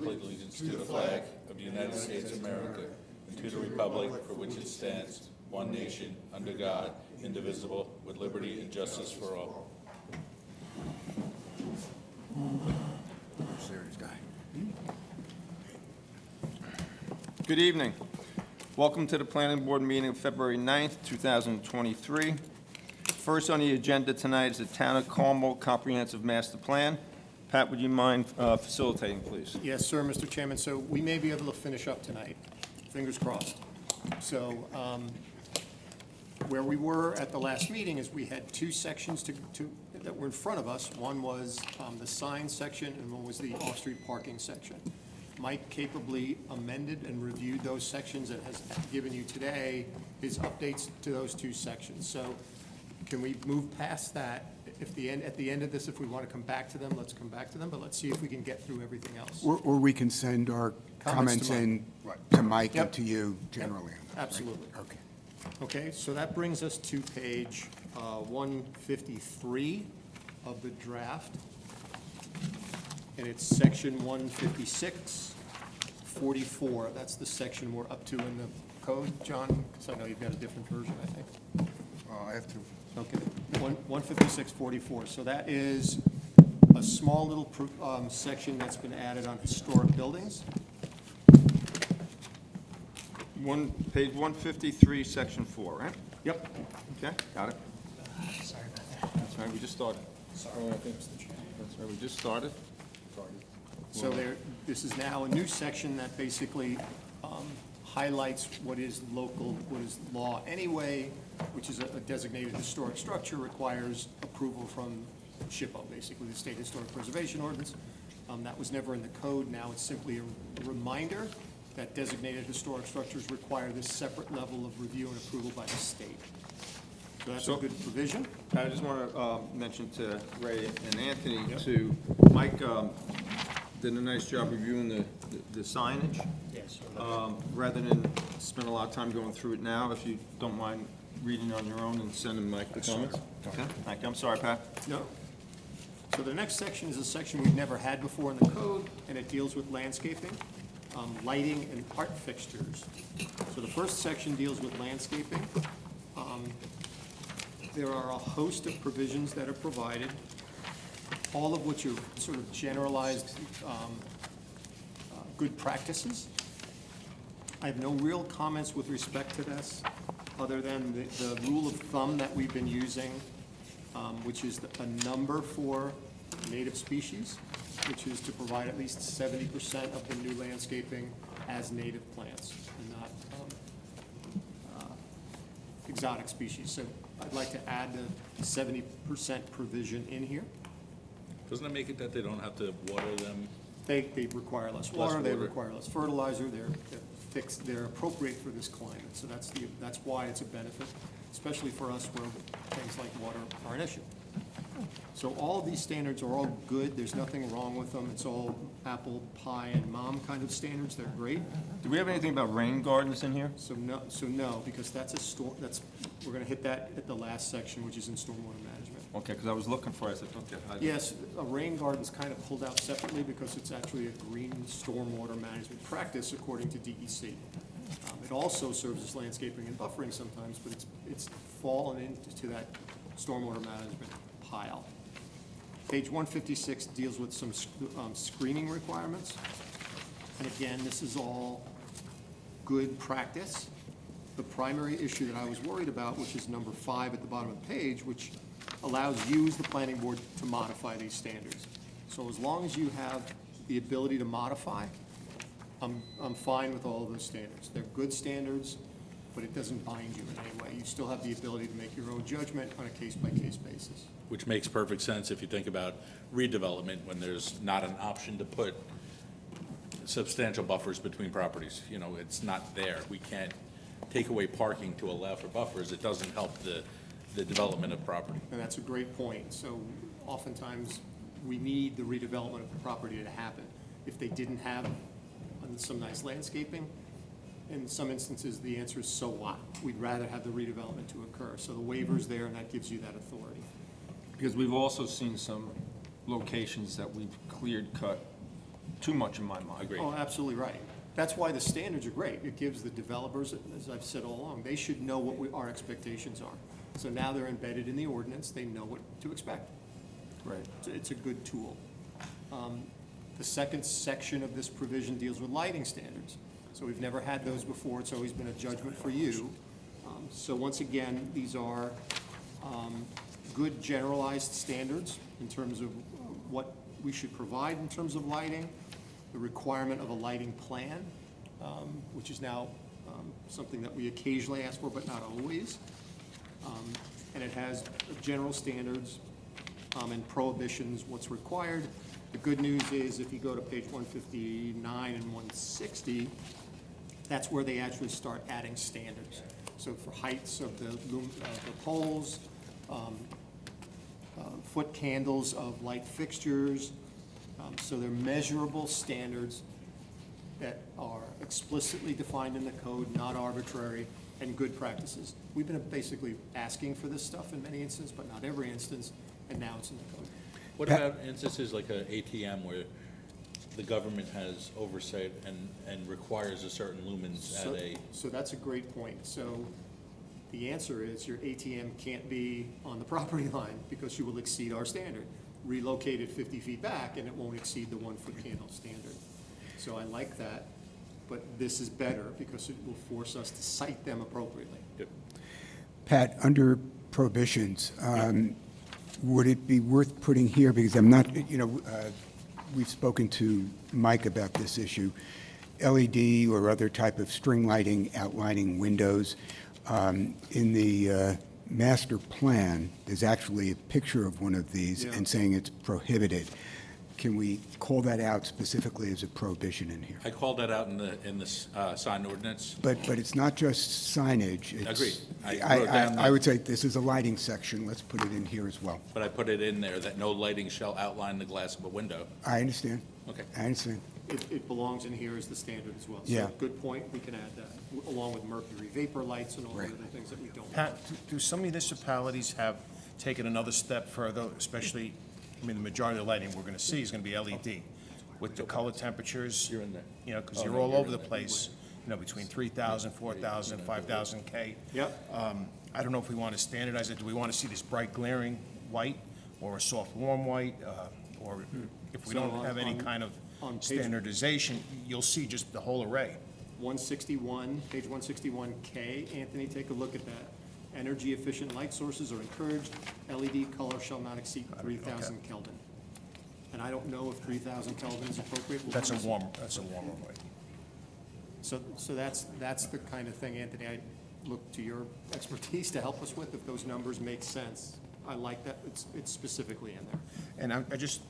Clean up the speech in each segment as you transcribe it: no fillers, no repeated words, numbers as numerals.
pledge allegiance to the flag of the United States of America and to the republic for which it stands, one nation, under God, indivisible, with liberty and justice for all. Serious guy. Good evening. Welcome to the Planning Board meeting of February 9th, 2023. First on the agenda tonight is the Town of Carmel Comprehensive Master Plan. Pat, would you mind facilitating, please? Yes, sir, Mr. Chairman. So we may be able to finish up tonight. Fingers crossed. So where we were at the last meeting is we had two sections that were in front of us. One was the sign section and one was the off-street parking section. Mike capably amended and reviewed those sections and has given you today his updates to those two sections. So can we move past that? At the end of this, if we want to come back to them, let's come back to them, but let's see if we can get through everything else. Or we can send our Comments comments to in to Mike and Yep. to you generally. right? Absolutely. Okay. Okay, so that brings us to page 153 of the draft. And it's section 156-44. That's the section we're up to in the code, John, because I know you've got a different version, I think. I have to. Okay, 156-44. So that is a small little section that's been added on historic buildings. Page 153, section 4, right? Yep. Okay, got it. Sorry about that. That's right, we just started. Sorry, Mr. Chairman. That's right, we just started. So this is now a new section that basically highlights what is local, what is law anyway, which is a designated historic structure, requires approval from SHPO, basically the State Historic Preservation Ordinance. That was never in the code. Now it's simply a reminder that designated historic structures require this separate level of review and approval by the state. So that's a So- good provision. I just want to mention to Ray and Anthony, Yep. to Mike did a nice job reviewing the signage. Yes. Rather than spend a lot of time going through it now, if you don't mind reading on your own and sending Mike the comments. Okay, thank you. I'm sorry, Pat. No. So the next section is a section we've never had before in the code, and it deals with landscaping, lighting, and art fixtures. So the first section deals with landscaping. There are a host of provisions that are provided, all of which are sort of generalized good practices. I have no real comments with respect to this, other than the rule of thumb that we've been using, which is a number for native species, which is to provide at least 70% of the new landscaping as native plants and not exotic species. So I'd like to add the 70% provision in here. Doesn't it make it that they don't have to water them? They require less water, they water. require less fertilizer, they're appropriate for this climate. So that's why it's a benefit, especially for us where things like water are an issue. So all of these standards are all good, there's nothing wrong with them, it's all apple, pie, and mom kind of standards, they're great. Do we have anything about rain gardens in here? So no, because we're gonna hit that at the last section, which is in stormwater management. Okay, because I was looking for it, I said, okay. Yes, a rain garden's kind of pulled out separately because it's actually a green stormwater management practice according to DEC. It also serves as landscaping and buffering sometimes, but it's fallen into that stormwater management pile. Page 156 deals with some screening requirements. And again, this is all good practice. The primary issue that I was worried about, which is number 5 at the bottom of the page, which allows you as the planning board to modify these standards. So as long as you have the ability to modify, I'm fine with all of those standards. They're good standards, but it doesn't bind you in any way. You still have the ability to make your own judgment on a case-by-case basis. Which makes perfect sense if you think about redevelopment, when there's not an option to put substantial buffers between properties. You know, it's not there. We can't take away parking to allow for buffers. It doesn't help the development of property. And that's a great point. So oftentimes, we need the redevelopment of the property to happen. If they didn't have some nice landscaping, in some instances, the answer is so what? We'd rather have the redevelopment to occur. So the waiver's there, and that gives you that authority. Because we've also seen some locations that we've cleared cut too much in my mind. Agreed. Oh, absolutely right. That's why the standards are great. It gives the developers, as I've said all along, they should know what our expectations are. So now they're embedded in the ordinance, they know what to expect. Right. It's a good tool. The second section of this provision deals with lighting standards. So we've never had those before, it's always been a judgment for you. So once again, these are good generalized standards in terms of what we should provide in terms of lighting, the requirement of a lighting plan, which is now something that we occasionally ask for, but not always. And it has general standards and prohibitions, what's required. The good news is if you go to page 159 and 160, that's where they actually start adding standards. So for heights of the poles, foot candles of light fixtures, so they're measurable standards that are explicitly defined in the code, not arbitrary, and good practices. We've been basically asking for this stuff in many instances, but not every instance, and now it's in the code. What about instances like a ATM where the government has oversight and requires a certain lumens at a? So that's a great point. So the answer is your ATM can't be on the property line because you will exceed our standard. Relocate it 50 feet back and it won't exceed the 1 foot candle standard. So I like that, but this is better because it will force us to cite them appropriately. Yep. Pat, under prohibitions, would it be worth putting here, because I'm not, we've spoken to Mike about this issue, LED or other type of string lighting outlining windows. In the master plan, there's actually a picture of one of these and saying it's prohibited. Can we call that out specifically as a prohibition in here? I called that out in the sign ordinance. But it's not just signage. It's- Agreed. I wrote down I would say this is a lighting section. Let's put it in here as well. But I put it in there that no lighting shall outline the glass of a window. I understand. Okay. I understand. It belongs in here as the standard as well. Yeah. So good point, we can add that, along with mercury vapor lights and all the Right. other things that we don't want. Pat, do some municipalities have taken another step further, especially, I mean, the majority of the lighting we're going to see is going to be LED with the color temperatures? You're in there. You know, because Oh, you're no, all you're over in the there. place, between 3,000, 4,000, 5,000 K. Yep. I don't know if we want to standardize it. Do we want to see this bright glaring white or a soft warm white? Or if we So don't have any on- kind of on page- standardization, you'll see just the whole array. 161, page 161K, Anthony, take a look at that. Energy efficient light sources are encouraged. LED color shall not exceed 3,000 Kelvin. And I don't know if 3,000 Kelvin is appropriate. We'll That's a see. warmer white. So that's the kind of thing, Anthony, I look to your expertise to help us with, if those numbers make sense. I like that, it's specifically in there. And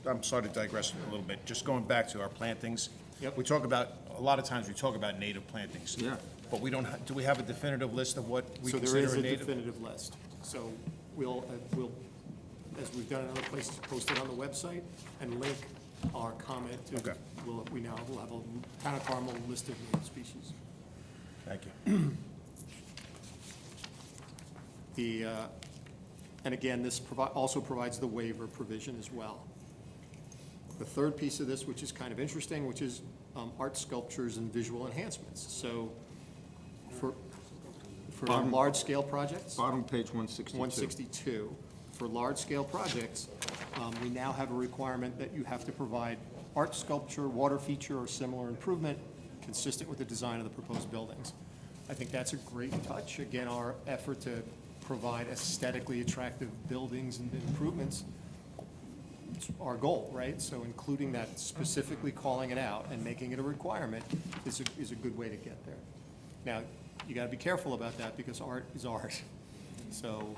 I'm sorry to digress a little bit, just going back to our plantings. Yep. We talk about, a lot of times we talk about native plantings. Yeah. But we don't, do we have a definitive list of what we So there is consider a a native? definitive list. So we'll, as we've done in other places, post it on the website and link our comment to, Okay. we now will have a Town of Carmel list of native species. Thank you. And again, this also provides the waiver provision as well. The third piece of this, which is kind of interesting, which is art sculptures and visual enhancements. So for Bottom- large-scale projects. Bottom page 162. 162. For large-scale projects, we now have a requirement that you have to provide art sculpture, water feature, or similar improvement consistent with the design of the proposed buildings. I think that's a great touch. Again, our effort to provide aesthetically attractive buildings and improvements, it's our goal, right? So including that, specifically calling it out and making it a requirement is a good way to get there. Now, you gotta be careful about that because art is art. So,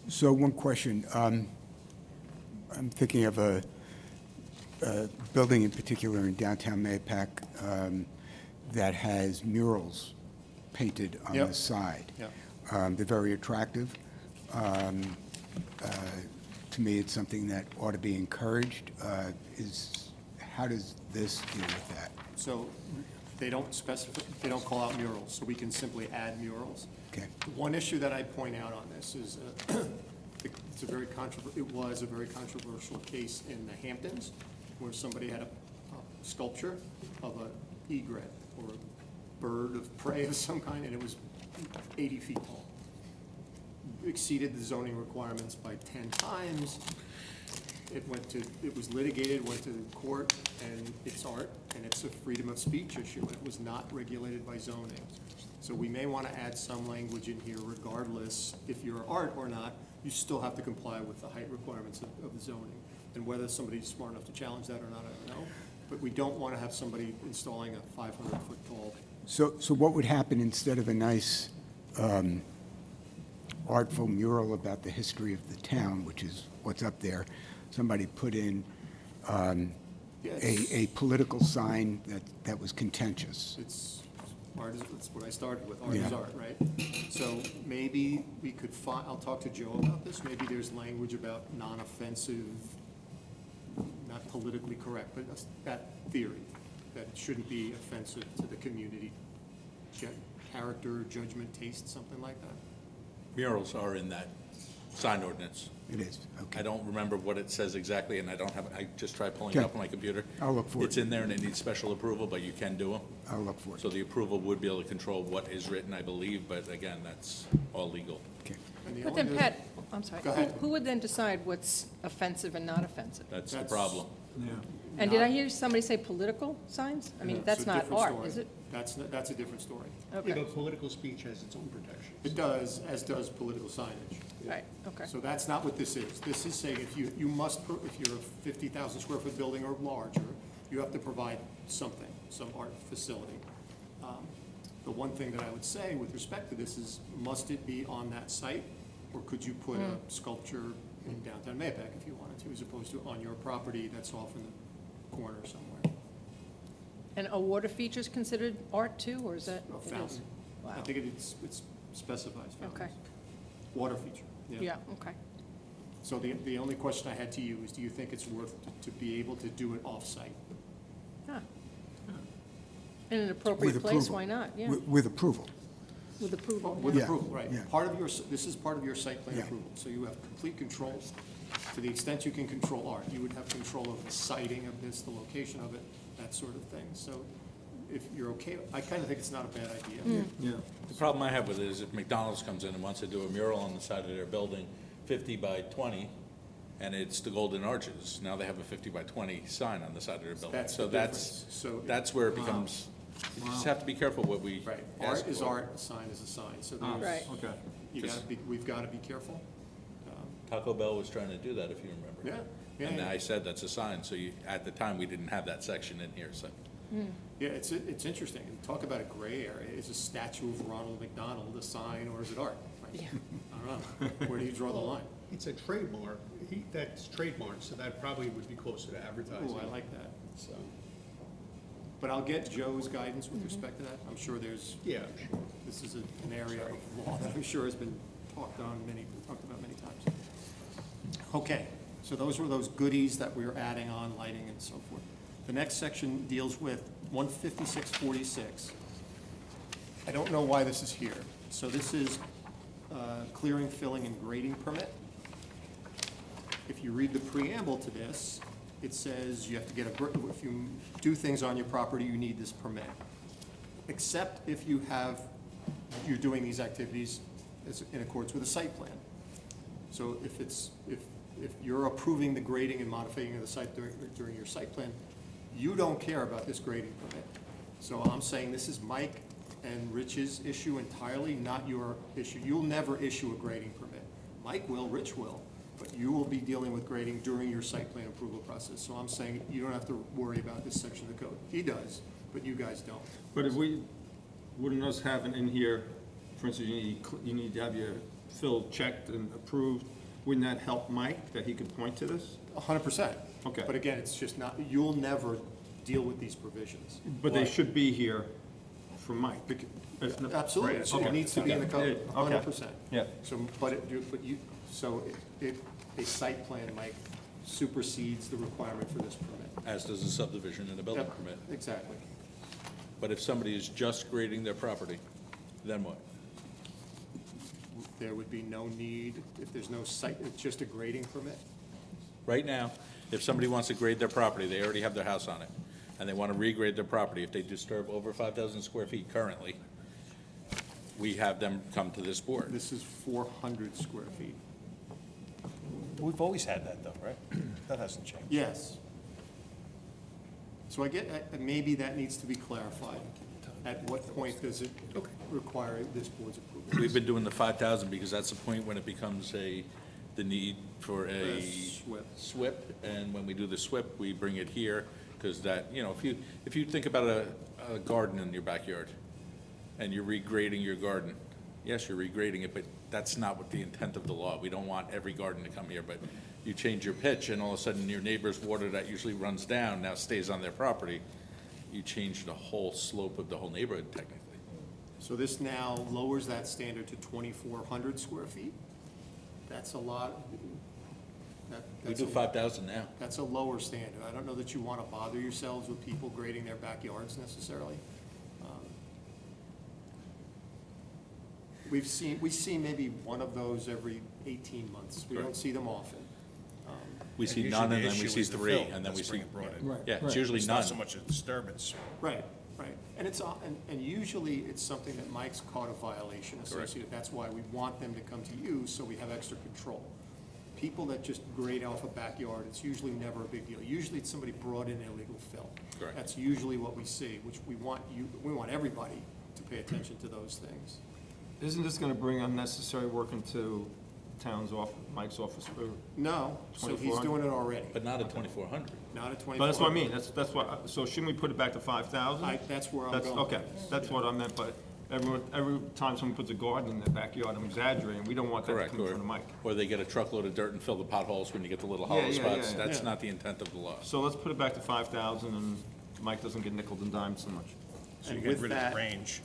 So one question. I'm thinking of a building in particular in downtown Mahopac that has murals painted on Yep. the side. Yep. They're very attractive. To me, it's something that ought to be encouraged. How does this deal with that? So they don't specify, they don't call out murals, so we can simply add murals. Okay. The one issue that I point out on this is, it was a very controversial case in the Hamptons, where somebody had a sculpture of a egret or a bird of prey of some kind, and it was 80 feet tall. Exceeded the zoning requirements by 10 times. It was litigated, went to court, and it's art, and it's a freedom of speech issue, and it was not regulated by zoning. So we may want to add some language in here regardless, if you're art or not, you still have to comply with the height requirements of the zoning. And whether somebody's smart enough to challenge that or not, I don't know. But we don't want to have somebody installing a 500-foot tall. So what would happen instead of a nice artful mural about the history of the town, which is what's up there, somebody put in a political sign that was contentious? It's art that's what I started with, art is Yeah. art, right? So maybe we could find, I'll talk to Joe about this, maybe there's language about non-offensive, not politically correct, but that theory, that it shouldn't be offensive to the community, character, judgment, taste, something like that. Murals are in that sign ordinance. It is, okay. I don't remember what it says exactly, and I just tried pulling it Okay. up on my computer. I'll look for it. It's in there, and it needs special approval, but you can do them. I'll look for it. So the approval would be able to control what is written, I believe, but again, that's all legal. Okay. And the But only then, other- Pat, I'm sorry, Go ahead. who would then decide what's offensive and not offensive? That's the That's- problem. And did I hear somebody say political signs? I mean, It's that's a not different art, story. is it? That's a different story. Yeah, Okay, but political speech has its own protections. It does, as does political signage. right, okay. So that's not what this is. This is saying if you must, if you're a 50,000 square foot building or larger, you have to provide something, some art facility. The one thing that I would say with respect to this is, must it be on that site? Or could you put a sculpture in downtown Mahopac if you wanted to, as opposed to on your property that's off in the corner somewhere? And are water features considered art too, or is that? A it is? fountain. I Wow, think it specifies fountains. okay, Water feature, yeah, okay. So the only question I had to you is, do you think it's worth to be able to do it off-site? Huh. In an appropriate With place, approval. why not? Yeah, With approval. with approval. With Yeah, approval, right. yeah. Part of your, this is part of your site plan Yeah. approval, so you have complete control. To the extent you can control art, you would have control of the siting of this, the location of it, that sort of thing. So if you're okay, I kind of think it's not a bad idea. Yeah. The problem I have with it is if McDonald's comes in and wants to do a mural on the side of their building, 50 by 20, and it's the Golden Arches, now they have a 50 by 20 sign on the side of their building. That's So the that's, difference. So- that's where it becomes, you just have to be careful what we Right, ask art is for. art, a sign is a sign, so Ah, there's, Right. Okay. we've got to be careful. Taco Bell was trying to do that, if you remember. Yeah, yeah, And yeah. I said that's a sign, so you, at the time, we didn't have that section in here, so. Yeah, it's interesting, and talk about a gray area, is a statue of Ronald McDonald a sign, or is it art? Right? Yeah. I don't know, where do you draw the line? It's a trademark, that's trademarked, so that probably would be closer to advertising. Oh, I like that. So, But I'll get Joe's guidance with respect to that. I'm sure there's, yeah, sure. this is an area of law that I'm sure has been talked about many times. Okay, so those were those goodies that we were adding on, lighting and so forth. The next section deals with 15646. I don't know why this is here. So this is clearing, filling, and grading permit. If you read the preamble to this, it says you have to get if you do things on your property, you need this permit. Except if you're doing these activities in accordance with a site plan. So if you're approving the grading and modifying of the site during your site plan, you don't care about this grading permit. So I'm saying this is Mike and Rich's issue entirely, not your issue. You'll never issue a grading permit. Mike will, Rich will, but you will be dealing with grading during your site plan approval process. So I'm saying you don't have to worry about this section of the code. He does, but you guys don't. But if wouldn't us having in here, for instance, you need to have your fill checked and approved, wouldn't that help Mike, that he could point to this? 100%. Okay. But again, it's just not, you'll never deal with these provisions. But they Why? should be here for Mike. Absolutely, Right, so it okay. needs to be in the code, Yeah, okay. 100%. Yeah. So, a site plan, Mike, supersedes the requirement for this permit. As does a subdivision and a building Yep, permit. exactly. But if somebody is just grading their property, then what? There would be no need, if there's no site, it's just a grading permit. Right now, if somebody wants to grade their property, they already have their house on it, and they want to regrade their property, if they disturb over 5,000 square feet currently, we have them come to this board. This is 400 square feet. We've always had that though, right? That hasn't changed. Yes. So maybe that needs to be clarified. At what point does it require this board's approval? We've been doing the 5,000 because that's the point when it becomes the need for a SWIP, and when we do the SWIP, we bring it here, because that, if you think about a garden in your backyard, and you're regrading your garden, yes, you're regrading it, but that's not what the intent of the law. We don't want every garden to come here, but you change your pitch, and all of a sudden, your neighbor's water that usually runs down now stays on their property. You change the whole slope of the whole neighborhood technically. So this now lowers that standard to 2,400 square feet? That's a lot. We do 5,000 now. That's a lower standard. I don't know that you want to bother yourselves with people grading their backyards necessarily. We see maybe one of those every 18 months. We don't Right. see them often. We see Usually none, the and then we issue see is the 3, fill and then we that's see. being brought in. Right. Yeah, it's usually It's none. not so much a disturbance. Right. And and usually it's something that Mike's caught a violation associated. That's why we want them to come to you, so we have extra control. People that just grade off a backyard, it's usually never a big deal. Usually it's somebody brought in illegal fill. Correct. That's usually what we see, which we want everybody to pay attention to those things. Isn't this gonna bring unnecessary work into Mike's office? No, so he's 2,400? doing it already, But not at 2,400. not at 24. But that's what I mean, that's what, so shouldn't we put it back to 5,000? That's where I'm That's, going. okay, that's what I meant, but every time someone puts a garden in their backyard, I'm exaggerating, we don't want that to Correct, come in front of Mike. or they get a truckload of dirt and fill the potholes when you get the little Yeah, hollow yeah, spots. yeah, That's yeah. not the intent of the law. So let's put it back to 5,000, and Mike doesn't get nickel and dimed so much. So And you're with getting rid of that- the range.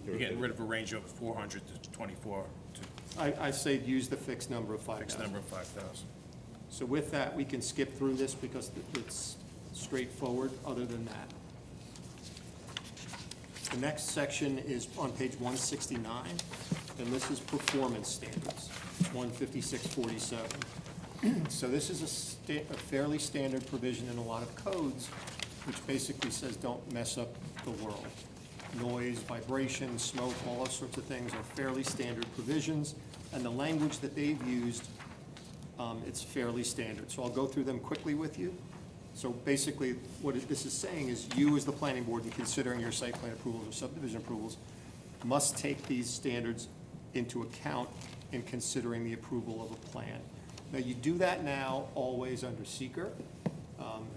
You're getting rid of a range of 400 to 24 to I say use the fixed number of fixed 5,000. number of 5,000. So with that, we can skip through this because it's straightforward, other than that. The next section is on page 169, and this is performance standards, 15647. So this is a fairly standard provision in a lot of codes, which basically says don't mess up the world. Noise, vibration, smoke, all those sorts of things are fairly standard provisions, and the language that they've used, it's fairly standard. So I'll go through them quickly with you. So basically, what this is saying is you, as the planning board, in considering your site plan approvals or subdivision approvals, must take these standards into account in considering the approval of a plan. Now, you do that now always under seeker,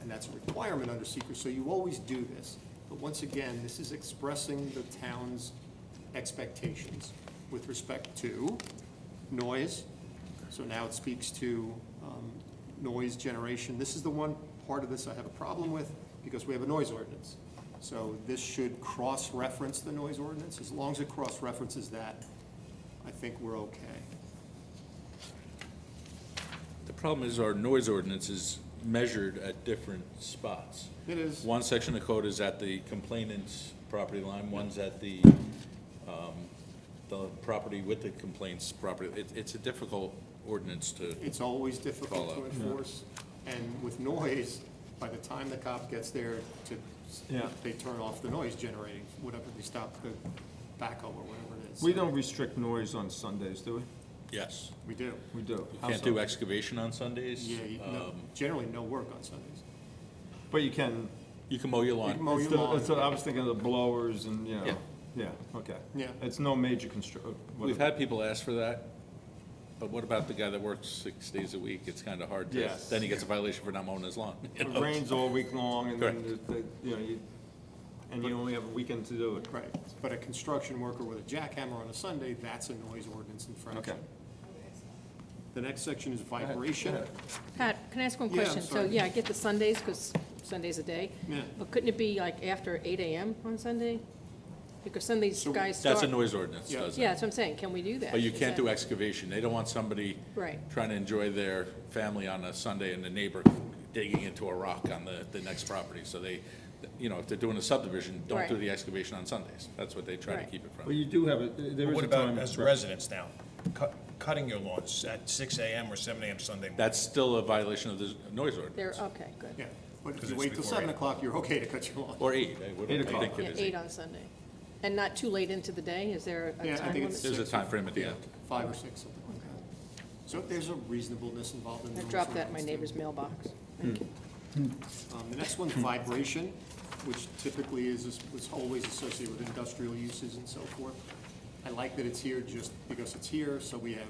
and that's a requirement under seeker, so you always do this. But once again, this is expressing the town's expectations with respect to noise. So now it speaks to noise generation. This is the one part of this I have a problem with, because we have a noise ordinance. So this should cross-reference the noise ordinance. As long as it cross-references that, I think we're okay. The problem is our noise ordinance is measured at different spots. It is. One section of code is at the complainant's property line, one's at the property with the complaint's property. It's a difficult ordinance to, It's always difficult to Follow. enforce, and with noise, by the time the cop gets there Yeah. they turn off the noise generating, whatever, they stop the backhoe or whatever it is. We don't restrict noise on Sundays, do we? yes. We do. We do. You How can't so? do excavation on Sundays. Yeah, generally no work on Sundays. But you can, You can mow your You can lawn. mow your lawn. I was thinking of the blowers and, Yeah. yeah, okay. Yeah. It's no major We've had people ask for that, but what about the guy that works 6 days a week? It's kind of hard to, Yes. then he gets a violation for not mowing his lawn. you It know? rains all week long, and then, Correct. you only have a weekend to do it. Right, but a construction worker with a jackhammer on a Sunday, that's a noise ordinance infraction. Okay. The next section is vibration. Pat, can I ask one Yeah, I'm question? So, sorry. yeah, I get the Sundays, because Sunday's a day. Yeah. But couldn't it be like after 8 AM on Sunday? Because some of these So guys start. That's a noise ordinance, Yeah. doesn't Yeah, it? that's what I'm saying. Can we do that? But you Is can't that- do excavation. They don't want somebody Right. trying to enjoy their family on a Sunday and the neighbor digging into a rock on the next property. So they, if they're doing a subdivision, don't do Right. the excavation on Sundays. That's what they try to Right. keep it Well, from. you do have, there is What a about time. as residents now? Cutting your lawns at 6 AM or 7 AM Sunday morning? That's still a violation of the noise ordinance. They're, okay, good. Yeah, But if 'Cause you it's wait till before 7 8. o'clock, you're okay to cut your lawn. Or 8, I would, I 8 o'clock. think Yeah, it is 8 on Sunday. And not too late into the day? Is there a Yeah, I time think limit? it's There's a 6 time frame at the yeah, end. 5 or 6, something like that. So there's a reasonableness involved in I the dropped that in my neighbor's mailbox. Thank you. The next one's vibration, which typically was always associated with industrial uses and so forth. I like that it's here just because it's here, so we have,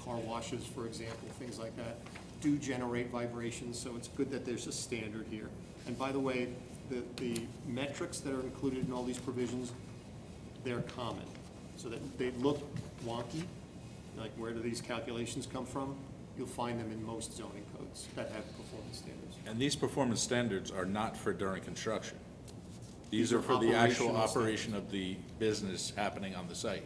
car washes, for example, things like that, do generate vibrations, so it's good that there's a standard here. And by the way, the metrics that are included in all these provisions, they're common, so that they look wonky, like where do these calculations come from? You'll find them in most zoning codes that have performance standards. And these performance standards are not for during construction. These are are for the actual operational operation of the business happening on the site.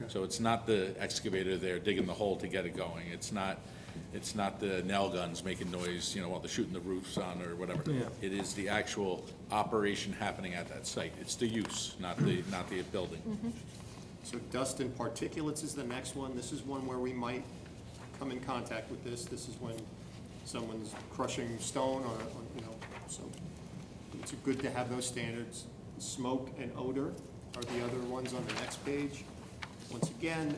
So it's not the excavator there digging the hole to get it going. It's not the nail guns making noise, while they're shooting the roofs on or whatever. Yeah. It is the actual operation happening at that site. It's the use, not the building. So dust and particulates is the next one. This is one where we might come in contact with this. This is when someone's crushing stone or, so it's good to have those standards. Smoke and odor are the other ones on the next page. Once again,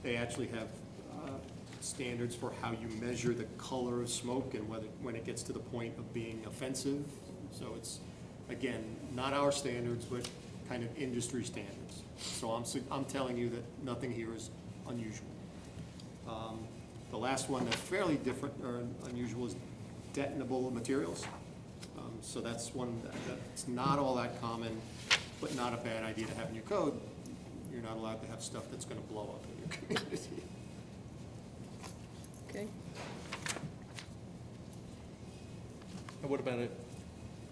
they actually have standards for how you measure the color of smoke and when it gets to the point of being offensive. So it's, again, not our standards, but kind of industry standards. So I'm telling you that nothing here is unusual. The last one that's fairly different or unusual is detonable materials. So that's one that's not all that common, but not a bad idea to have in your code. You're not allowed to have stuff that's gonna blow up in your community. Okay. And what about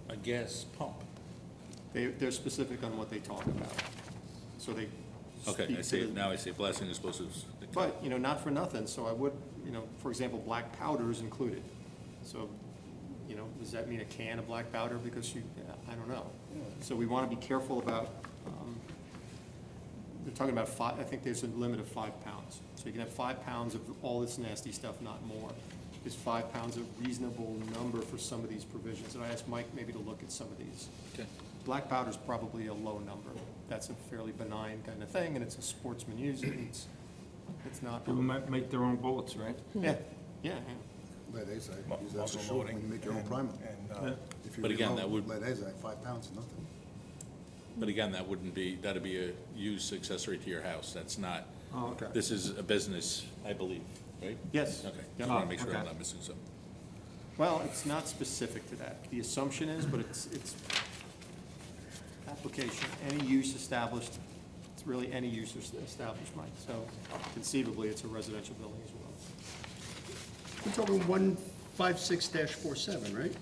a gas pump? They're specific on what they talk about. So they Okay, speak I to see, the- now I see, blasting explosives. But, not for nothing, so I would, for example, black powder is included. So, does that mean a can of black powder because I don't know. So we want to be careful about, they're talking about I think there's a limit of 5 pounds. So you can have 5 pounds of all this nasty stuff, not more. Is 5 pounds a reasonable number for some of these provisions? And I asked Mike maybe to look at some of these. Okay. Black powder's probably a low number. That's a fairly benign kind of thing, and it's a sportsman use it, and it's not. People might make their own bullets, right? Yeah, yeah. Lead azide, use that Muzzle for short loading when you make your own primer. and, If you But again, reload that would- Lead azide, 5 pounds is nothing. But again, that'd be a use accessory to your house. That's not, Oh, okay. this is a business, I believe, right? Yes. Okay, Yeah. just want to make sure I'm Okay. not missing something. Well, it's not specific to that. The assumption is, but it's application, any use established, it's really any use established, Mike. So conceivably, it's a residential building as well. We're talking 156-47, right?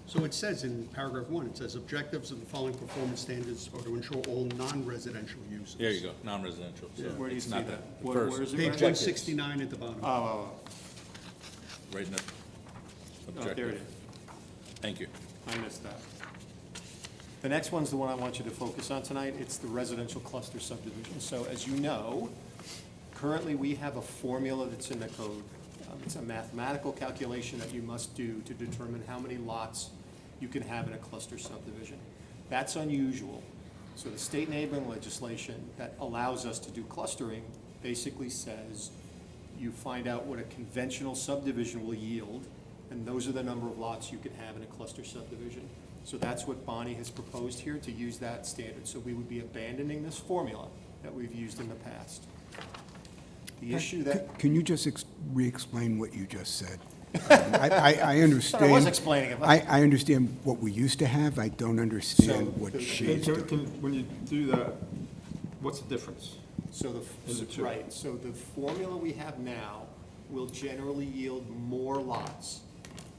So it says in paragraph 1, it says objectives of the following performance standards are to ensure all non-residential uses. There you go, non-residential. So Where do you it's see not that? First, Where is it? Page Right? 169 at the bottom. Oh, right in the there it objective. is. Thank you. I missed that. The next one's the one I want you to focus on tonight. It's the residential cluster subdivision. So as you know, currently we have a formula that's in the code. It's a mathematical calculation that you must do to determine how many lots you can have in a cluster subdivision. That's unusual. So the state enabling legislation that allows us to do clustering basically says you find out what a conventional subdivision will yield, and those are the number of lots you can have in a cluster subdivision. So that's what Bonnie has proposed here, to use that standard. So we would be abandoning this formula that we've used in the past. The issue that, Can you just re-explain what you just said? I understand. I was explaining it. I understand what we used to have. I don't understand what she's doing. When you do that, what's the difference? so In the two. right, so the formula we have now will generally yield more lots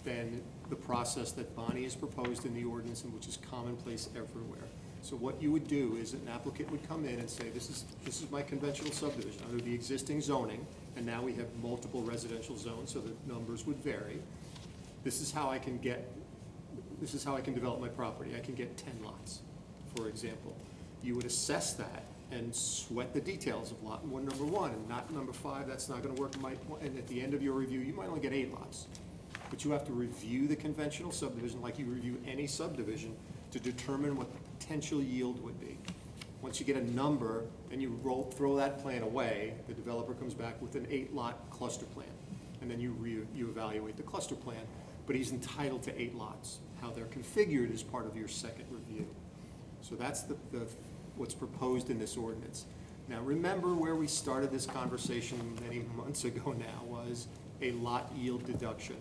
than the process that Bonnie has proposed in the ordinance and which is commonplace everywhere. So what you would do is an applicant would come in and say, this is my conventional subdivision under the existing zoning, and now we have multiple residential zones, so the numbers would vary. This is how I can develop my property. I can get 10 lots, for example. You would assess that and sweat the details of lot number 1 and not number 5. That's not gonna work. And at the end of your review, you might only get 8 lots. But you have to review the conventional subdivision like you review any subdivision to determine what the potential yield would be. Once you get a number, then you throw that plan away, the developer comes back with an 8-lot cluster plan. And then you evaluate the cluster plan, but he's entitled to 8 lots. How they're configured is part of your second review. So that's what's proposed in this ordinance. Now, remember where we started this conversation many months ago now was a lot yield deduction,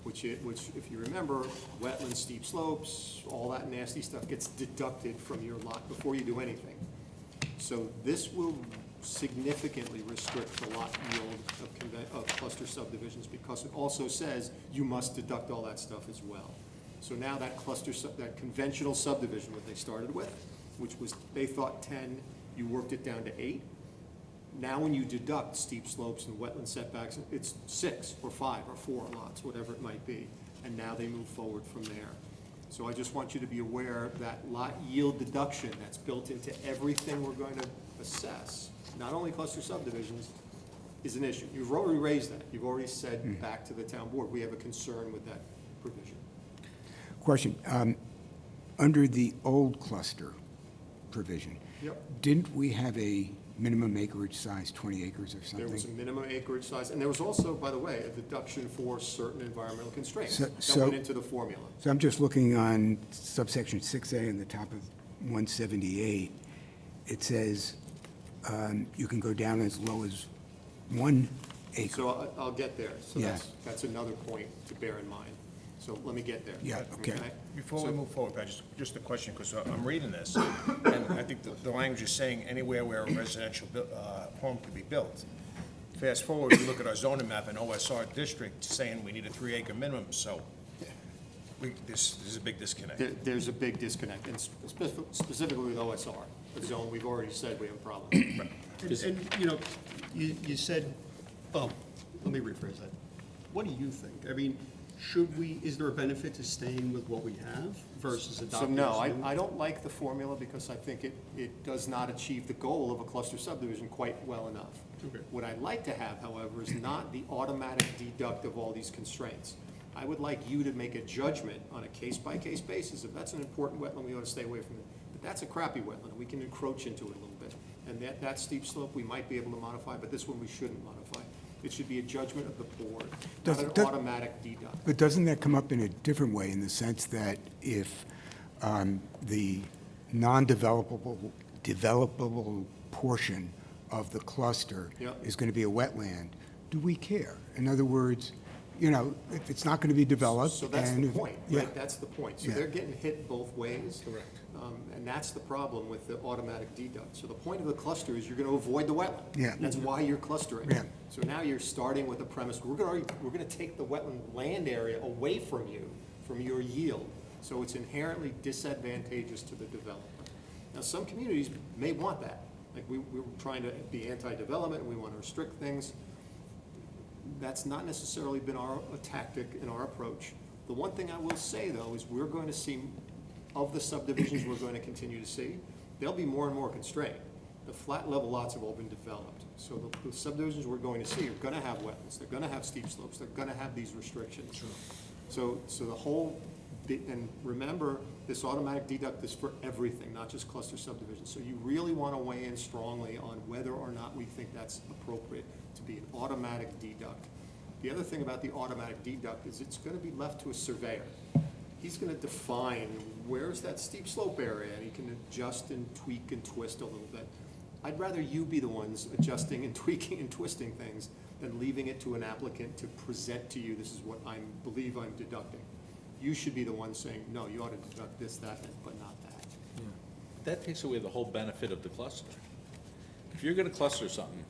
which if you remember, wetlands, steep slopes, all that nasty stuff gets deducted from your lot before you do anything. So this will significantly restrict the lot yield of cluster subdivisions because it also says you must deduct all that stuff as well. So now that that conventional subdivision, what they started with, which was, they thought 10, you worked it down to 8. Now when you deduct steep slopes and wetland setbacks, it's 6 or 5 or 4 lots, whatever it might be. And now they move forward from there. So I just want you to be aware that lot yield deduction that's built into everything we're going to assess, not only cluster subdivisions, is an issue. You've already raised that. You've already said back to the town board, we have a concern with that provision. Question, under the old cluster provision, Yep. didn't we have a minimum acreage size, 20 acres or There was a something? minimum acreage size, and there was also, by the way, a deduction for certain environmental constraints that So- went into the formula. So I'm just looking on subsection 6A in the top of 178. It says you can go down as low as 1 acre. So I'll get there. So Yeah. that's another point to bear in mind. So let me get there. Yeah, okay. Before we move forward, Pat, just a question, because I'm reading this, and I think the language is saying anywhere where a residential home could be built. Fast forward, we look at our zoning map in OSR district saying we need a 3-acre minimum, so this is a big disconnect. There's a big disconnect, and specifically with OSR, the zone, we've already said we have a problem. And, you know, you said, oh, let me rephrase that. What do you think? I mean, is there a benefit to staying with what we have versus So adopting? no, this new? I don't like the formula because I think it does not achieve the goal of a cluster subdivision quite well enough. Okay. What I'd like to have, however, is not the automatic deduct of all these constraints. I would like you to make a judgment on a case-by-case basis. If that's an important wetland, we ought to stay away from it. But that's a crappy wetland, we can encroach into it a little bit. And that steep slope, we might be able to modify, but this one we shouldn't modify. It should be a judgment of the board, not an automatic deduct. But doesn't that come up in a different way in the sense that if the non-developable portion of the cluster Yep. is going to be a wetland, do we care? In other words, you know, if it's not going to be developed. So that's and the if- point, Yeah. right? That's the point. So Yeah. they're getting hit both ways. Correct. And that's the problem with the automatic deduct. So the point of the cluster is you're gonna avoid the wetland. Yeah. That's why you're clustering. Yeah. So now you're starting with a premise, we're gonna take the wetland land area away from you, from your yield. So it's inherently disadvantageous to the developer. Now, some communities may want that. Like, we're trying to be anti-development, and we want to restrict things. That's not necessarily been a tactic in our approach. The one thing I will say, though, is we're going to see, of the subdivisions we're going to continue to see, they'll be more and more constrained. The flat level lots have all been developed. So the subdivisions we're going to see are going to have wetlands, they're going to have steep slopes, they're going to have these restrictions. So the whole, and remember, this automatic deduct is for everything, not just cluster subdivisions. So you really want to weigh in strongly on whether or not we think that's appropriate to be an automatic deduct. The other thing about the automatic deduct is it's going to be left to a surveyor. He's going to define where's that steep slope area, and he can adjust and tweak and twist a little bit. I'd rather you be the ones adjusting and tweaking and twisting things than leaving it to an applicant to present to you, this is what I believe I'm deducting. You should be the one saying, no, you ought to deduct this, that, but not that. That takes away the whole benefit of the cluster. If you're gonna cluster something,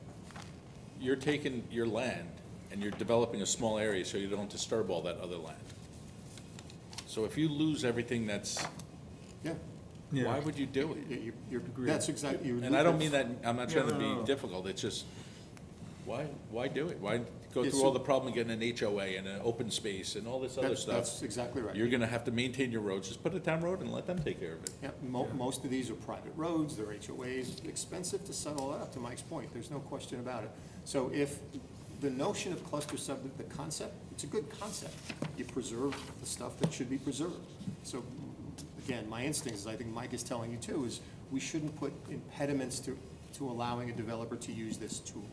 you're taking your land and you're developing a small area so you don't disturb all that other land. So if you lose everything that's, Yeah. why would you do it? That's exactly. And I don't mean that, I'm not trying to be difficult, it's just, why do it? Why go Yeah, through so- all the problem of getting an HOA and an open space and all this other stuff? That's exactly right. You're gonna have to maintain your roads, just put a town road and let them take care of it. Yeah, most of these are private roads, they're HOAs, expensive to set all that up, to Mike's point, there's no question about it. So if the notion of cluster the concept, it's a good concept. You preserve the stuff that should be preserved. So, again, my instinct is, I think Mike is telling you too, is we shouldn't put impediments to allowing a developer to use this tool.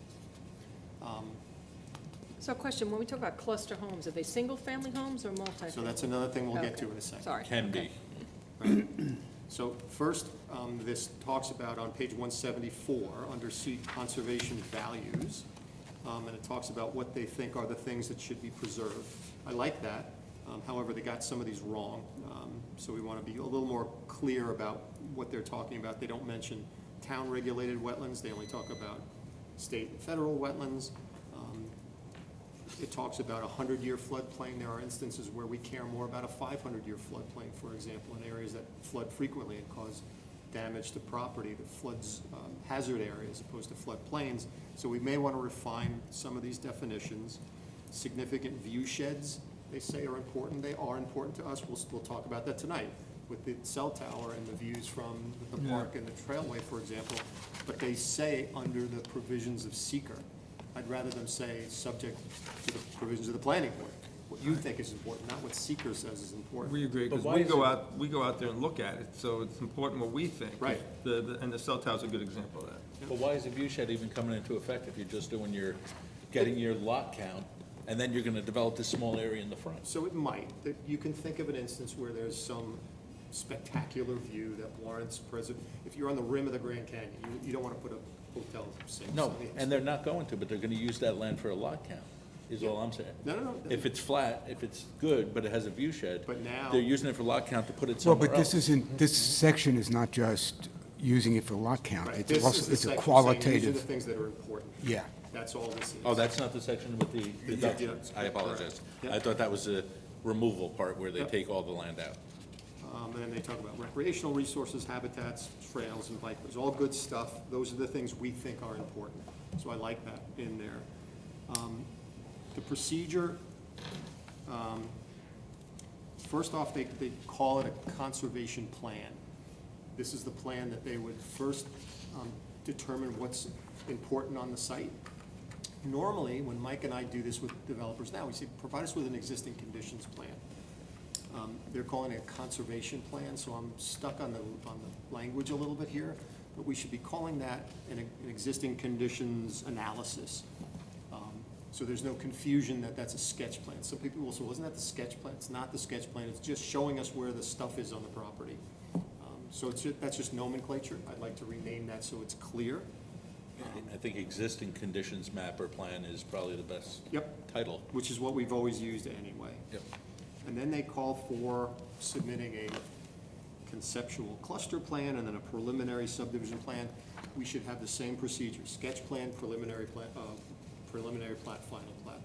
So question, when we talk about cluster homes, are they single-family homes or multi-family? So that's another thing we'll get to Okay. in a second. Sorry. Can Okay. be. So first, this talks about on page 174, under C, conservation values, and it talks about what they think are the things that should be preserved. I like that. However, they got some of these wrong. So we want to be a little more clear about what they're talking about. They don't mention town-regulated wetlands. They only talk about state and federal wetlands. It talks about a 100-year floodplain. There are instances where we care more about a 500-year floodplain, for example, in areas that flood frequently and cause damage to property that floods hazard areas as opposed to floodplains. So we may want to refine some of these definitions. Significant view sheds, they say are important. They are important to us. We'll talk about that tonight with the cell tower and the views from the park and the trailway, for example. But they say under the provisions of seeker. I'd rather them say subject to the provisions of the planning board. What you think is important, not what seeker says is important. We agree, But because why we is go it- out, we go out there and look at it, so it's important what we think. Right. And the cell tower's a good example of that. But why is a view shed even coming into effect if you're just doing getting your lot count, and then you're gonna develop this small area in the front? So it might, that you can think of an instance where there's some spectacular view that warrants if you're on the rim of the Grand Canyon, you don't want to put a hotel sinks. No, on the and they're not going to, but they're gonna use that land for a lot count, is all I'm saying. No. If it's flat, if it's good, but it has a view shed. But now- They're using it for lot count to put it Well, somewhere but this else. isn't, this section is not just using it for lot count. Right, It's this is also, the it's a section saying these are the qualitative, things that are important. yeah. That's all this is. Oh, that's not the section with the deductions? yeah, I apologize. correct. I thought that was the removal part where they Yep. take all the land out. And then they talk about recreational resources, habitats, trails, and bikeways, all good stuff. Those are the things we think are important. So I like that in there. The procedure, first off, they call it a conservation plan. This is the plan that they would first determine what's important on the site. Normally, when Mike and I do this with developers now, we say, provide us with an existing conditions plan. They're calling it a conservation plan, so I'm stuck on the language a little bit here, but we should be calling that an existing conditions analysis. So there's no confusion that that's a sketch plan. Some people will say, wasn't that the sketch plan? It's not the sketch plan, it's just showing us where the stuff is on the property. So that's just nomenclature. I'd like to rename that so it's clear. I think existing conditions map or plan is probably the best Yep. title. Which is what we've always used anyway. Yep. And then they call for submitting a conceptual cluster plan and then a preliminary subdivision plan. We should have the same procedure, sketch plan, preliminary plat, final plat.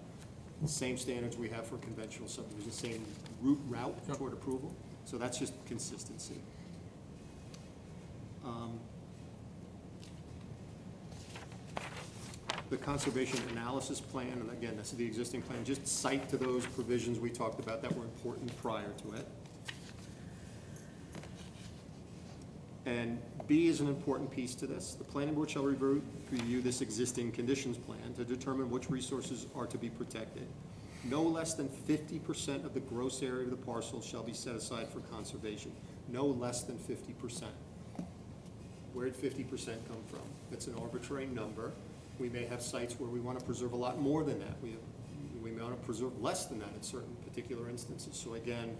Same standards we have for conventional subdivision, same route toward approval. So that's just consistency. The conservation analysis plan, and again, this is the existing plan, just cite to those provisions we talked about that were important prior to it. And B is an important piece to this. The planning board shall review this existing conditions plan to determine which resources are to be protected. No less than 50% of the gross area of the parcel shall be set aside for conservation. No less than 50%. Where did 50% come from? It's an arbitrary number. We may have sites where we want to preserve a lot more than that. We may want to preserve less than that in certain particular instances. So again,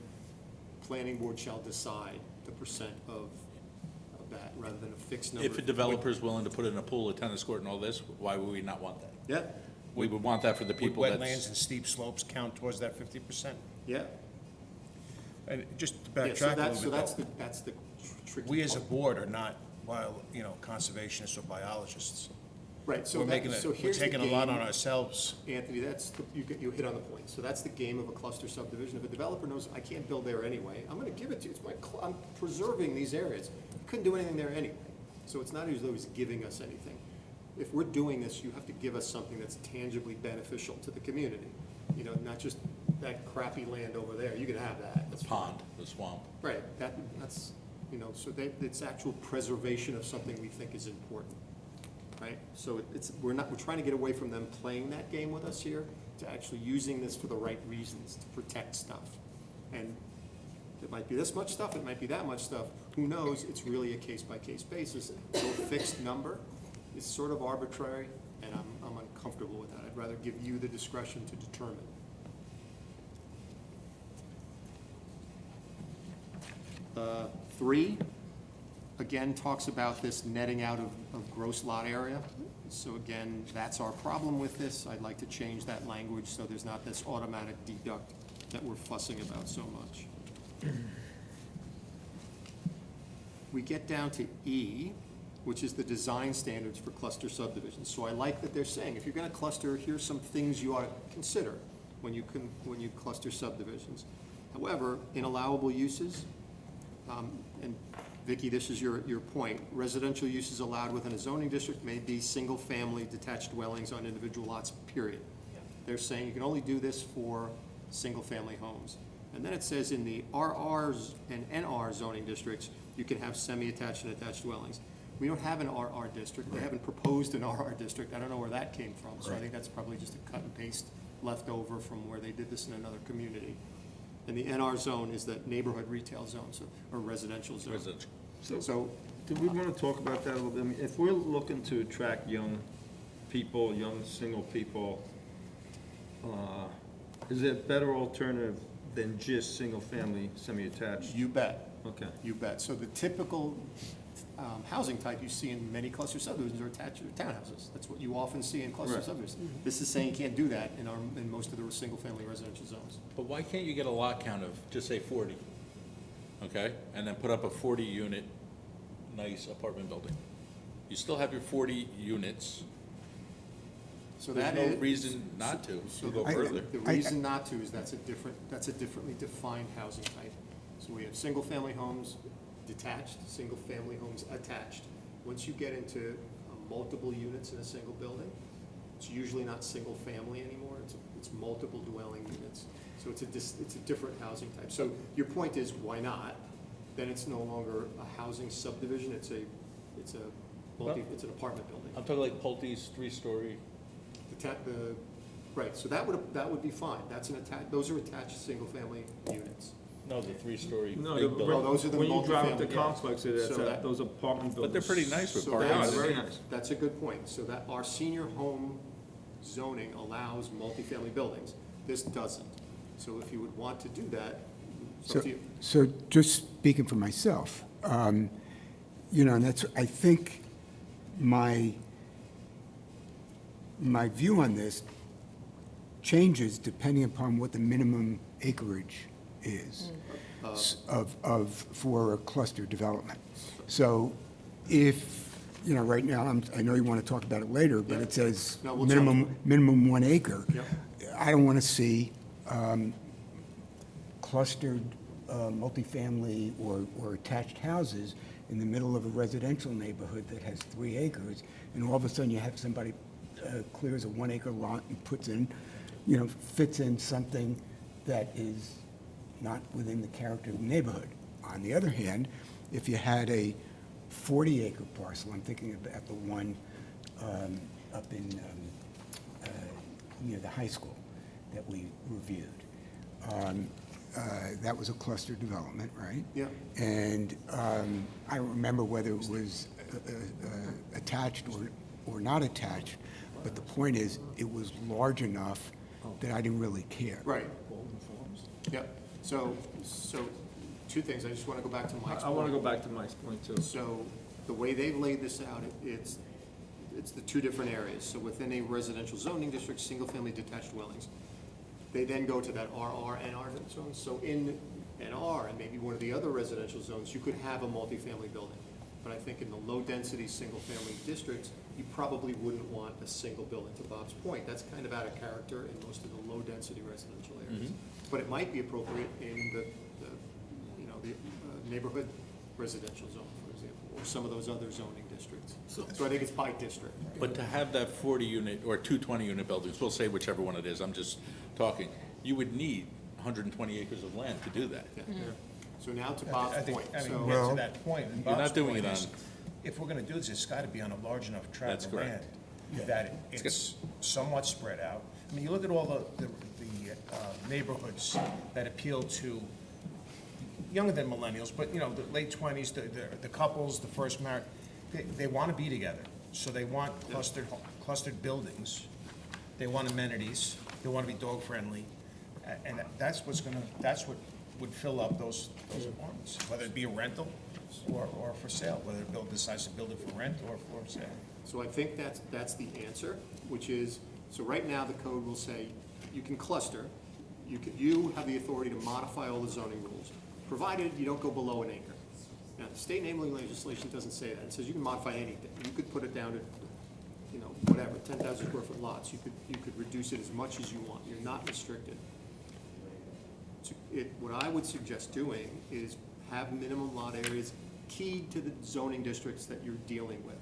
planning board shall decide the percent of that rather than a fixed number. If a developer's willing to put in a pool, a tennis court and all this, why would we not want that? Yeah, We would want that for the Would people wetlands that's, and steep slopes count towards that 50%? yeah. And just to Yeah, so backtrack a that's, so little that's bit, that's the tricky we as a part. board are not, conservationists or biologists. Right, so We're that, making so we're here's the taking a lot on game, ourselves. Anthony, you hit on the point. So that's the game of a cluster subdivision. If a developer knows, I can't build there anyway, I'm gonna give it to you, I'm preserving these areas. Couldn't do anything there anyway. So it's not as though he's giving us anything. If we're doing this, you have to give us something that's tangibly beneficial to the community. Not just that crappy land over there, you can have that, that's fine. pond, the swamp. Right, that's, so it's actual preservation of something we think is important. right? So we're trying to get away from them playing that game with us here, to actually using this for the right reasons, to protect stuff. And it might be this much stuff, it might be that much stuff, who knows? It's really a case-by-case basis. So a fixed number is sort of arbitrary, and I'm uncomfortable with that. I'd rather give you the discretion to determine. Three, again, talks about this netting out of gross lot area. So again, that's our problem with this. I'd like to change that language so there's not this automatic deduct that we're fussing about so much. We get down to E, which is the design standards for cluster subdivisions. So I like that they're saying, if you're gonna cluster, here's some things you ought to consider when you cluster subdivisions. However, in allowable uses, and Vicki, this is your point, residential uses allowed within a zoning district may be single-family detached dwellings on individual lots, period. They're saying you can only do this for single-family homes. And then it says in the RRs and NR zoning districts, you can have semi-attached and attached dwellings. We don't have an RR district. They haven't proposed an RR district. I don't know where that came from. So I think that's probably just a cut and paste left over from where they did this in another community. And the NR zone is the neighborhood retail zone, so, or residential zone. Residential. So, Do we want to talk about that a little bit? I mean, if we're looking to attract young people, young single people, is there a better alternative than just single-family, semi-attached? you bet. Okay. You bet. So the typical housing type you see in many cluster subdivisions are attached townhouses. That's what you often see in cluster Right. subdivisions. This is saying you can't do that in most of the single-family residential zones. But why can't you get a lot count of, just say 40, okay? And then put up a 40-unit nice apartment building. You still have your 40 units. So There's that no is. reason not to So go the- further. The reason not to is that's a differently defined housing type. So we have single-family homes detached, single-family homes attached. Once you get into multiple units in a single building, it's usually not single-family anymore, it's multiple dwelling units. So it's a different housing type. So your point is, why not? Then it's no longer a housing subdivision, it's an apartment building. I'm talking like Pulte's 3-story. Right, so that would be fine. Those are attached single-family units. No, the 3-story No, big building. Oh, those are the when you drive up the multifamily, yeah. complex, So that- those apartment buildings. But they're pretty nice with So parking. Yeah, that's- they're very nice. That's a good point. So that our senior home zoning allows multifamily buildings. This doesn't. So if you would want to do that, it's up to you. So just speaking for myself, and that's, I think my view on this changes depending upon what the minimum acreage is for a cluster development. So if, right now, I know you want to talk about it later, but it says No, we'll jump minimum 1 acre. Yep. I don't want to see clustered multifamily or attached houses in the middle of a residential neighborhood that has 3 acres, and all of a sudden you have somebody clears a 1 acre lot and puts in, fits in something that is not within the character of the neighborhood. On the other hand, if you had a 40 acre parcel, I'm thinking about the one up in near the high school that we reviewed. That was a cluster development, right? Yeah. And I don't remember whether it was attached or not attached, but the point is, it was large enough that I didn't really care. Right. Yep. So 2 things. I just want to go back to Mike's point. I want to go back to Mike's point, too. So the way they've laid this out, it's the 2 different areas. So within a residential zoning district, single-family detached dwellings. They then go to that RR, NR zone. So in NR and maybe one of the other residential zones, you could have a multifamily building. But I think in the low-density, single-family districts, you probably wouldn't want a single building. To Bob's point, that's kind of out of character in most of the low-density residential areas. But it might be appropriate in the neighborhood residential zone, for example, or some of those other zoning districts. So I think it's by district. But to have that 40-unit or 2 20-unit buildings, we'll say whichever one it is, I'm just talking, you would need 120 acres of land to do that. Yeah. So now to Bob's I think, point. I mean, So- get to that point. and You're Bob's not doing point it is, if we're gonna do this, it's gotta be on a large enough tract That's of land correct. that it's somewhat spread out. I mean, you look at all the neighborhoods that appeal to younger than millennials, but, you know, the late 20s, the couples, the first married, they wanna be together. So they want clustered buildings, they want amenities, they wanna be dog-friendly, and that's what would fill up those apartments, whether it be a rental or for sale, whether the builder decides to build it for rent or for sale. So I think that's the answer, which is, so right now, the code will say, you can cluster, you have the authority to modify all the zoning rules, provided you don't go below an acre. Now, the state enabling legislation doesn't say that. It says you can modify anything. You could put it down to, you know, whatever, 10,000 square foot lots. You could reduce it as much as you want. You're not restricted. So what I would suggest doing is have minimum lot areas keyed to the zoning districts that you're dealing with.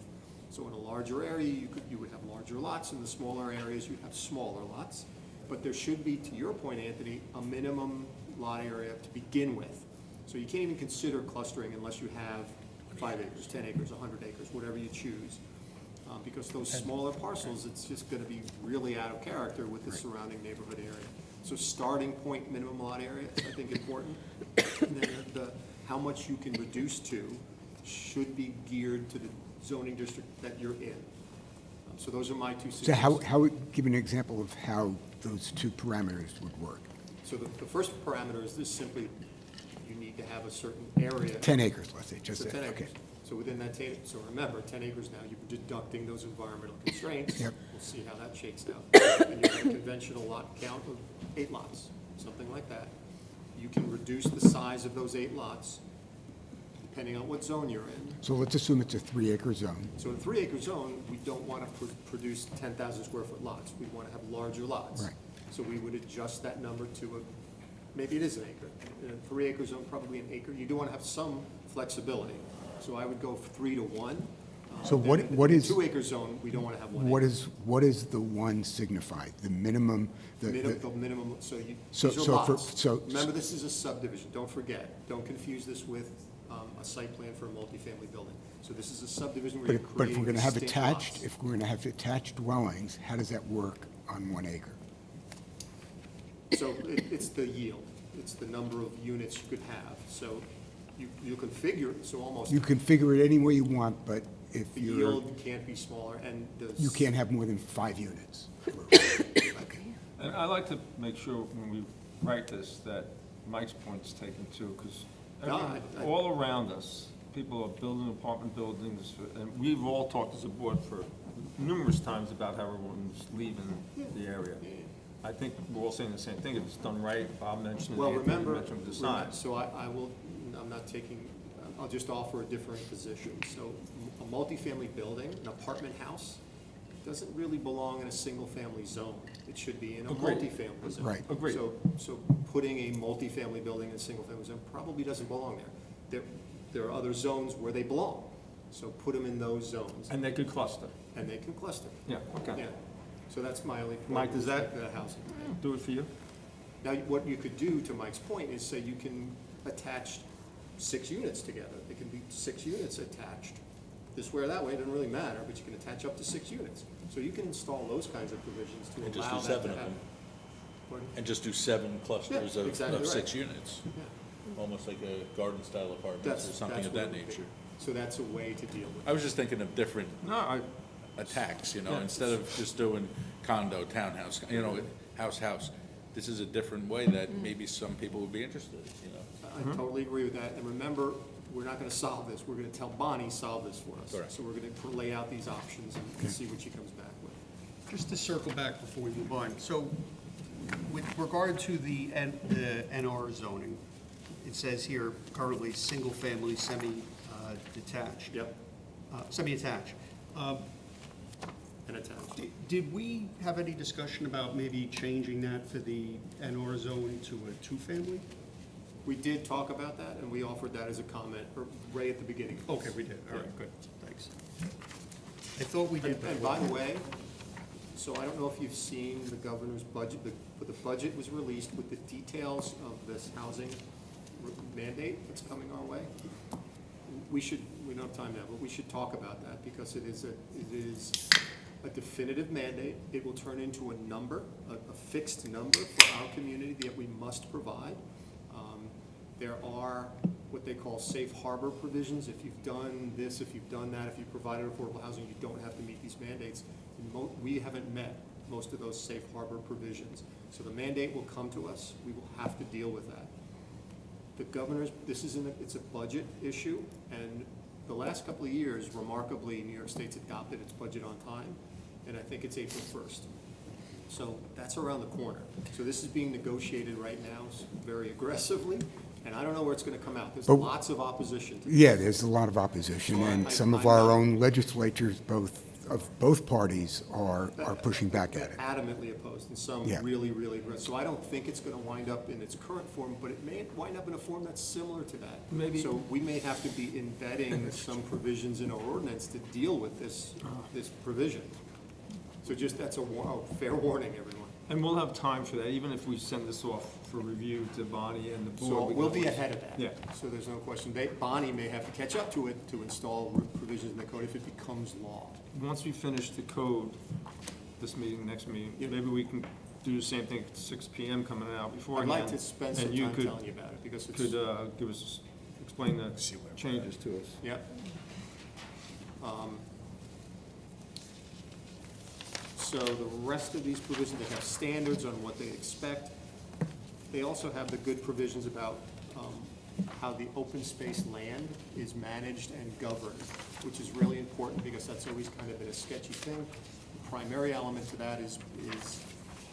So in a larger area, you would have larger lots. In the smaller areas, you'd have smaller lots. But there should be, to your point, Anthony, a minimum lot area to begin with. So you can't even consider clustering unless you have 5 acres, 10 acres, 100 acres, whatever you choose. Because those smaller parcels, it's just gonna be really out of character with the surrounding neighborhood area. So starting point minimum lot area is, I think, important. And then how much you can reduce to should be geared to the zoning district that you're in. So those are my 2 So suggestions. give an example of how those two parameters would work. So the first parameter is this simply, you need to have a certain area. 10 acres, let's say, just So say, 10 okay. acres. So within that, so remember, 10 acres now, you're deducting those environmental constraints. Yep. We'll see how that shakes out. And you have a conventional lot count of 8 lots, something like that. You can reduce the size of those 8 lots, depending on what zone you're in. So let's assume it's a 3-acre zone. So in a 3-acre zone, we don't want to produce 10,000 square foot lots. We want to have larger lots. Right. So we would adjust that number to maybe it is an acre. In a 3-acre zone, probably an acre. You do want to have some flexibility. So I would go 3 to 1. So Then what in is- a 2-acre zone, we don't want to have 1 What acre. is the one signify? The minimum, The minimum, so you, So- these are so for- lots. so- Remember, this is a subdivision, don't forget. Don't confuse this with a site plan for a multifamily building. So this is a subdivision where but you're if creating we're going to have distinct attached, lots. if we're going to have attached dwellings, how does that work on 1 acre? So it's the yield, it's the number of units you could have. So you configure it, so almost You configure it any way you want, but if the you're, yield can't be smaller and the. you can't have more than 5 units. And I'd like to make sure when we write this, that Mike's point's taken too, because No, I- all around us, people are building apartment buildings, and we've all talked as a board for numerous times about how everyone's leaving the area. I think we're all saying the same thing, if it's done right, Bob mentioned it, Well, Anthony remember, mentioned the size. so I will, I'm not taking, I'll just offer a different position. So a multifamily building, an apartment house, doesn't really belong in a single-family zone. It should be in a Agreed. multifamily zone. Right. Agreed. So putting a multifamily building in a single-family zone probably doesn't belong there. There are other zones where they belong, so put them in those zones, And they could cluster. and they can cluster. Yeah, okay. Yeah, so that's my only point. Mike, does with that- respect to the housing. Do it for you? Now, what you could do, to Mike's point, is say you can attach 6 units together. It can be 6 units attached. This way or that way, it doesn't really matter, but you can attach up to 6 units. So you can install those kinds of provisions to And just allow do that 7 to of happen. them. Pardon? And just do 7 clusters Yeah, of exactly 6 right. units, Yeah. almost like a garden-style apartment That's or something that's of what that it would be. nature. So that's a way to deal with it. I was just thinking of different No, attacks, Yeah. instead of just doing condo, townhouse, house. This is a different way that maybe some people would be interested, I totally agree with that. And remember, we're not gonna solve this. We're gonna tell Bonnie, solve this for us. Correct. So we're gonna lay out these options and see what she comes back with. Just to circle back before we move on, so with regard to the NR zoning, it says here currently single-family, semi-detached. Yep, Semi-attached. and attached. Did we have any discussion about maybe changing that for the NR zone to a 2-family? We did talk about that, and we offered that as a comment, right at the beginning. Okay, we did, all right, good, thanks. I thought we did, And by the way, so I don't know if you've seen the governor's budget, but the budget was released with the details of this housing mandate that's coming our way. we don't have time now, but we should talk about that, because it is a definitive mandate. It will turn into a number, a fixed number for our community that we must provide. There are what they call safe harbor provisions. If you've done this, if you've done that, if you've provided affordable housing, you don't have to meet these mandates. We haven't met most of those safe harbor provisions. So the mandate will come to us. We will have to deal with that. The governor's, it's a budget issue, and the last couple of years, remarkably, New York State's adopted its budget on time, and I think it's April 1st. So that's around the corner. So this is being negotiated right now very aggressively, and I don't know where it's gonna come out. There's But- lots of opposition to this. Yeah, there's a lot of opposition, So and I- some of I'm our not- own legislatures, of both parties, are pushing back at it. Adamantly opposed, and some Yeah. really, really aggressive. So I don't think it's gonna wind up in its current form, but it may wind up in a form that's similar to that. Maybe- So we may have to be embedding some provisions in our ordinance to deal with this provision. So just, that's a fair warning, everyone. And we'll have time for that, even if we send this off for review to Bonnie and the board. So we can we'll be always- ahead of that. Yeah. So there's no question. Bonnie may have to catch up to it to install provisions in the code if it becomes law. Once we finish the code, this meeting, next meeting, Yeah. maybe we can do the same thing at 6 PM coming out I'd beforehand. like to spend some and you time could- telling you about it, because it's. Could give us, explain the See where we're changes to us. Yep. So the rest of these provisions, they have standards on what they expect. They also have the good provisions about how the open space land is managed and governed, which is really important, because that's always kind of been a sketchy thing. The primary element to that is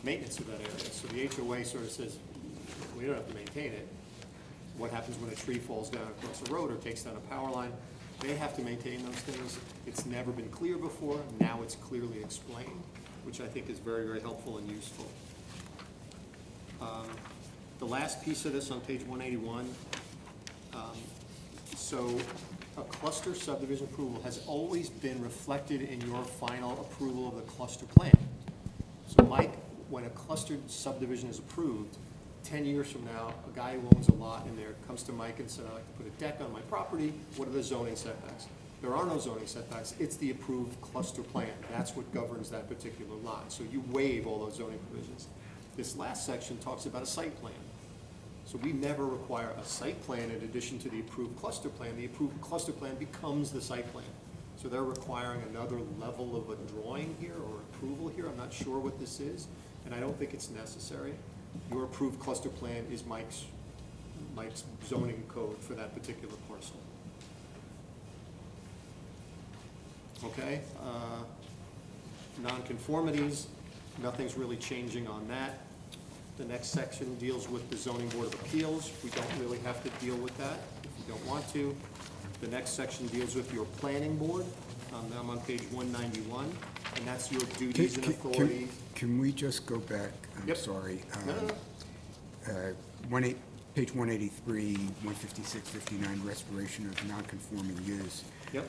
maintenance of that area. So the HOA sort of says, we don't have to maintain it. What happens when a tree falls down across the road or takes down a power line? They have to maintain those things. It's never been clear before. Now it's clearly explained, which I think is very, very helpful and useful. The last piece of this on page 181, so a cluster subdivision approval has always been reflected in your final approval of the cluster plan. So Mike, when a clustered subdivision is approved, 10 years from now, a guy who owns a lot in there comes to Mike and said, I'd like to put a deck on my property, what are the zoning setbacks? There are no zoning setbacks, it's the approved cluster plan, that's what governs that particular lot. So you waive all those zoning provisions. This last section talks about a site plan. So we never require a site plan in addition to the approved cluster plan. The approved cluster plan becomes the site plan. So they're requiring another level of a drawing here or approval here. I'm not sure what this is, and I don't think it's necessary. Your approved cluster plan is Mike's zoning code for that particular parcel. Okay, nonconformities, nothing's really changing on that. The next section deals with the zoning board of appeals. We don't really have to deal with that if you don't want to. The next section deals with your planning board. I'm on page 191, and that's your duties and authorities. Can we just go back? I'm Yep. sorry. No, no, no. Page 183, 156, 59, restoration of non-conforming use. Yep.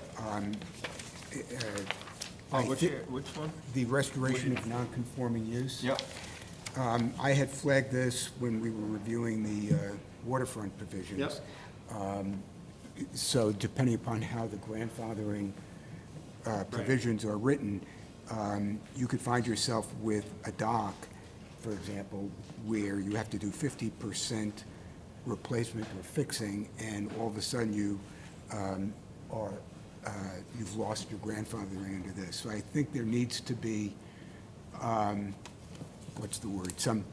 Which one? The restoration of non-conforming use. Yep. I had flagged this when we were reviewing the waterfront provisions. Yep. So depending upon how the grandfathering provisions are written, you could find yourself with a dock, for example, where you have to do 50% replacement or fixing, and all of a sudden you've lost your grandfathering under this. So I think there needs to be, what's the word, some.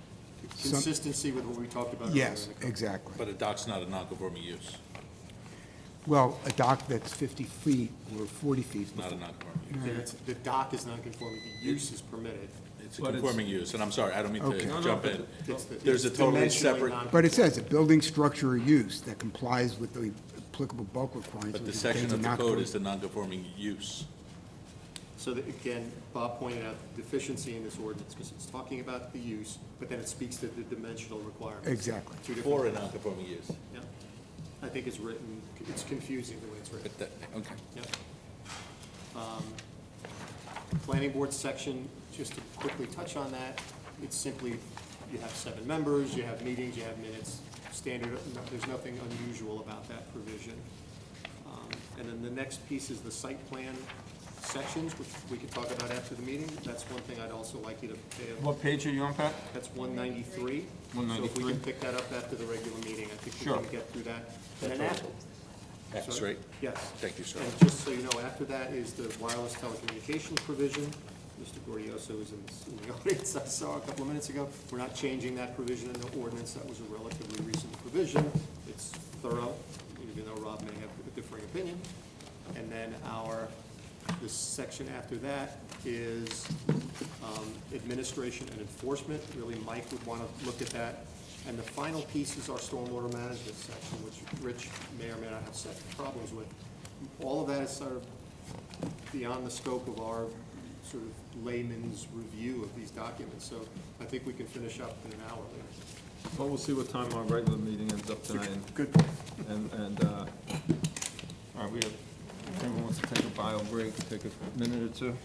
Consistency with what we talked about earlier. Yes, in the code. exactly. But a dock's not a non-conforming use. Well, a dock that's 50 feet or 40 feet. It's not a non-conforming use. It's- The dock is non-conforming, the use is permitted. It's a But it's- conforming use, and I'm sorry, I don't mean Okay. to No, no, jump but in. It's the- There's a it's totally dimensionally separate, non- But it says a building structure or use that complies with the applicable bulk requirements. but the which section contains of a the code non- is the non-conforming use. So that, again, Bob pointed out the deficiency in this ordinance, because it's talking about the use, but then it speaks to the dimensional requirements. Exactly. Two different For a things. non-conforming use. Yeah. I think it's written, it's confusing the way it's written. But that, okay. Yep. Planning board section, just to quickly touch on that, it's simply, you have 7 members, you have meetings, you have minutes, standard, there's nothing unusual about that provision. And then the next piece is the site plan sections, which we could talk about after the meeting. That's one thing I'd also like you to pay. What page are you on, Pat? That's 193. So if we 193. can pick that up after the regular meeting, I think we Sure. can get through that. And then after. That's Sorry? right. Yes. Thank you, sir. And just so you know, after that is the wireless telecommunications provision. Mr. Gordioso is in the audience, I saw a couple of minutes ago. We're not changing that provision in the ordinance. That was a relatively recent provision. It's thorough, even though Rob may have a differing opinion. And then the section after that is administration and enforcement. Really, Mike would want to look at that. And the final piece is our stormwater management section, which Rich may or may not have set problems with. All of that is sort of beyond the scope of our sort of layman's review of these documents. So I think we can finish up in an hour later. Well, we'll see what time our regular meeting ends up tonight. Good. All right, we have, if anyone wants to take a bio break, take a minute or two.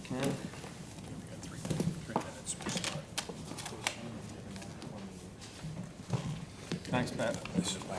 Can? We got 3 minutes, we start. Thanks, Pat. This is my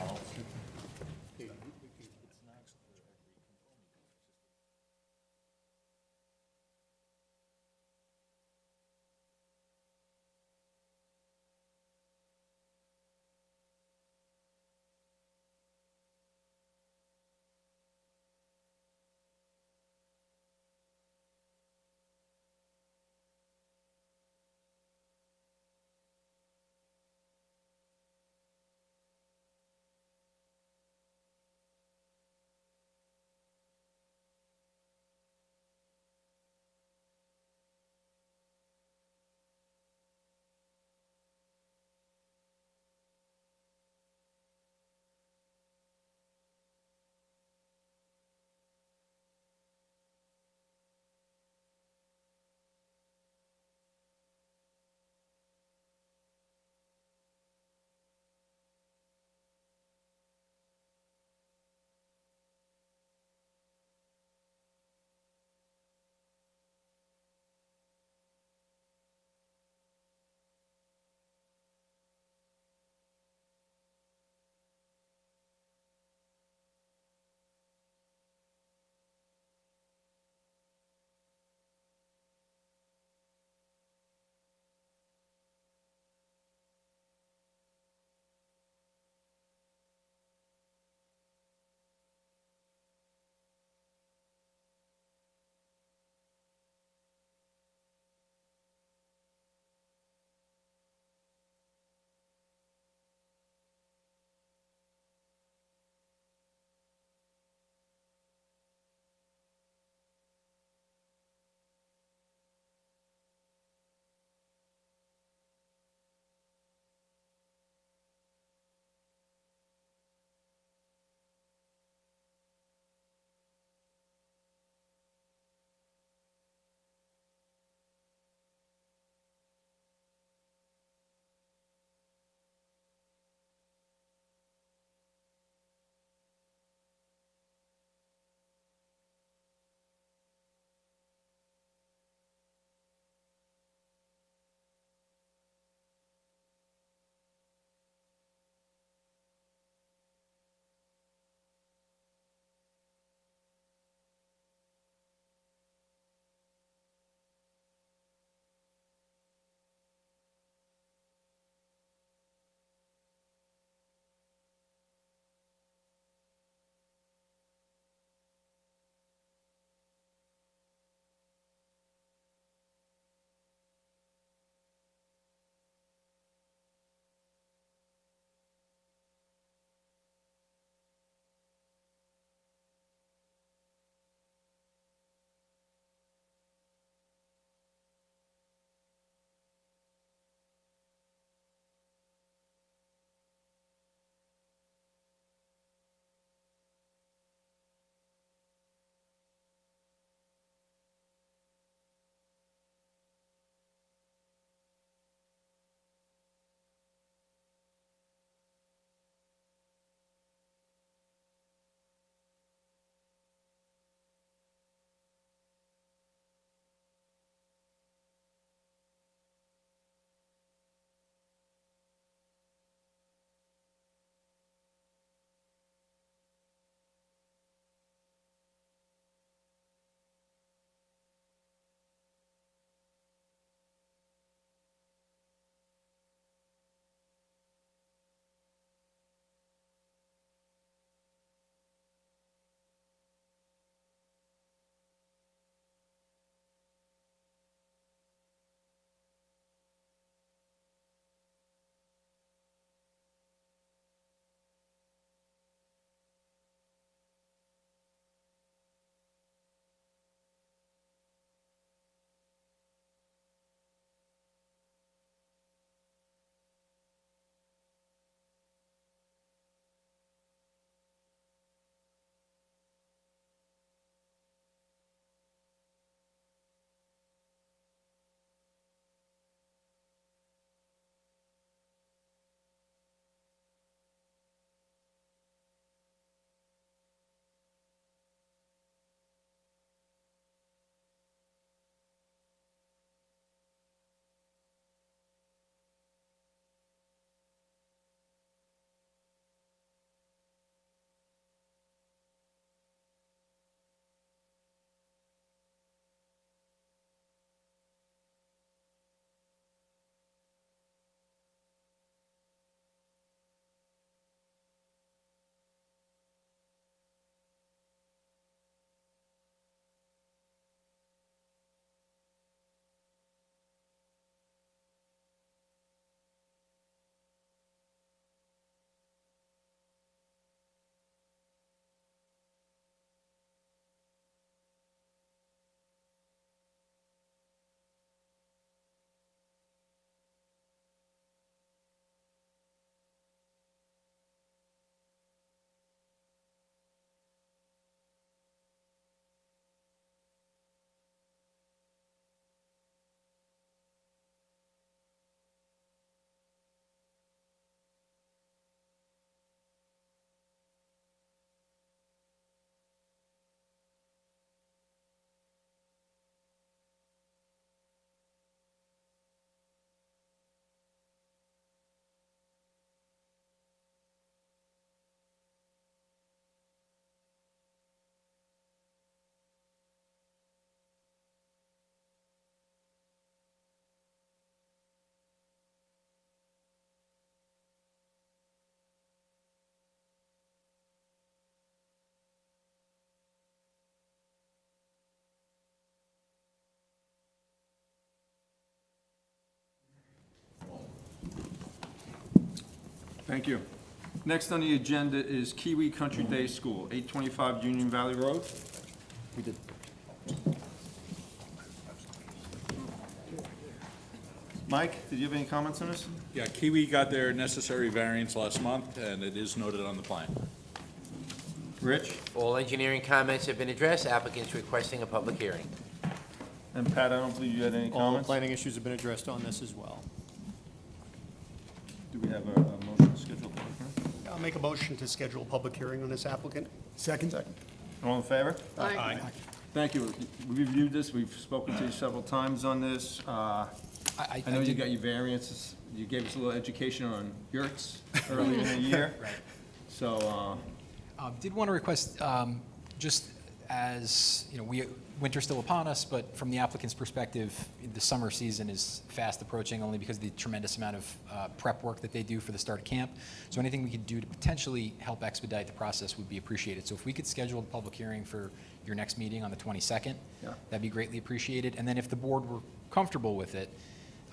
Thank you. Next on the agenda is Kiwi Country Day School, 825 Union Valley Road. We did. Mike, did you have any comments on this? Yeah, Kiwi got their necessary variance last month, and it is noted on the plan. Rich? All engineering comments have been addressed. Applicants requesting a public hearing. And Pat, I don't believe you had any All comments? planning issues have been addressed on this as well. Do we have a motion to schedule a public hearing? I'll make a motion to schedule a public hearing on this applicant. Second? All in favor? Aye. Thank you. We reviewed this, we've spoken to you several times on this. I know you got your variances, you gave us a little education on yurts earlier in the year. Right. So, Did want to request, just as, you know, winter's still upon us, but from the applicant's perspective, the summer season is fast approaching only because of the tremendous amount of prep work that they do for the start of camp. So anything we could do to potentially help expedite the process would be appreciated. So if we could schedule the public hearing for your next meeting on the 22nd, Yeah. that'd be greatly appreciated. And then if the board were comfortable with it,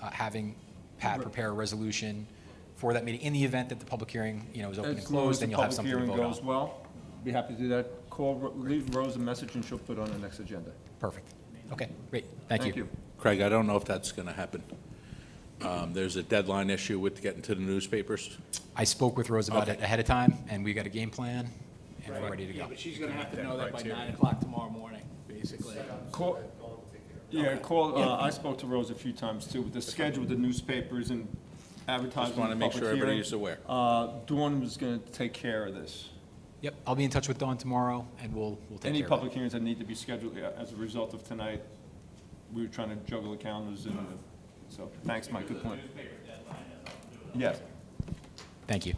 having Pat prepare a resolution for that meeting, in the event that the public hearing, you know, is open and closed, then you'll have something to vote As long as the public hearing on. goes well, be happy to do that. Leave Rose a message and she'll put it on the next agenda. Perfect. Okay, great. Thank you. Craig, I don't know if that's going to happen. There's a deadline issue with getting to the newspapers. I spoke with Rose about it ahead of time, and we got a game plan, and we're ready to Yeah, go. but she's gonna have to know that by 9 o'clock tomorrow morning, basically. I spoke to Rose a few times too, with the schedule with the newspapers and advertising. Just want to make sure everybody's aware. Dawn was gonna take care of this. Yep, I'll be in touch with Dawn tomorrow, and we'll take care Any of it. public hearings that need to be scheduled as a result of tonight, we were trying to juggle the calendars and, so, thanks, Mike, good point. Yes. Thank you.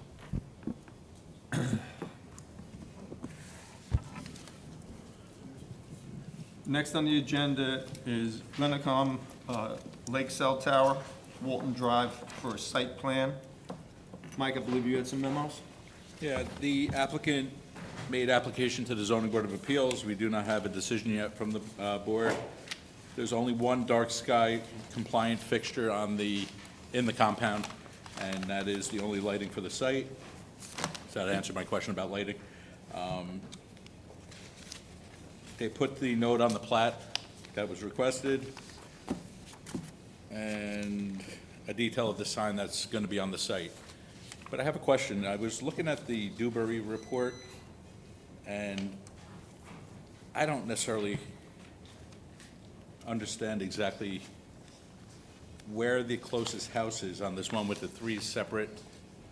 Next on the agenda is Glenacom Lake Cell Tower, Walton Drive for a site plan. Mike, I believe you had some memos? Yeah, the applicant made application to the zoning board of appeals. We do not have a decision yet from the board. There's only one dark sky compliant fixture in the compound, and that is the only lighting for the site. So that answered my question about lighting. They put the note on the plat that was requested, and a detail of the sign that's going to be on the site. But I have a question. I was looking at the Dewberry report, and I don't necessarily understand exactly where the closest house is on this one with the 3 separate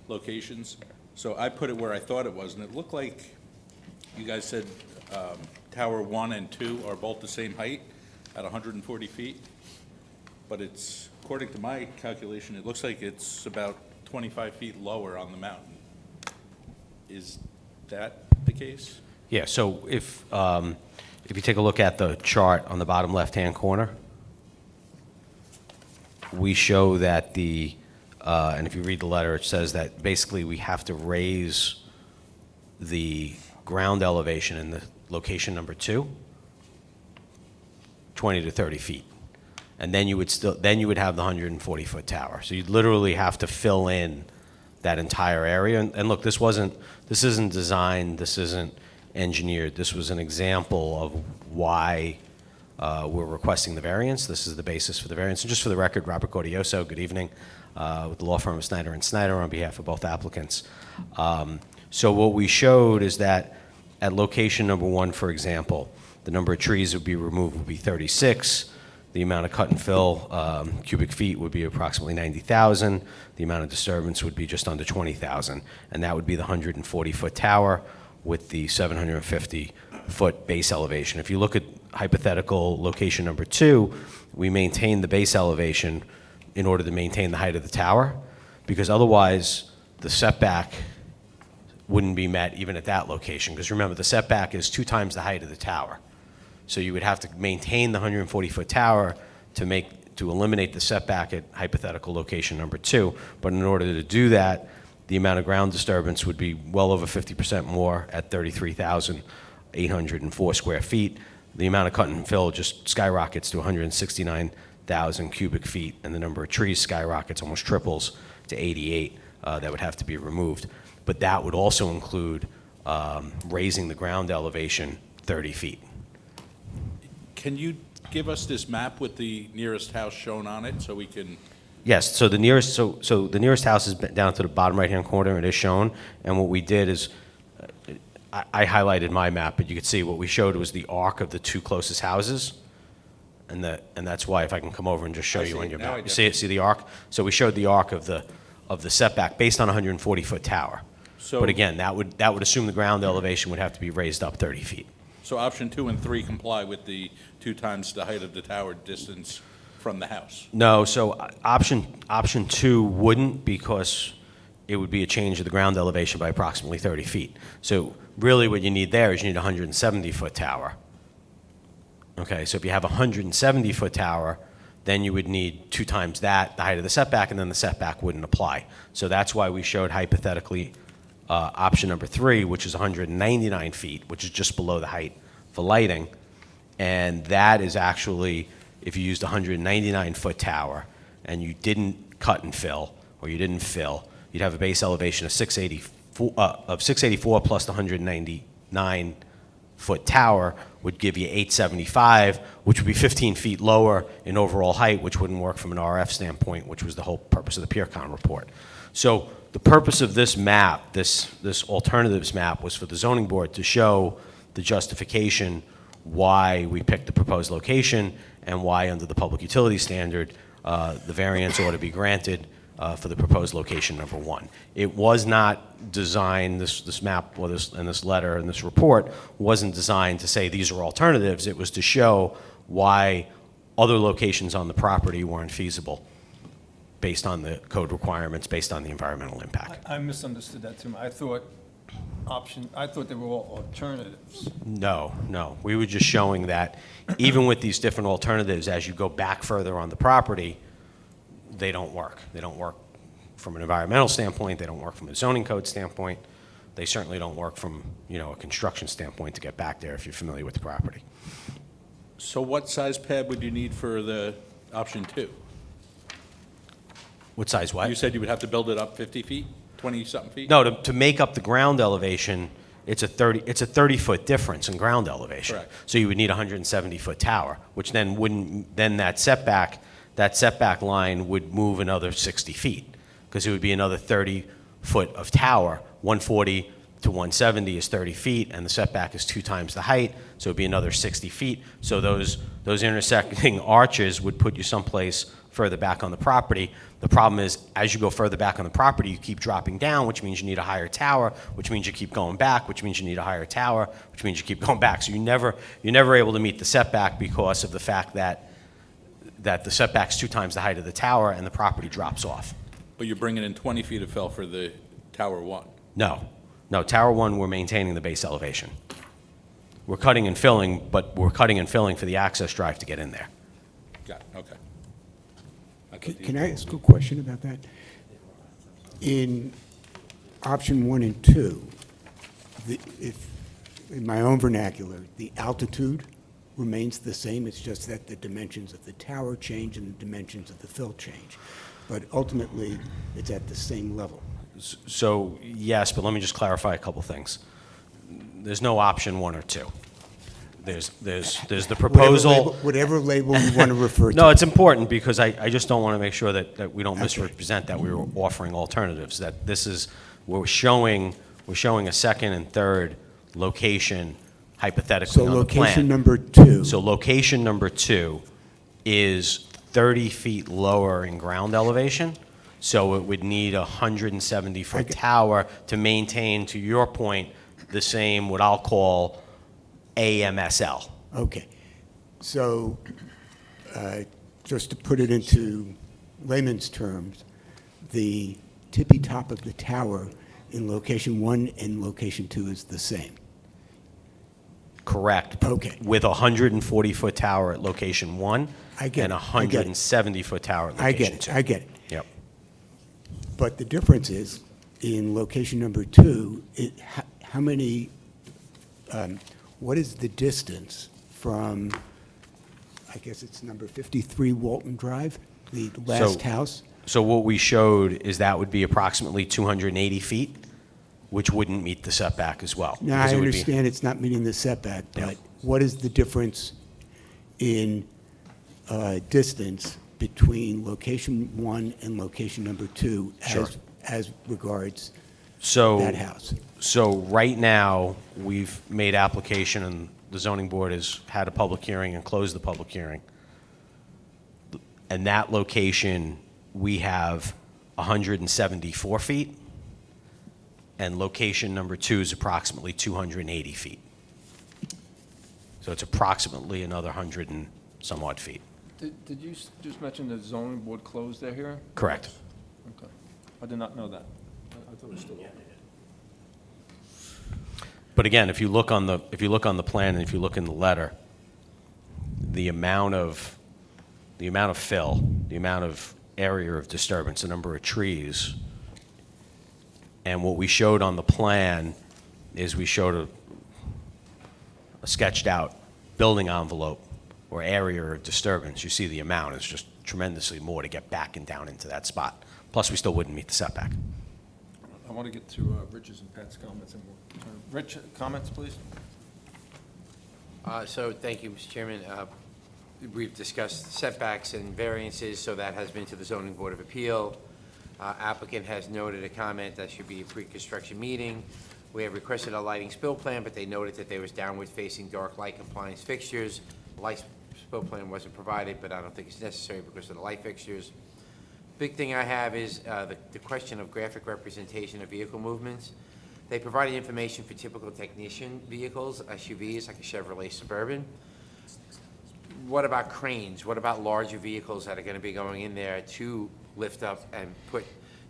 locations. So I put it where I thought it was, and it looked like you guys said Tower 1 and 2 are both the same height at 140 feet. But it's, according to my calculation, it looks like it's about 25 feet lower on the mountain. Is that the case? Yeah, so if you take a look at the chart on the bottom left-hand corner, we show that and if you read the letter, it says that basically we have to raise the ground elevation in the location number 2, 20 to 30 feet. And then you would have the 140-foot tower. So you'd literally have to fill in that entire area. And look, this isn't designed, this isn't engineered. This was an example of why we're requesting the variance. This is the basis for the variance. And just for the record, Robert Gaudioso, good evening, with the law firm of Snyder & Snyder on behalf of both applicants. So what we showed is that at location number 1, for example, the number of trees that would be removed would be 36. The amount of cut and fill, cubic feet, would be approximately 90,000. The amount of disturbance would be just under 20,000. And that would be the 140-foot tower with the 750-foot base elevation. If you look at hypothetical location number 2, we maintain the base elevation in order to maintain the height of the tower, because otherwise the setback wouldn't be met even at that location. Because remember, the setback is 2 times the height of the tower. So you would have to maintain the 140-foot tower to eliminate the setback at hypothetical location number 2. But in order to do that, the amount of ground disturbance would be well over 50% more at 33,804 square feet. The amount of cut and fill just skyrockets to 169,000 cubic feet, and the number of trees skyrockets, almost triples, to 88. that would have to be removed. But that would also include raising the ground elevation 30 feet. Can you give us this map with the nearest house shown on it so we can? Yes, so the nearest, so the nearest house is down to the bottom right-hand corner, it is shown, and what we did is, I highlighted my map, but you could see what we showed was the arc of the two closest houses, and that's why, if I can come over and just show I you see on it. your Now I map. You do. see it, see the arc? So we showed the arc of the setback based on a 140-foot tower. So- But again, that would assume the ground elevation would have to be raised up 30 feet. So option 2 and 3 comply with the 2 times the height of the tower distance from the house? No, so option 2 wouldn't, because it would be a change of the ground elevation by approximately 30 feet. So really what you need there is you need a 170-foot tower. Okay, so if you have a 170-foot tower, then you would need 2 times that, the height of the setback, and then the setback wouldn't apply. So that's why we showed hypothetically option number 3, which is 199 feet, which is just below the height for lighting. And that is actually, if you used a 199-foot tower and you didn't cut and fill, or you didn't fill, you'd have a base elevation of 684 plus the 199-foot tower would give you 875, which would be 15 feet lower in overall height, which wouldn't work from an RF standpoint, which was the whole purpose of the PeerCon report. So the purpose of this map, this alternatives map, was for the zoning board to show the justification why we picked the proposed location and why, under the public utility standard, the variance ought to be granted for the proposed location number 1. It was not designed, this map, or this letter and this report wasn't designed to say these are alternatives. It was to show why other locations on the property weren't feasible based on the code requirements, based on the environmental impact. I misunderstood that too. I thought they were all alternatives. No. We were just showing that even with these different alternatives, as you go back further on the property, they don't work. They don't work from an environmental standpoint. They don't work from a zoning code standpoint. They certainly don't work from, a construction standpoint to get back there if you're familiar with the property. So what size pad would you need for the option 2? What size what? You said you would have to build it up 50 feet, 20-something feet? No, to make up the ground elevation, it's a 30-foot difference in ground elevation. Correct. So you would need a 170-foot tower, which then that setback line would move another 60 feet, because it would be another 30 foot of tower. 140 to 170 is 30 feet, and the setback is 2 times the height, so it'd be another 60 feet. So those intersecting arches would put you someplace further back on the property. The problem is, as you go further back on the property, you keep dropping down, which means you need a higher tower, which means you keep going back, which means you need a higher tower, which means you keep going back. So you're never able to meet the setback because of the fact that the setback's 2 times the height of the tower and the property drops off. But you're bringing in 20 feet of fill for the tower 1? No, tower 1, we're maintaining the base elevation. We're cutting and filling, but we're cutting and filling for the access drive to get in there. Got it, okay. Can I ask a question about that? In option 1 and 2, in my own vernacular, the altitude remains the same. It's just that the dimensions of the tower change and the dimensions of the fill change. But ultimately, it's at the same level. So, yes, but let me just clarify a couple things. There's no option 1 or 2. There's the proposal. Whatever label you want to refer to. No, it's important because I just don't want to make sure that we don't misrepresent that we were offering alternatives, that this is, we're showing a second and third location hypothetically on the plan. So location number 2. So location number 2 is 30 feet lower in ground elevation, so it would need a 170-foot tower to maintain, to your point, the same, what I'll call AMSL. Okay. So just to put it into layman's terms, the tippy top of the tower in location 1 and location 2 is the same. Correct. Okay. With a 140-foot tower at location 1 and a 170-foot tower at location 2. I get it. Yep. But the difference is, in location number 2, how many, what is the distance from, I guess it's number 53 Walton Drive, the last house? So what we showed is that would be approximately 280 feet, which wouldn't meet the setback as well. Now, because I it would be- understand it's not meeting the setback, Yeah. but what is the difference in distance between location 1 and location number 2 Sure. as regards So. that house? So right now, we've made application, and the zoning board has had a public hearing and closed the public hearing. And that location, we have 174 feet, and location number 2 is approximately 280 feet. So it's approximately another 100 and some odd feet. Did you just mention the zoning board closed their hearing? Correct. Okay. I did not know that. I thought it was still open. But again, if you look on the plan and if you look in the letter, the amount of fill, the amount of area of disturbance, the number of trees, and what we showed on the plan is we showed a sketched out building envelope or area of disturbance. You see the amount is just tremendously more to get back and down into that spot. Plus, we still wouldn't meet the setback. I want to get to Rich's and Pat's comments and we'll turn. Rich, comments, please? So, thank you, Mr. Chairman. We've discussed setbacks and variances, so that has been to the Zoning Board of Appeal. Applicant has noted a comment that should be a pre-construction meeting. We have requested a lighting spill plan, but they noted that there was downward-facing dark light compliance fixtures. Light spill plan wasn't provided, but I don't think it's necessary because of the light fixtures. Big thing I have is the question of graphic representation of vehicle movements. They provided information for typical technician vehicles, SUVs, like a Chevrolet Suburban. What about cranes? What about larger vehicles that are going to be going in there to lift up and put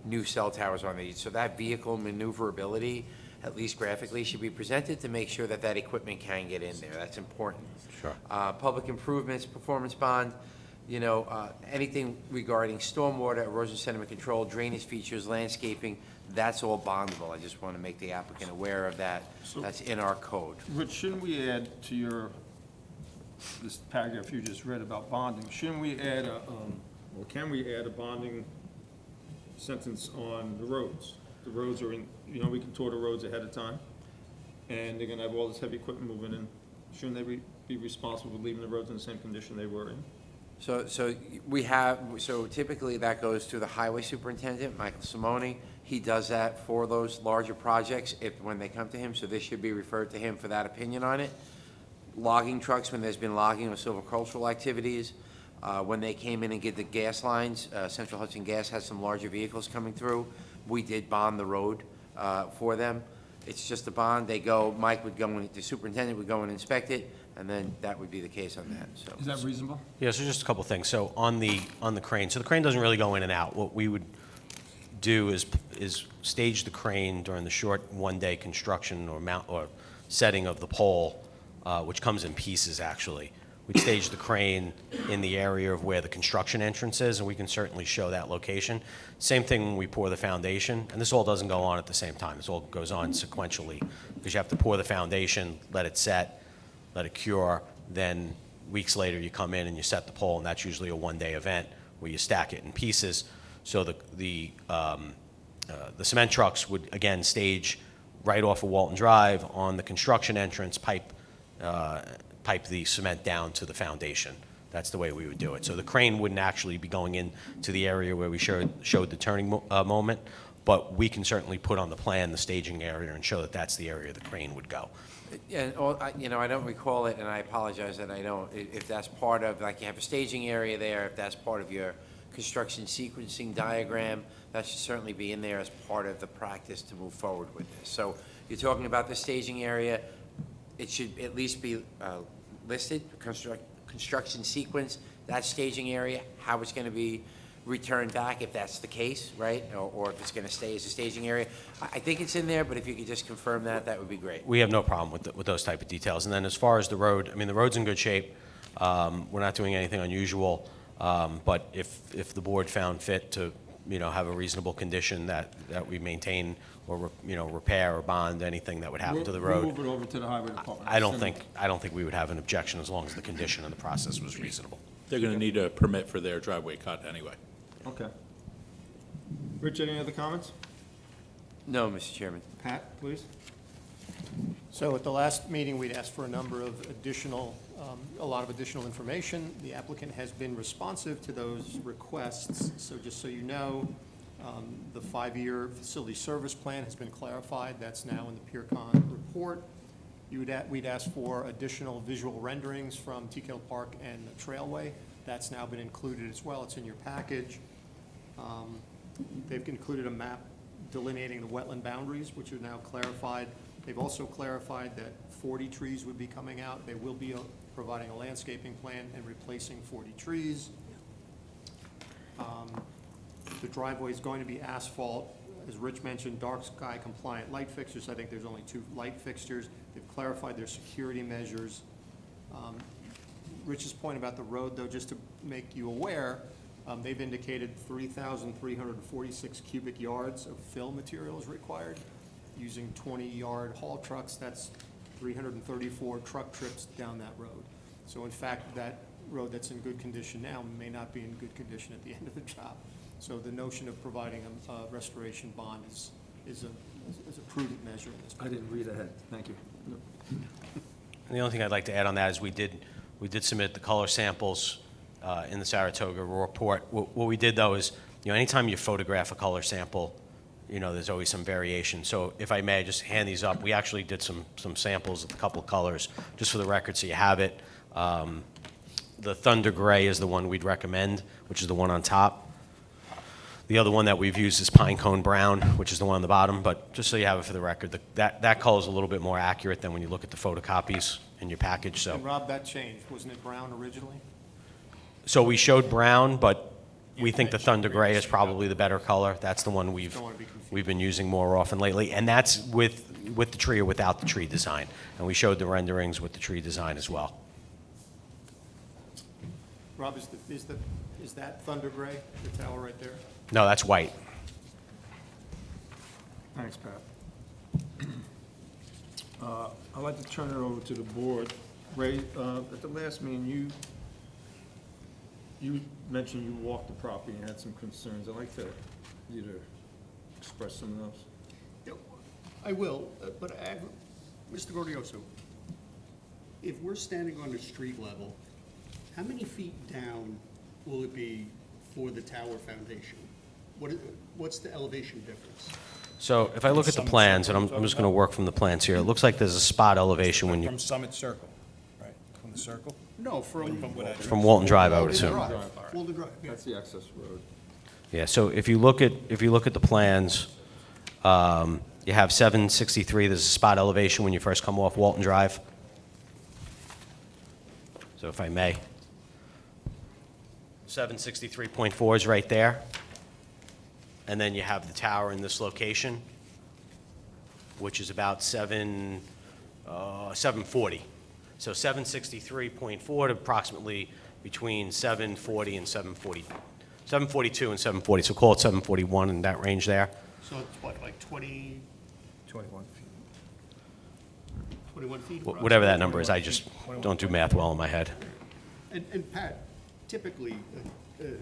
new cell towers on these? So that vehicle maneuverability, at least graphically, should be presented to make sure that that equipment can get in there. That's important. Sure. Public improvements, performance bond, you know, anything regarding stormwater, erosion sediment control, drainage features, landscaping, that's all bondable. I just want to make the applicant aware of that. That's in our code. Rich, shouldn't we add to this paragraph you just read about bonding, shouldn't we add or can we add a bonding sentence on the roads? The roads are in, you know, we can tour the roads ahead of time, and they're gonna have all this heavy equipment moving in. Shouldn't they be responsible for leaving the roads in the same condition they were in? So typically that goes to the highway superintendent, Michael Simone. He does that for those larger projects when they come to him, so this should be referred to him for that opinion on it. Logging trucks, when there's been logging or silvicultural activities, when they came in and get the gas lines, Central Hudson Gas has some larger vehicles coming through. We did bond the road for them. It's just a bond. They go, Mike would go, the superintendent would go and inspect it, and then that would be the case on that, so. Is that reasonable? Yeah, so just a couple things. So on the crane, so the crane doesn't really go in and out. What we would do is stage the crane during the short one-day construction or setting of the pole, which comes in pieces, actually. We'd stage the crane in the area of where the construction entrance is, and we can certainly show that location. Same thing when we pour the foundation, and this all doesn't go on at the same time. This all goes on sequentially, because you have to pour the foundation, let it set, let it cure, then weeks later you come in and you set the pole, and that's usually a one-day event where you stack it in pieces. So the cement trucks would, again, stage right off of Walton Drive on the construction entrance, pipe the cement down to the foundation. That's the way we would do it. So the crane wouldn't actually be going into the area where we showed the turning moment, but we can certainly put on the plan the staging area and show that that's the area the crane would go. And, you know, I don't recall it, and I apologize that I don't. If that's part of, like, you have a staging area there, if that's part of your construction sequencing diagram, that should certainly be in there as part of the practice to move forward with this. So you're talking about the staging area, it should at least be listed, construction sequence, that staging area, how it's going to be returned back, if that's the case, right? Or if it's going to stay as a staging area. I think it's in there, but if you could just confirm that, that would be great. We have no problem with those type of details. And then as far as the road, I mean, the road's in good shape. We're not doing anything unusual. But if the board found fit to, you know, have a reasonable condition that we maintain or, you know, repair or bond anything that would happen to the road. We'll move it over to the highway department. I don't think we would have an objection as long as the condition and the process was reasonable. They're going to need a permit for their driveway cut anyway. Okay. Rich, any other comments? No, Mr. Chairman. Pat, please. So at the last meeting, we'd asked for a number of a lot of additional information. The applicant has been responsive to those requests. So just so you know, the 5-year facility service plan has been clarified. That's now in the PeerCon report. We'd asked for additional visual renderings from TKL Park and the Trailway. That's now been included as well. It's in your package. They've included a map delineating the wetland boundaries, which are now clarified. They've also clarified that 40 trees would be coming out. They will be providing a landscaping plan and replacing 40 trees. The driveway is going to be asphalt. As Rich mentioned, dark sky compliant light fixtures. I think there's only 2 light fixtures. They've clarified their security measures. Rich's point about the road, though, just to make you aware, they've indicated 3,346 cubic yards of fill material is required. Using 20-yard haul trucks, that's 334 truck trips down that road. So in fact, that road that's in good condition now may not be in good condition at the end of the job. So the notion of providing a restoration bond is a prudent measure in this. I didn't read ahead. Thank you. And the only thing I'd like to add on that is we did submit the color samples in the Saratoga report. What we did, though, is, anytime you photograph a color sample, there's always some variation. So if I may, just hand these up. We actually did some samples of a couple of colors, just for the record, so you have it. The Thunder Gray is the one we'd recommend, which is the one on top. The other one that we've used is Pine Cone Brown, which is the one on the bottom. But just so you have it for the record, that color is a little bit more accurate than when you look at the photocopies in your package. So, And Rob, that changed. Wasn't it brown originally? so we showed brown, but we think the Thunder Gray is probably the better color. That's the one we've been using more often lately, and that's with the tree or without the tree design. And we showed the renderings with the tree design as well. Rob, is that Thunder Gray, the tower right there? No, that's white. Thanks, Pat. I'd like to turn it over to the board. Ray, at the last meeting, you mentioned you walked the property and had some concerns. I'd like you to express some of those. Yeah, I will, but Mr. Gordioso, if we're standing on the street level, how many feet down will it be for the tower foundation? What's the elevation difference? So if I look at the plans, and I'm just going to work from the plans here, it looks like there's a spot elevation when you, From Summit Circle, right? From the circle? No, from from Walton Drive, I would assume. Walden Drive, yeah. That's the access road. Yeah, so if you look at the plans, you have 763, there's a spot elevation when you first come off Walton Drive. So if I may. 763.4 is right there. And then you have the tower in this location, which is about 740. So 763.4 to approximately between 740 and 740, 742 and 740. So call it 741 in that range there. So it's what, like 20, 21 feet. 21 feet? Whatever that number is, I just don't do math well in my head. And Pat, typically,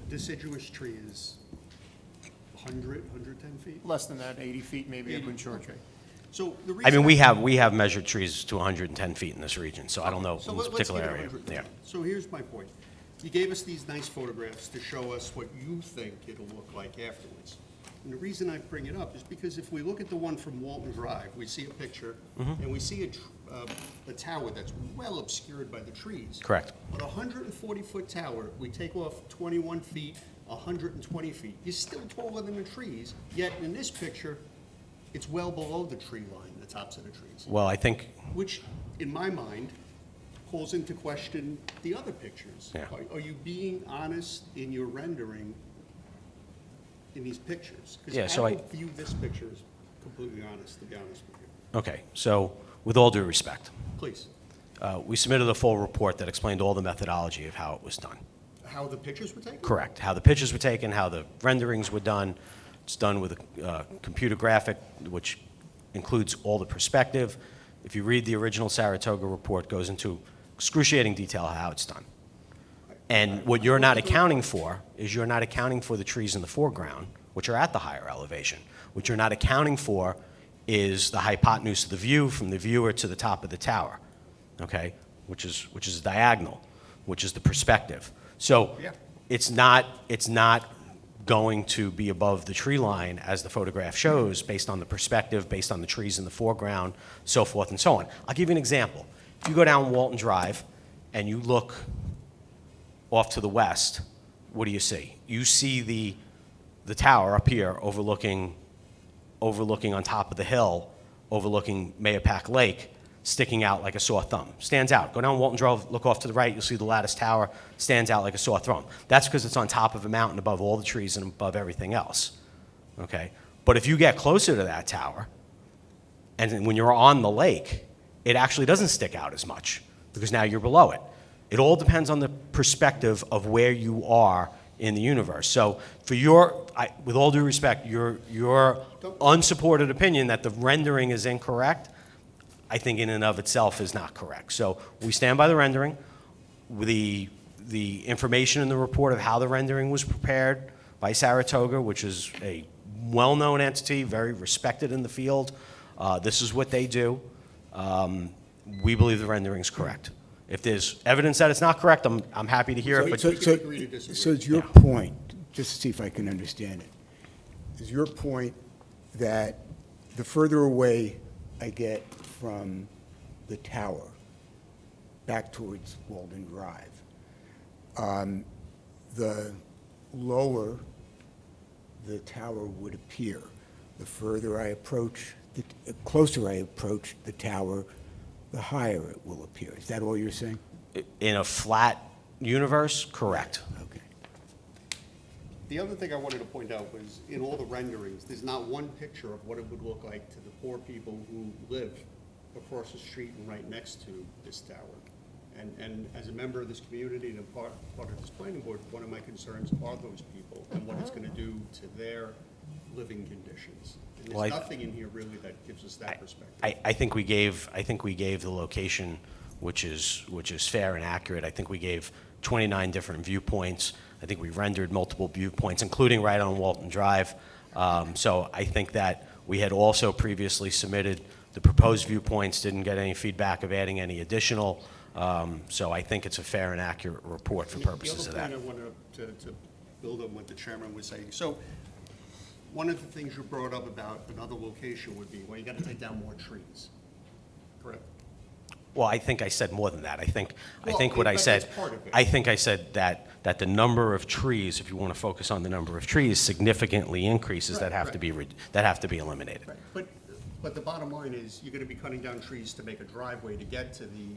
deciduous tree is 100, 110 feet? Less than that, 80 feet maybe a mature tree. So the reason I mean, we have measured trees to 110 feet in this region, so I don't know So in this let's particular give it area. 110. Yeah. So here's my point. You gave us these nice photographs to show us what you think it'll look like afterwards. And the reason I bring it up is because if we look at the one from Walton Drive, we see a picture, and we see a tower that's well obscured by the trees. Correct. But a 140-foot tower, we take off 21 feet, 120 feet. You're still taller than the trees, yet in this picture, it's well below the tree line, the tops of the trees. Well, I think, Which, in my mind, calls into question the other pictures. Yeah. Are you being honest in your rendering in these pictures? Yeah, so Because I I- don't view this picture as completely honest, to be honest with you. okay, so with all due respect, Please, we submitted a full report that explained all the methodology of how it was done. how the pictures were taken? Correct. How the pictures were taken, how the renderings were done. It's done with a computer graphic, which includes all the perspective. If you read the original Saratoga report, it goes into excruciating detail how it's done. And what you're not accounting for is you're not accounting for the trees in the foreground which are at the higher elevation. What you're not accounting for is the hypotenuse of the view from the viewer to the top of the tower, okay? Which is diagonal, which is the perspective. So Yeah. it's not going to be above the tree line as the photograph shows based on the perspective, based on the trees in the foreground, so forth and so on. I'll give you an example. If you go down Walton Drive and you look off to the west, what do you see? You see the tower up here overlooking on top of the hill, overlooking Mahopac Lake, sticking out like a sore thumb. Stands out. Go down Walton Drive, look off to the right, you'll see the lattice tower, stands out like a sore thumb. That's because it's on top of a mountain above all the trees and above everything else, okay? But if you get closer to that tower, and when you're on the lake, it actually doesn't stick out as much because now you're below it. It all depends on the perspective of where you are in the universe. So for with all due respect, your unsupported opinion that the rendering is incorrect, I think in and of itself is not correct. So we stand by the rendering. The information in the report of how the rendering was prepared by Saratoga, which is a well-known entity, very respected in the field. This is what they do. We believe the rendering is correct. If there's evidence that it's not correct, I'm happy to hear it. But So is your point, just to see if I can understand it, is your point that the further away I get from the tower back towards Walden Drive, the lower the tower would appear? The further I approach, the closer I approach the tower, the higher it will appear. Is that all you're saying? in a flat universe, correct. Okay. The other thing I wanted to point out was, in all the renderings, there's not one picture of what it would look like to the poor people who live across the street and right next to this tower. And as a member of this community and part of this planning board, one of my concerns are those people and what it's gonna do to their living conditions. And Well, there's I- nothing in here really that gives us that perspective. I think we gave the location, which is fair and accurate. I think we gave 29 different viewpoints. I think we rendered multiple viewpoints, including right on Walton Drive. So I think that we had also previously submitted the proposed viewpoints, didn't get any feedback of adding any additional. So I think it's a fair and accurate report for purposes of that. The other point I wanted to build on what the chairman was saying. So one of the things you brought up about another location would be, well, you gotta take down more trees, correct? Well, I think I said more than that. I think Well, what I but said, that's part of it. I think I said that the number of trees, if you want to focus on the number of trees, significantly increases that Right, have to be, that have to be eliminated. Right, but the bottom line is, you're gonna be cutting down trees to make a driveway to get to the.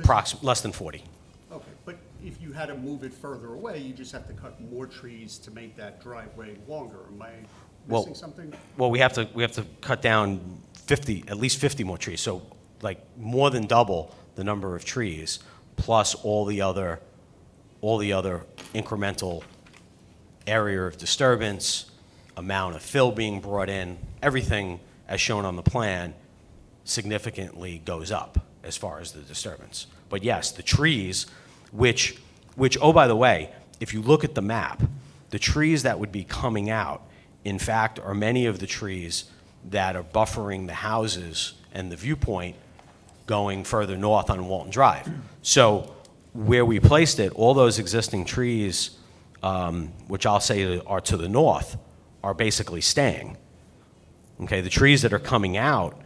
'cause- Less than 40. Okay, but if you had to move it further away, you just have to cut more trees to make that driveway longer. Am I Well- missing something? Well, we have to cut down 50, at least 50 more trees, so like more than double the number of trees, plus all the other incremental area of disturbance, amount of fill being brought in, everything as shown on the plan significantly goes up as far as the disturbance. But yes, the trees, which, oh, by the way, if you look at the map, the trees that would be coming out, in fact, are many of the trees that are buffering the houses and the viewpoint going further north on Walton Drive. So where we placed it, all those existing trees, which I'll say are to the north, are basically staying. Okay, the trees that are coming out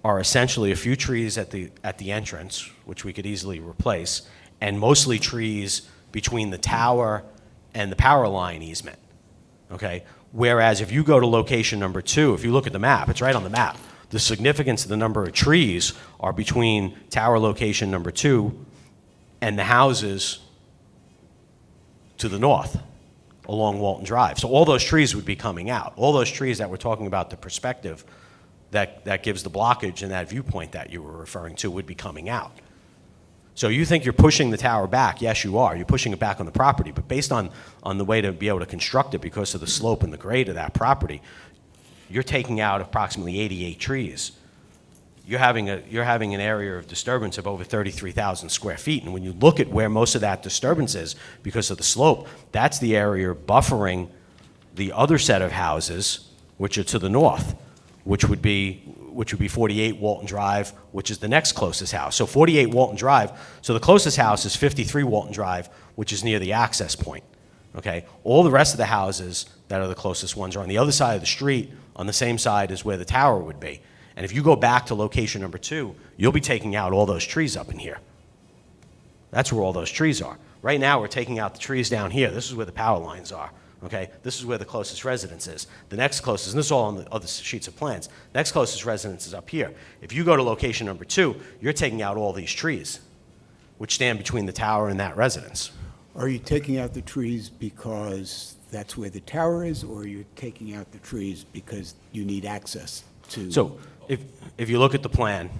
are essentially a few trees at the entrance, which we could easily replace, and mostly trees between the tower and the power line easement. Okay, whereas if you go to location number 2, if you look at the map, it's right on the map. The significance of the number of trees are between tower location number 2 and the houses to the north along Walton Drive. So all those trees would be coming out. All those trees that we're talking about, the perspective that gives the blockage and that viewpoint that you were referring to would be coming out. So you think you're pushing the tower back. Yes, you are. You're pushing it back on the property. But based on the way to be able to construct it because of the slope and the grade of that property, you're taking out approximately 88 trees. You're having an area of disturbance of over 33,000 square feet. And when you look at where most of that disturbance is because of the slope, that's the area buffering the other set of houses, which are to the north, which would be 48 Walton Drive, which is the next closest house. So 48 Walton Drive, so the closest house is 53 Walton Drive, which is near the access point, okay? All the rest of the houses that are the closest ones are on the other side of the street, on the same side as where the tower would be. And if you go back to location number 2, you'll be taking out all those trees up in here. That's where all those trees are. Right now, we're taking out the trees down here. This is where the power lines are, okay? This is where the closest residence is. The next closest, and this is all on the other sheets of plans, next closest residence is up here. If you go to location number 2, you're taking out all these trees, which stand between the tower and that residence. Are you taking out the trees because that's where the tower is, or you're taking out the trees because you need access to? So if you look at the plan,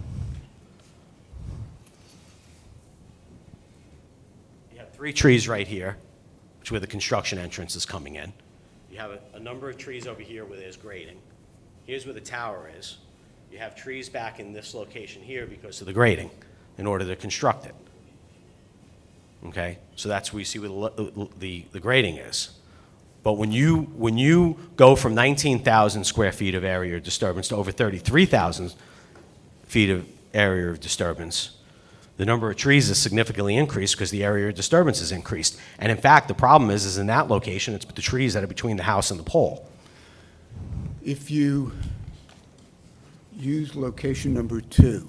you have 3 trees right here, which is where the construction entrance is coming in. You have a number of trees over here where there's grading. Here's where the tower is. You have trees back in this location here because of the grading in order to construct it. Okay? So that's where you see where the grading is. But when you go from 19,000 square feet of area of disturbance to over 33,000 feet of area of disturbance, the number of trees is significantly increased because the area of disturbance is increased. And in fact, the problem is in that location, it's the trees that are between the house and the pole. If you use location number 2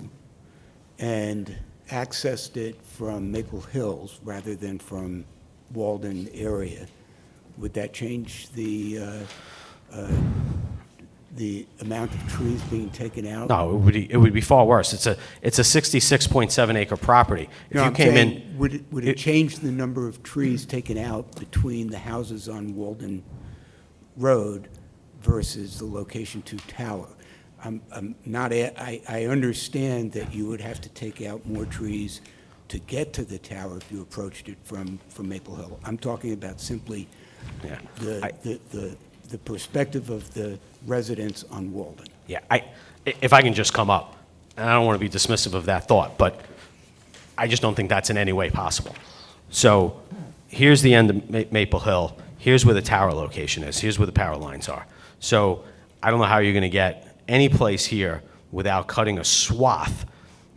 and accessed it from Maple Hills rather than from Walden area, would that change the amount of trees being taken out? No, it would be far worse. It's a 66.7 acre property. If No, you I'm came saying, in, would it change the number of trees taken out between the houses on Walden Road versus the location 2 tower? I'm not, I understand that you would have to take out more trees to get to the tower if you approached it from Maple Hill. I'm talking about simply Yeah. the perspective of the residents on Walden. yeah, if I can just come up, and I don't want to be dismissive of that thought, but I just don't think that's in any way possible. So here's the end of Maple Hill. Here's where the tower location is. Here's where the power lines are. So I don't know how you're going to get any place here without cutting a swath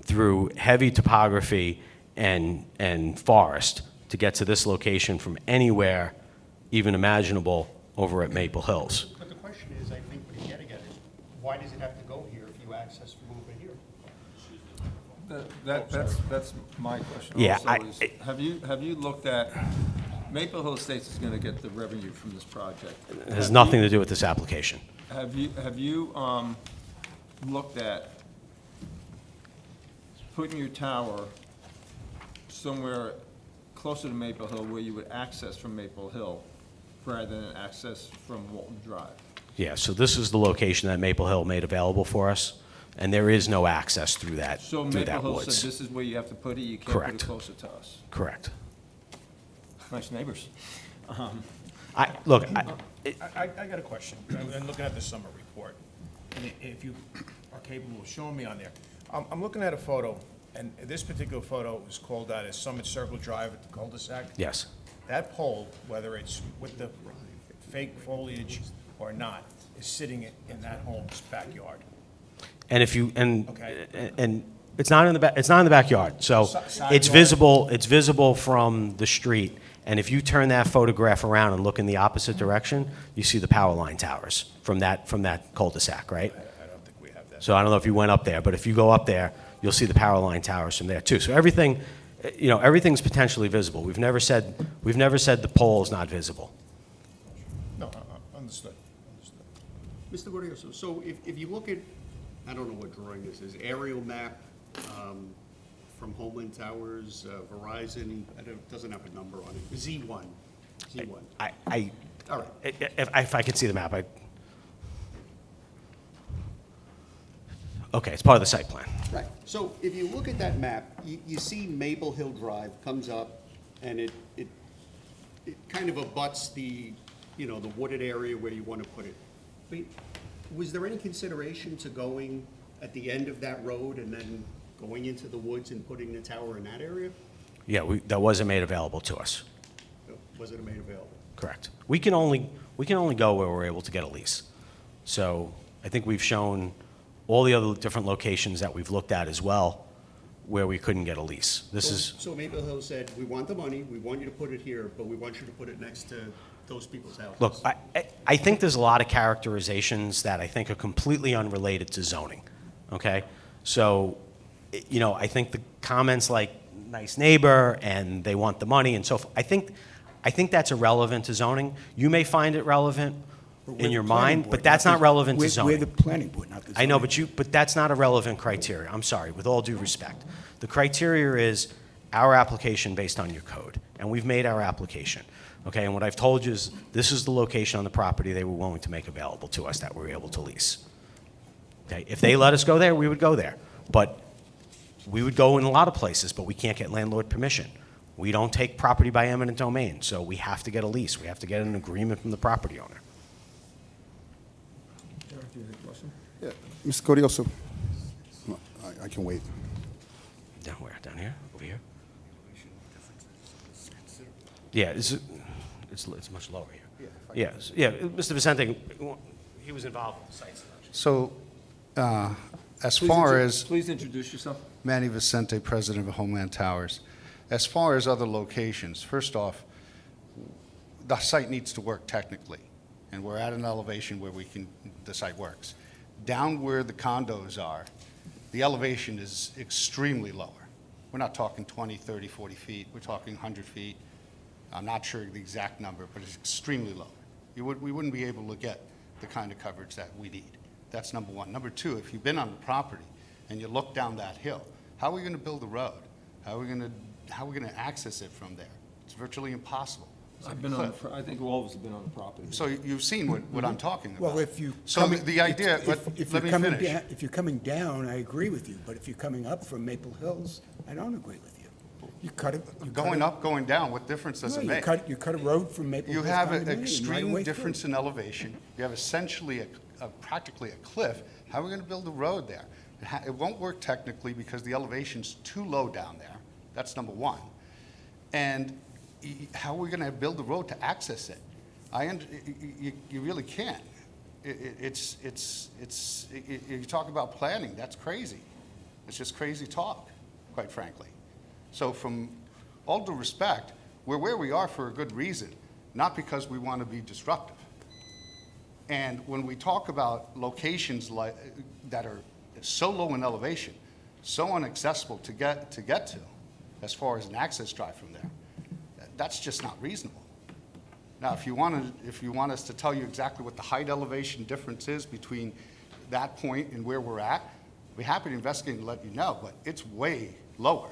through heavy topography and forest to get to this location from anywhere even imaginable over at Maple Hills. But the question is, I think what you're getting at is, why does it have to go here if you access from over here? That's my question Yeah, also is, have you looked at, Maple Hill Estates is gonna get the revenue from this project. It has nothing to do with this application. Have you looked at putting your tower somewhere closer to Maple Hill where you would access from Maple Hill rather than access from Walton Drive? Yeah, so this is the location that Maple Hill made available for us, and there is no access through that So through Maple that Hill woods. said this is where you have to put it, you can't put it Correct. closer to us. Correct. Nice neighbors. Look, I got a question. I'm looking at the summer report, and if you are capable of showing me on there. I'm looking at a photo, and this particular photo is called out as Summit Circle Drive at the cul-de-sac. yes. That pole, whether it's with the fake foliage or not, is sitting in that home's backyard. And if you Okay. and it's not in the backyard, so Side it's yard. visible. It's visible from the street. And if you turn that photograph around and look in the opposite direction, you see the power line towers from that cul-de-sac, right? I don't think we have that. So I don't know if you went up there, but if you go up there, you'll see the power line towers from there too. So everything, everything's potentially visible. We've never said the pole is not visible. No, understood. Mr. Gordillo, so if you look at, I don't know what drawing this is, aerial map from Homeland Towers, Verizon, it doesn't have a number on it, Z1. All right. If I could see the map, okay, it's part of the site plan. Right. So if you look at that map, you see Maple Hill Drive comes up, and it kind of abuts the wooded area where you want to put it. I mean, was there any consideration to going at the end of that road and then going into the woods and putting the tower in that area? Yeah, that wasn't made available to us. Was it made available? Correct. We can only go where we're able to get a lease. So I think we've shown all the other different locations that we've looked at as well where we couldn't get a lease. This is, So Maple Hill said, we want the money, we want you to put it here, but we want you to put it next to those people's houses. look, I think there's a lot of characterizations that I think are completely unrelated to zoning, okay? So, you know, I think the comments like nice neighbor and they want the money and so forth, I think that's irrelevant to zoning. You may find it relevant But we're in your the planning mind, board, but that's not not the- relevant to We're zoning. the planning board, not the I know, zoning. but that's not a relevant criteria. I'm sorry, with all due respect. The criteria is our application based on your code, and we've made our application, okay? And what I've told you is, this is the location on the property they were willing to make available to us that we were able to lease. Okay, if they let us go there, we would go there. But we would go in a lot of places, but we can't get landlord permission. We don't take property by eminent domain, so we have to get a lease. We have to get an agreement from the property owner. Yeah, Mr. Codioso, I can wait. Down where? Down here? Over here? Yeah, it's much lower here. Yeah, Mr. Vicente, he was involved with the site selection. So, as far as, Please introduce yourself. Manny Vicente, president of Homeland Towers, as far as other locations, first off, the site needs to work technically, and we're at an elevation where the site works. Down where the condos are, the elevation is extremely lower. We're not talking 20, 30, 40 feet, we're talking 100 feet. I'm not sure the exact number, but it's extremely low. We wouldn't be able to get the kind of coverage that we need. That's number one. Number two, if you've been on the property and you look down that hill, how are we going to build a road? How are we going to access it from there? It's virtually impossible. It's like I've a been on, cliff. I think all of us have been on the property. So you've seen what I'm talking about. Well, if you. So the idea, if let you're me coming finish. down, if you're coming down, I agree with you, but if you're coming up from Maple Hills, I don't agree with you. You cut it. you cut Going it- up, going down, what difference does No, it you make? cut a road from Maple You Hills. have down an to Maine, right extreme away through. difference in elevation. You have essentially practically a cliff. How are we going to build a road there? It won't work technically because the elevation's too low down there. That's number one. And how are we going to build a road to access it? You really can't. You talk about planning, that's crazy. It's just crazy talk, quite frankly. So from all due respect, we're where we are for a good reason, not because we want to be disruptive. And when we talk about locations that are so low in elevation, so inaccessible to get to, as far as an access drive from there, that's just not reasonable. Now, if you want us to tell you exactly what the height elevation difference is between that point and where we're at, I'd be happy to investigate and let you know, but it's way lower.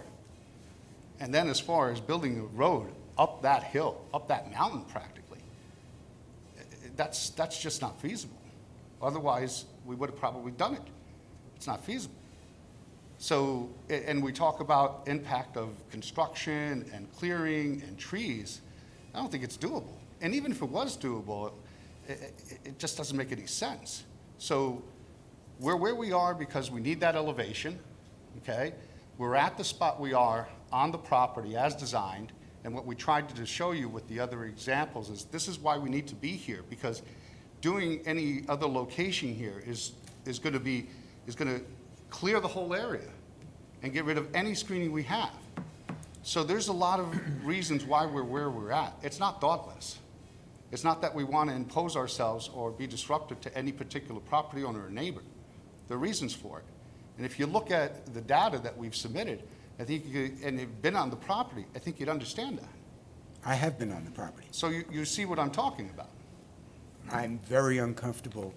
And then as far as building a road up that hill, up that mountain practically, that's just not feasible. Otherwise, we would have probably done it. It's not feasible. So, and we talk about impact of construction and clearing and trees. I don't think it's doable. And even if it was doable, it just doesn't make any sense. So we're where we are because we need that elevation, okay? We're at the spot we are on the property as designed, and what we tried to show you with the other examples is this is why we need to be here, because doing any other location here is going to clear the whole area and get rid of any screening we have. So there's a lot of reasons why we're where we're at. It's not thoughtless. It's not that we want to impose ourselves or be disruptive to any particular property owner or neighbor. There are reasons for it. And if you look at the data that we've submitted, I think, and you've been on the property, I think you'd understand that. I have been on the property. So you see what I'm talking about. I'm very uncomfortable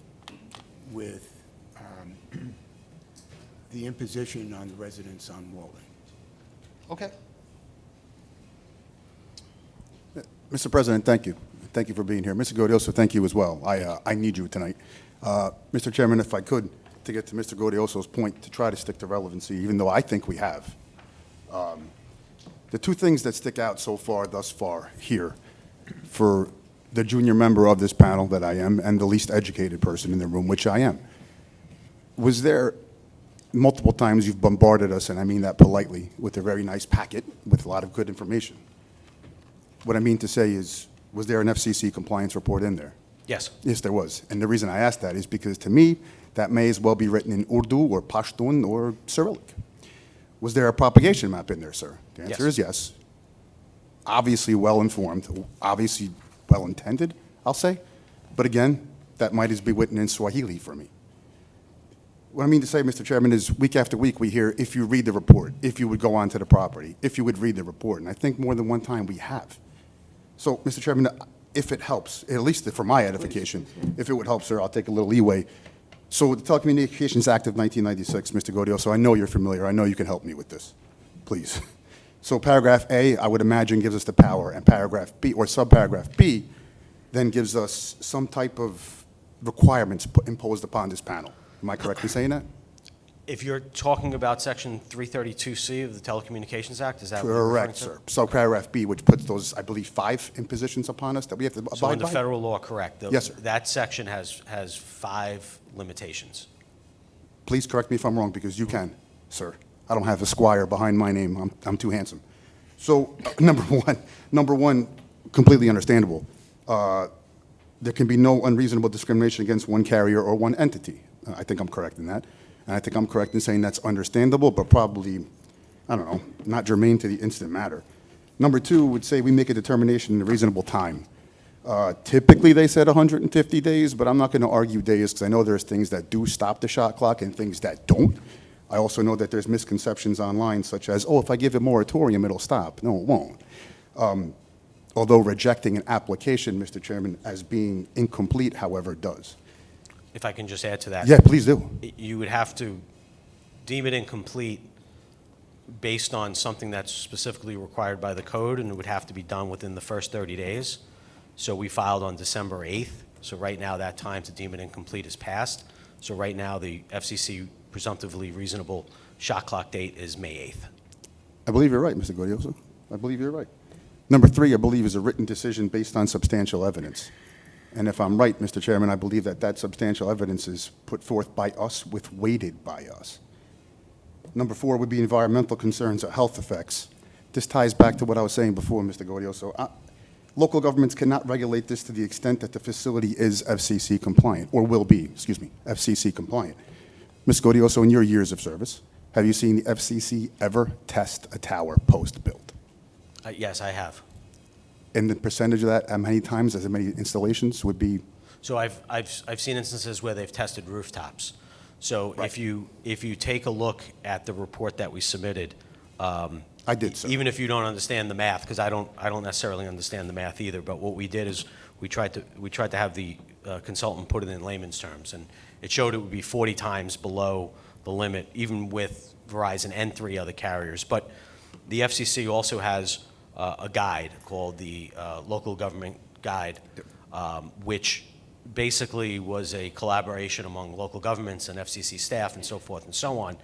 with the imposition on the residents on Walden. Okay. Mr. President, thank you. Thank you for being here. Mr. Gaudioso, thank you as well. I need you tonight. Mr. Chairman, if I could, to get to Mr. Gaudioso's point, to try to stick to relevancy, even though I think we have. The two things that stick out so far, thus far, here, for the junior member of this panel that I am, and the least educated person in the room, which I am, was there multiple times you've bombarded us, and I mean that politely, with a very nice packet with a lot of good information. What I mean to say is, Was there an FCC compliance report in there? Yes. Yes, there was. And the reason I ask that is because, to me, that may as well be written in Urdu or Pashtun or Cyrillic. Was there a propagation map in there, sir? The answer Yes. is yes. Obviously well-informed, obviously well-intended, I'll say. But again, that might as be written in Swahili for me. What I mean to say, Mr. Chairman, is week after week we hear, if you read the report, if you would go onto the property, if you would read the report. And I think more than one time we have. So, Mr. Chairman, if it helps, at least for my edification, if it would help, sir, I'll take a little leeway. So the Telecommunications Act of 1996, Mr. Gaudio, so I know you're familiar. I know you can help me with this. Please. So paragraph A, I would imagine, gives us the power, and paragraph B, or subparagraph B, then gives us some type of requirements imposed upon this panel. Am I correct in saying that? If you're talking about Section 332C of the Telecommunications Act, is that what you're referring Correct, to? sir. So paragraph B, which puts those, I believe, 5 impositions upon us that we have to abide by? So under federal law, correct. Yes, sir. That section has 5 limitations. Please correct me if I'm wrong, because you can, sir. I don't have Esquire behind my name. I'm too handsome. So, number one, completely understandable. There can be no unreasonable discrimination against one carrier or one entity. I think I'm correct in that. And I think I'm correct in saying that's understandable, but probably, I don't know, not germane to the instant matter. Number 2 would say we make a determination in a reasonable time. Typically, they said 150 days, but I'm not going to argue days because I know there's things that do stop the shot clock and things that don't. I also know that there's misconceptions online such as, oh, if I give a moratorium, it'll stop. No, it won't. Although rejecting an application, Mr. Chairman, as being incomplete, however, does. If I can just add to that. Yeah, please do. You would have to deem it incomplete based on something that's specifically required by the code, and it would have to be done within the first 30 days. So we filed on December 8th. So right now, that time to deem it incomplete is passed. So right now, the FCC presumptively reasonable shot clock date is May 8th. I believe you're right, Mr. Godioso. I believe you're right. Number 3, I believe, is a written decision based on substantial evidence. And if I'm right, Mr. Chairman, I believe that that substantial evidence is put forth by us with weighted by us. Number 4 would be environmental concerns or health effects. This ties back to what I was saying before, Mr. Godioso. Local governments cannot regulate this to the extent that the facility is FCC compliant, or will be, FCC compliant. Ms. Godioso, in your years of service, have you seen the FCC ever test a tower post-built? Yes, I have. And the percentage of that, how many times, as many installations would be? So I've seen instances where they've tested rooftops. So Right. if you take a look at the report that we submitted, I did, sir. even if you don't understand the math, because I don't necessarily understand the math either, but what we did is we tried to have the consultant put it in layman's terms, and it showed it would be 40 times below the limit, even with Verizon and 3 other carriers. But the FCC also has a guide called the Local Government Guide, which basically was a collaboration among local governments and FCC staff and so forth and so on.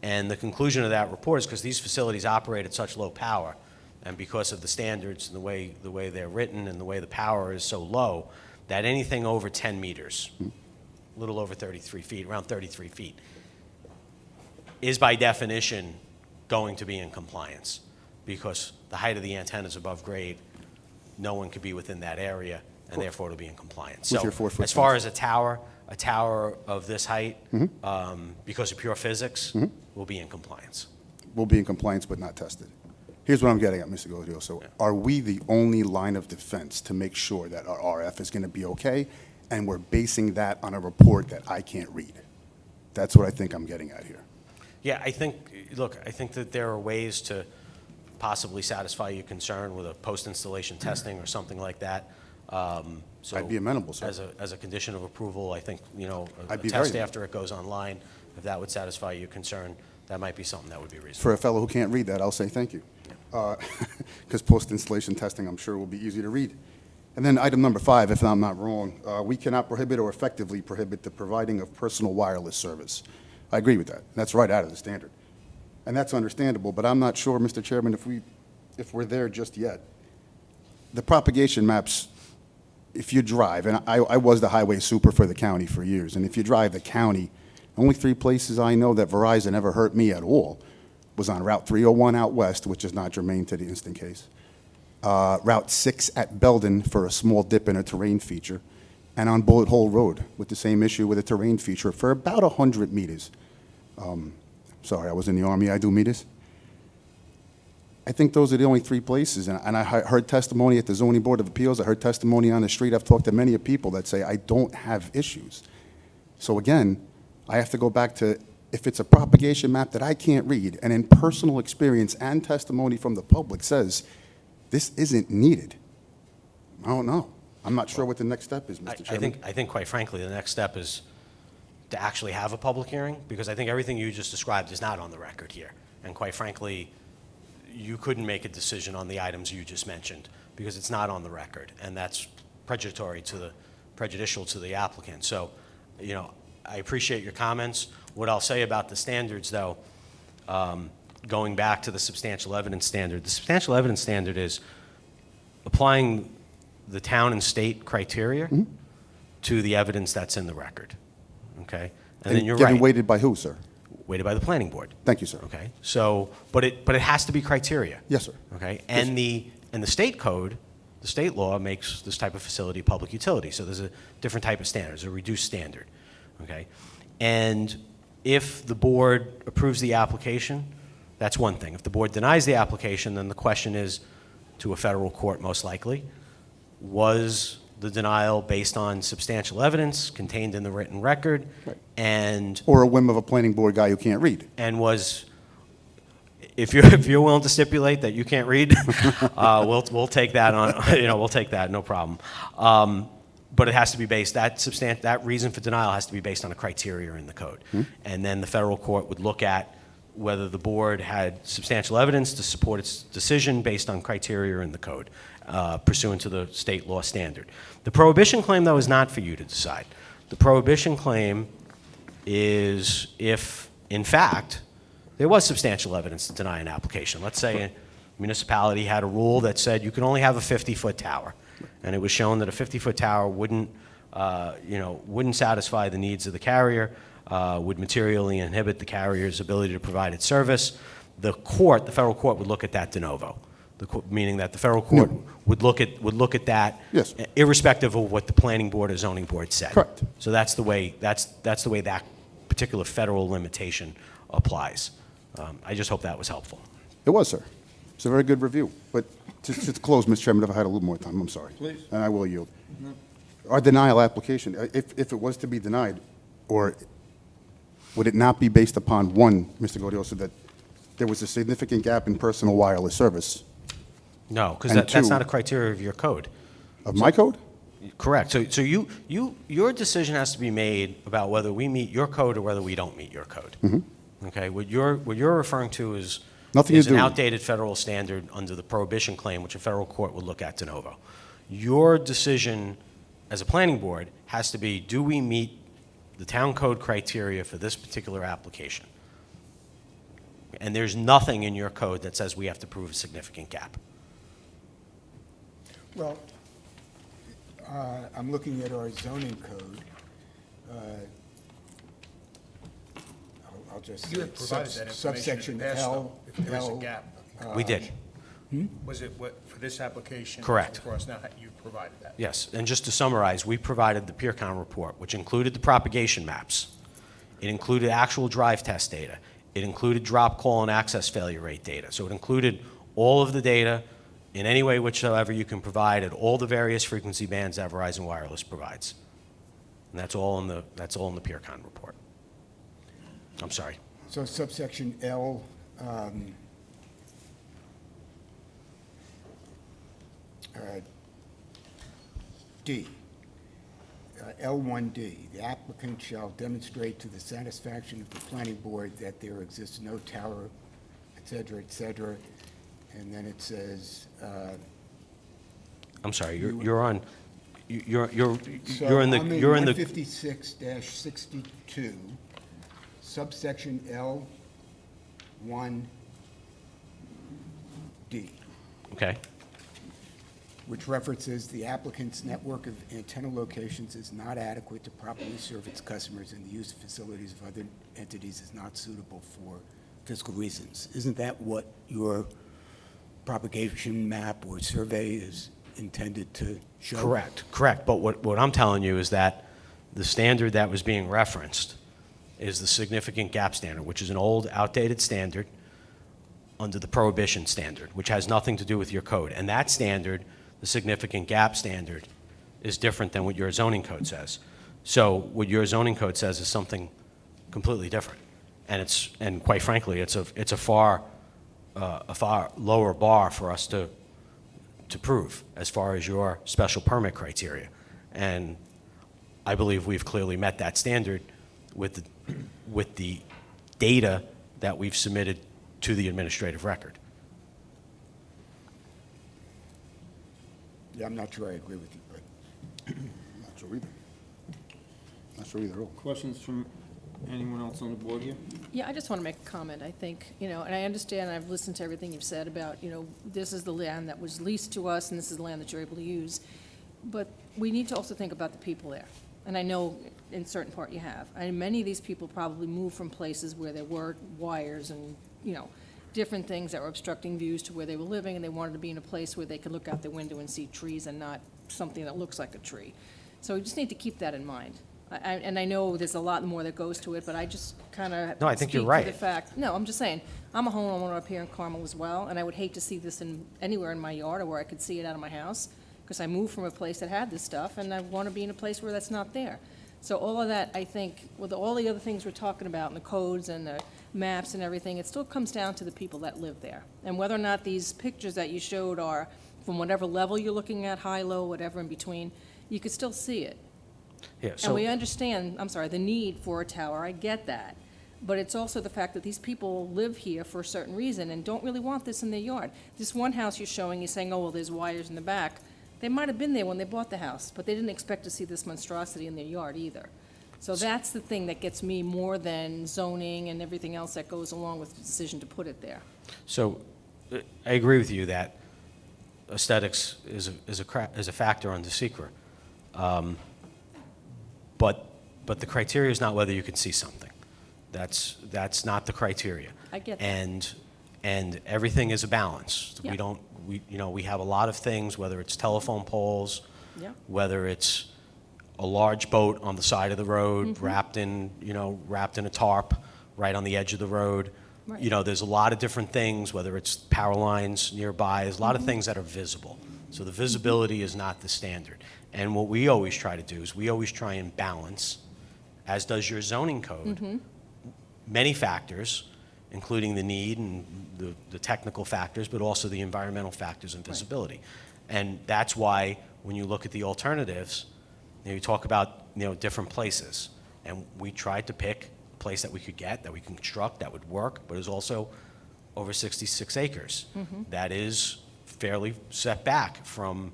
And the conclusion of that report is because these facilities operate at such low power, and because of the standards and the way they're written and the way the power is so low, that anything over 10 meters, a little over 33 feet, around 33 feet, is by definition going to be in compliance, because the height of the antenna is above grade, no one could be within that area, and therefore it'll be in compliance. With So your 4-foot as far fence. as a tower of this height, because of pure physics, will be in compliance. Will be in compliance but not tested. Here's what I'm getting at, Mr. Godioso. Are we the only line of defense to make sure that our RF is going to be okay, and we're basing that on a report that I can't read? That's what I think I'm getting at here. Yeah, I think that there are ways to possibly satisfy your concern with a post-installation testing or something like that. So I'd be amenable, sir. As a condition of approval, I think, a I'd be test very- after it goes online, if that would satisfy your concern, that might be something that would be reasonable. For a fellow who can't read that, I'll say thank you. Because post-installation testing, I'm sure, will be easy to read. And then item number 5, if I'm not wrong, we cannot prohibit or effectively prohibit the providing of personal wireless service. I agree with that. That's right out of the standard. And that's understandable, but I'm not sure, Mr. Chairman, if we're there just yet. The propagation maps, if you drive, and I was the highway super for the county for years, and if you drive the county, only 3 places I know that Verizon ever hurt me at all was on Route 301 out west, which is not germane to the instant case, Route 6 at Belden for a small dip in a terrain feature, and on Bullet Hole Road with the same issue with a terrain feature for about 100 meters. Sorry, I was in the Army, I do meters. I think those are the only three places, and I heard testimony at the Zoning Board of Appeals, I heard testimony on the street, I've talked to many people that say, I don't have issues. So again, I have to go back to, if it's a propagation map that I can't read, and in personal experience and testimony from the public says, this isn't needed, I don't know. I'm not sure what the next step is, Mr. Chairman. I think quite frankly, the next step is to actually have a public hearing, because I think everything you just described is not on the record here. And quite frankly, you couldn't make a decision on the items you just mentioned, because it's not on the record, and that's prejudicial to the applicant. So, you know, I appreciate your comments. What I'll say about the standards, though, going back to the substantial evidence standard, the substantial evidence standard is applying the town and state criteria to the evidence that's in the record, okay? And then you're right. Getting weighted by who, sir? Weighted by the planning board. Thank you, sir. Okay, so, but it has to be criteria. Yes, sir. Okay, and the state code, the state law makes this type of facility public utility, so there's a different type of standard, there's a reduced standard, okay? And if the board approves the application, that's one thing. If the board denies the application, then the question is, to a federal court most likely, was the denial based on substantial evidence contained in the written record, Right. and Or a whim of a planning board guy who can't read. and was, if you're willing to stipulate that you can't read, we'll take that on, you know, we'll take that, no problem. But it has to be based, that reason for denial has to be based on a criteria in the code. And then the federal court would look at whether the board had substantial evidence to support its decision based on criteria in the code, pursuant to the state law standard. The prohibition claim, though, is not for you to decide. The prohibition claim is if, in fact, there was substantial evidence to deny an application. Let's say a municipality had a rule that said you can only have a 50-foot tower, and it was shown that a 50-foot tower wouldn't satisfy the needs of the carrier, would materially inhibit the carrier's ability to provide its service. The federal court would look at that de novo, meaning that the federal court would look at that, Yes. irrespective of what the planning board or zoning board said. Correct. So that's the way that particular federal limitation applies. I just hope that was helpful. It was, sir. It's a very good review. But to close, Mr. Chairman, if I had a little more time, I'm sorry. Please. And I will yield. Our denial application, if it was to be denied, or would it not be based upon, one, Mr. Gaudioso, that there was a significant gap in personal wireless service No, because And that's two- not a criteria of your code. of my code? Correct. So your decision has to be made about whether we meet your code or whether we don't meet your code. Okay, what you're referring to is Nothing to an do- outdated federal standard under the prohibition claim, which a federal court would look at de novo. Your decision as a planning board has to be, do we meet the town code criteria for this particular application? And there's nothing in your code that says we have to prove a significant gap. Well, I'm looking at our zoning code. I'll just You say had provided that information in the subsection past, though, L. if there is a L, gap. We did. Was it what, for this application? Correct. For us now, you provided that? Yes, and just to summarize, we provided the PeerCon report, which included the propagation maps. It included actual drive test data. It included drop, call, and access failure rate data. So it included all of the data in any way whichever you can provide at all the various frequency bands that Verizon Wireless provides. And that's all in the PeerCon report. I'm sorry. So subsection L, D, L1D, the applicant shall demonstrate to the satisfaction of the planning board that there exists no tower, et cetera, and then it says, I'm sorry, You- you're on, you're in the, So you're in I'm the, in 156-62, subsection L1D, okay. which references the applicant's network of antenna locations is not adequate to properly serve its customers, and the use of facilities of other entities is not suitable for fiscal reasons. Isn't that what you're propagation map or survey is intended to show? Correct. But what I'm telling you is that the standard that was being referenced is the significant gap standard, which is an old, outdated standard under the prohibition standard, which has nothing to do with your code. And that standard, the significant gap standard, is different than what your zoning code says. So what your zoning code says is something completely different. And quite frankly, it's a far lower bar for us to prove as far as your special permit criteria. And I believe we've clearly met that standard with the data that we've submitted to the administrative record. Yeah, I'm not sure I agree with you, but Not sure either. Not sure either. Questions from anyone else on the board here? Yeah, I just want to make a comment. I think, and I understand, I've listened to everything you've said about, this is the land that was leased to us, and this is the land that you're able to use. But we need to also think about the people there. And I know in certain part you have. And many of these people probably moved from places where there were wires and, different things that were obstructing views to where they were living, and they wanted to be in a place where they could look out their window and see trees and not something that looks like a tree. So we just need to keep that in mind. And I know there's a lot more that goes to it, but I just kind of No, I think you're speak right. to the fact. No, I'm just saying, I'm a homeowner up here in Carmel as well, and I would hate to see this anywhere in my yard or where I could see it out of my house, because I moved from a place that had this stuff, and I want to be in a place where that's not there. So all of that, I think, with all the other things we're talking about, and the codes and the maps and everything, it still comes down to the people that live there. And whether or not these pictures that you showed are from whatever level you're looking at, high, low, whatever in between, you could still see it. Yeah, And we understand, the need for a tower, I get that. But it's also the fact that these people live here for a certain reason and don't really want this in their yard. This one house you're showing, you're saying, oh, well, there's wires in the back. They might have been there when they bought the house, but they didn't expect to see this monstrosity in their yard either. So that's the thing that gets me more than zoning and everything else that goes along with the decision to put it there. So I agree with you that aesthetics is a factor under SECRA. But the criteria is not whether you can see something. That's not the criteria. I get that. And everything is a balance. Yeah. We have a lot of things, whether it's telephone poles, Yeah. whether it's a large boat on the side of the road, Mm-hmm. wrapped in a tarp right on the edge of the road. Right. There's a lot of different things, whether it's power lines nearby, there's a lot of things that are visible. So the visibility is not the standard. And what we always try to do is we always try and balance, as does your zoning code, many factors, including the need and the technical factors, but also the environmental factors and visibility. And that's why when you look at the alternatives, you talk about different places. And we tried to pick a place that we could get, that we can construct, that would work, but is also over 66 acres. That is fairly set back from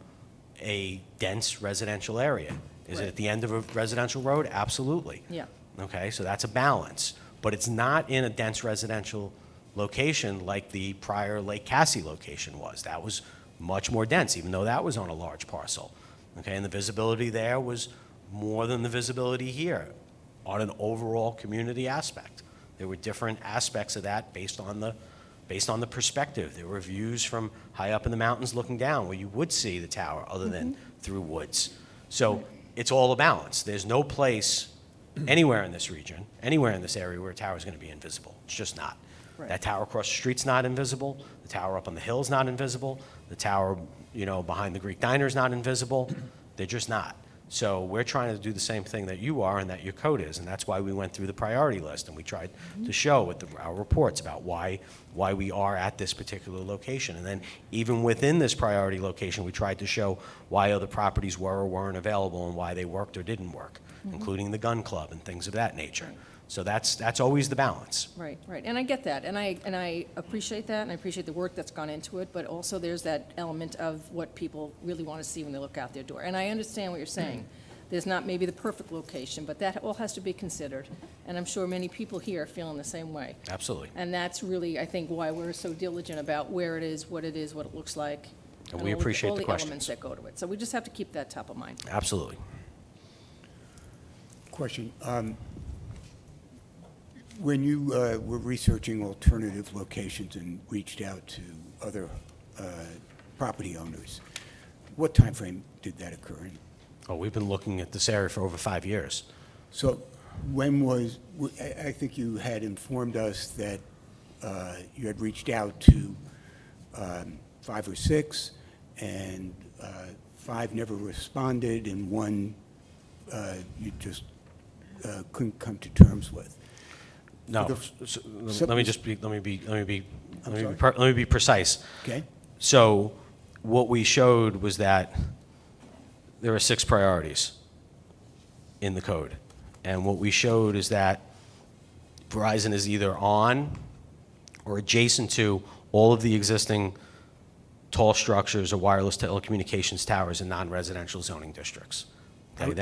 a dense residential area. Is it at the end of a residential road? Absolutely. Yeah. Okay, so that's a balance. But it's not in a dense residential location like the prior Lake Cassie location was. That was much more dense, even though that was on a large parcel. Okay, and the visibility there was more than the visibility here on an overall community aspect. There were different aspects of that based on the perspective. There were views from high up in the mountains looking down where you would see the tower other than through woods. So it's all a balance. There's no place anywhere in this region, anywhere in this area where a tower is going to be invisible. It's just not. Right. That tower across the street's not invisible. The tower up on the hill's not invisible. The tower, behind the Greek Diner is not invisible. They're just not. So we're trying to do the same thing that you are and that your code is, and that's why we went through the priority list, and we tried to show with our reports about why we are at this particular location. And then even within this priority location, we tried to show why other properties were or weren't available and why they worked or didn't work, including the gun club and things of that nature. So that's always the balance. Right. And I get that, and I appreciate that, and I appreciate the work that's gone into it, but also there's that element of what people really want to see when they look out their door. And I understand what you're saying. There's not maybe the perfect location, but that all has to be considered, and I'm sure many people here are feeling the same way. Absolutely. And that's really, I think, why we're so diligent about where it is, what it looks like. And we all appreciate the all questions. the elements that go to it. So we just have to keep that top of mind. Absolutely. Question. When you were researching alternative locations and reached out to other property owners. What time frame did that occur in? Oh, we've been looking at this area for over 5 years. So when was, I think you had informed us that you had reached out to 5 or 6, and 5 never responded, and 1 you just couldn't come to terms with. No, For the- so let me be precise. Okay? So what we showed was that there are 6 priorities in the code. And what we showed is that Verizon is either on or adjacent to all of the existing tall structures or wireless telecommunications towers in non-residential zoning districts. Okay,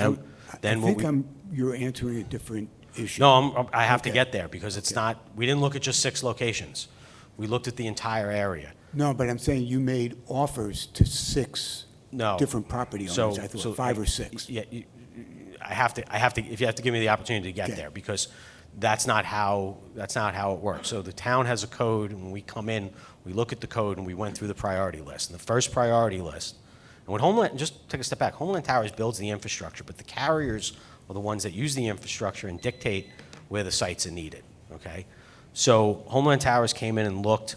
then what we. You're answering a different issue. No, I have to Okay. get there, because it's not, we didn't look at just 6 locations. We looked at the entire area. No, but I'm saying you made offers to 6 No. different property owners. I thought 5 or 6. Yeah, I have to, if you have to give me the opportunity to get Okay. there, because that's not how it works. So the town has a code, and when we come in, we look at the code, and we went through the priority list. And the first priority list, and when Homeland, just take a step back, Homeland Towers builds the infrastructure, but the carriers are the ones that use the infrastructure and dictate where the sites are needed, okay? So Homeland Towers came in and looked,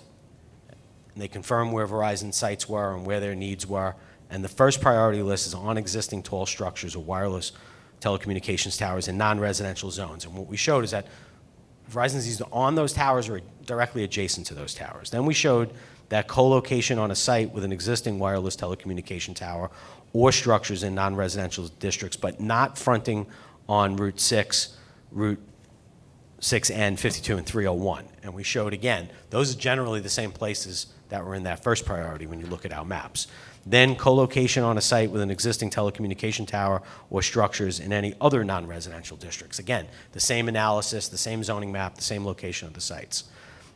and they confirmed where Verizon sites were and where their needs were. And the first priority list is on existing tall structures or wireless telecommunications towers in non-residential zones. And what we showed is that Verizon's either on those towers or directly adjacent to those towers. Then we showed that co-location on a site with an existing wireless telecommunication tower or structures in non-residential districts, but not fronting on Route 6 and 52 and 301. And we showed, again, those are generally the same places that were in that first priority when you look at our maps. Then co-location on a site with an existing telecommunication tower or structures in any other non-residential districts. Again, the same analysis, the same zoning map, the same location of the sites.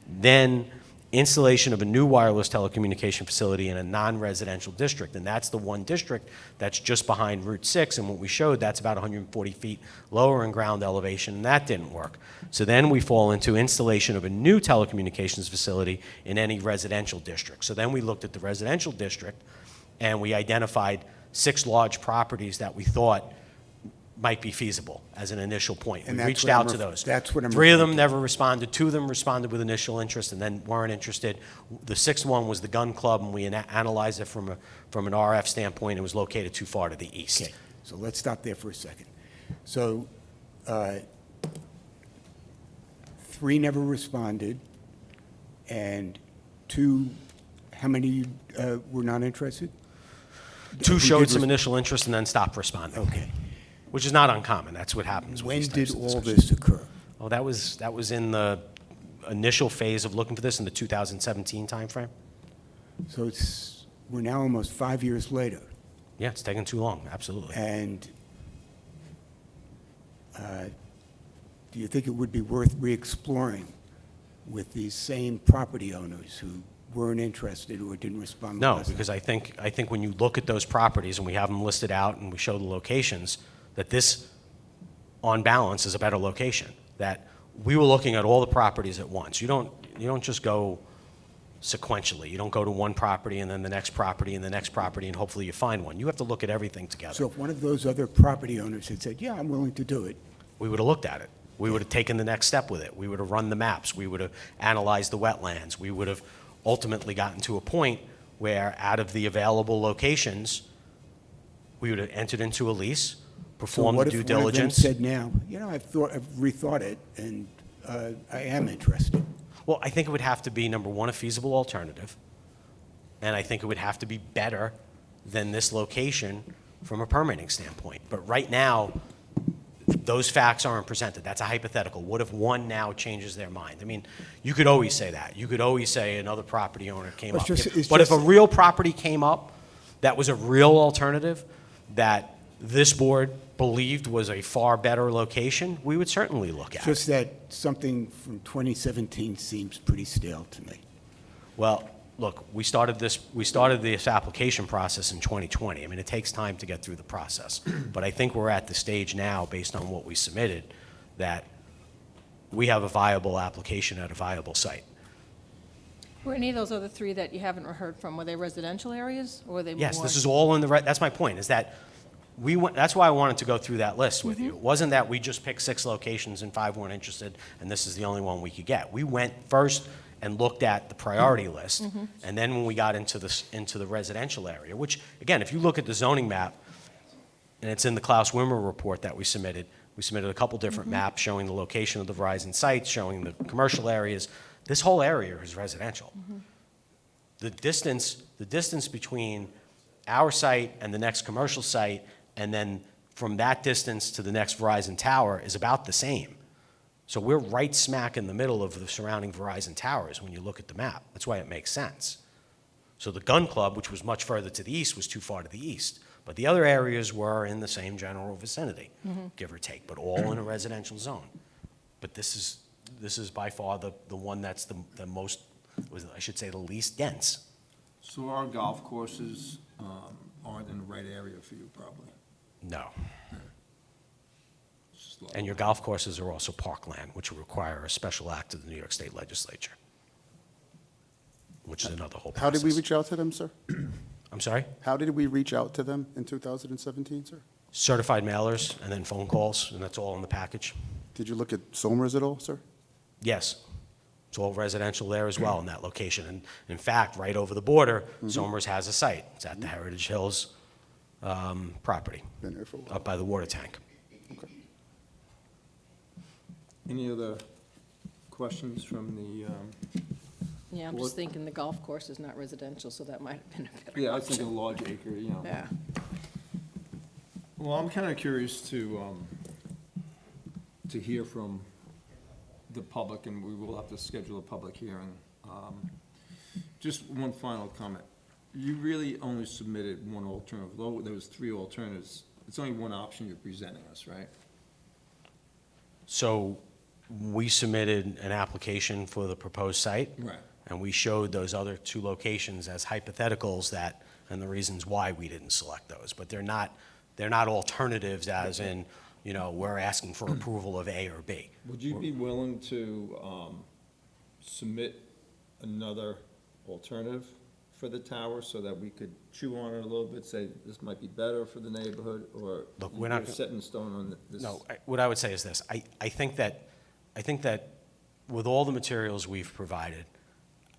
Then installation of a new wireless telecommunication facility in a non-residential district, and that's the one district that's just behind Route 6, and what we showed, that's about 140 feet lower in ground elevation, and that didn't work. So then we fall into installation of a new telecommunications facility in any residential district. So then we looked at the residential district, and we identified 6 large properties that we thought might be feasible as an initial point. And We that's reached what I'm out to ref- those. that's what I'm 3 of them referring to. never responded. 2 of them responded with initial interest and then weren't interested. The 6th one was the gun club, and we analyzed it from an RF standpoint. It was located too far to the east. Okay, so let's stop there for a second. So 3 never responded, and 2, how many were not interested? 2 Who showed did some res- initial interest and then stopped responding. Okay. Which is not uncommon. That's what happens with When these did types of all discussions. this occur? Oh, that was in the initial phase of looking for this in the 2017 timeframe. So we're now almost 5 years later, Yeah, it's taken too long, absolutely. and do you think it would be worth re-exploring with these same property owners who weren't interested or didn't respond? No, last time? because I think when you look at those properties, and we have them listed out, and we show the locations, that this, on balance, is a better location. That we were looking at all the properties at once. You don't just go sequentially. You don't go to one property and then the next property and the next property, and hopefully you find one. You have to look at everything together. So if one of those other property owners had said, yeah, I'm willing to do it, We would have looked at it. We would have taken the next step with it. We would have run the maps. We would have analyzed the wetlands. We would have ultimately gotten to a point where, out of the available locations, we would have entered into a lease, so performed what the if due one of them diligence. said now, you know, I've rethought it, and I am interested? Well, I think it would have to be, number one, a feasible alternative, and I think it would have to be better than this location from a permitting standpoint. But right now, those facts aren't presented. That's a hypothetical. What if one now changes their mind? I mean, you could always say that. You could always say another property owner came Well, up. it's just- But if a real property came up that was a real alternative, that this board believed was a far better location, we would certainly look at it. Just that something from 2017 seems pretty stale to me. Well, look, we started this application process in 2020. I mean, it takes time to get through the process. But I think we're at the stage now, based on what we submitted, that we have a viable application at a viable site. Were any of those other three that you haven't heard from, were they residential areas, or were they more? Yes, this is all in the, that's my point, is that we went, that's why I wanted to go through that list with you. It wasn't that we just picked 6 locations and 5 weren't interested, and this is the only one we could get. We went first and looked at the priority list, and then when we got into the residential area, which, again, if you look at the zoning map, and it's in the Klaus Wimmer report that we submitted a couple different maps showing the location of the Verizon sites, showing the commercial areas. This whole area is residential. The distance between our site and the next commercial site, and then from that distance to the next Verizon tower is about the same. So we're right smack in the middle of the surrounding Verizon towers when you look at the map. That's why it makes sense. So the gun club, which was much further to the east, was too far to the east. But the other areas were in the same general vicinity, give or take, but all in a residential zone. But this is by far the one that's the most, I should say, the least dense. So our golf courses aren't in the right area for you, probably. No. It's just low. And your golf courses are also parkland, which would require a special act of the New York State Legislature, which is another whole process. How did we reach out to them, sir? I'm sorry? How did we reach out to them in 2017, sir? Certified mailers and then phone calls, and that's all in the package. Did you look at Somers at all, sir? Yes. It's all residential there as well in that location. And in fact, right over the border, Somers has a site. It's at the Heritage Hills property, Been there for a while. up by the water tank. Okay. Any other questions from the, Yeah, I'm What- just thinking the golf course is not residential, so that might have been a better yeah, I was option. thinking large acre, you know. Yeah. Well, I'm kind of curious to hear from the public, and we will have to schedule a public hearing. Just one final comment. You really only submitted one alternative, though there was 3 alternatives. It's only one option you're presenting us, right? So we submitted an application for the proposed site. Right. And we showed those other 2 locations as hypotheticals that, and the reasons why we didn't select those. But they're not alternatives as in, we're asking for approval of A or B. Would you be willing to submit another alternative for the tower so that we could chew on it a little bit, say this might be better for the neighborhood, or Look, we're not you're set in stone on this? No, what I would say is this. I think that with all the materials we've provided,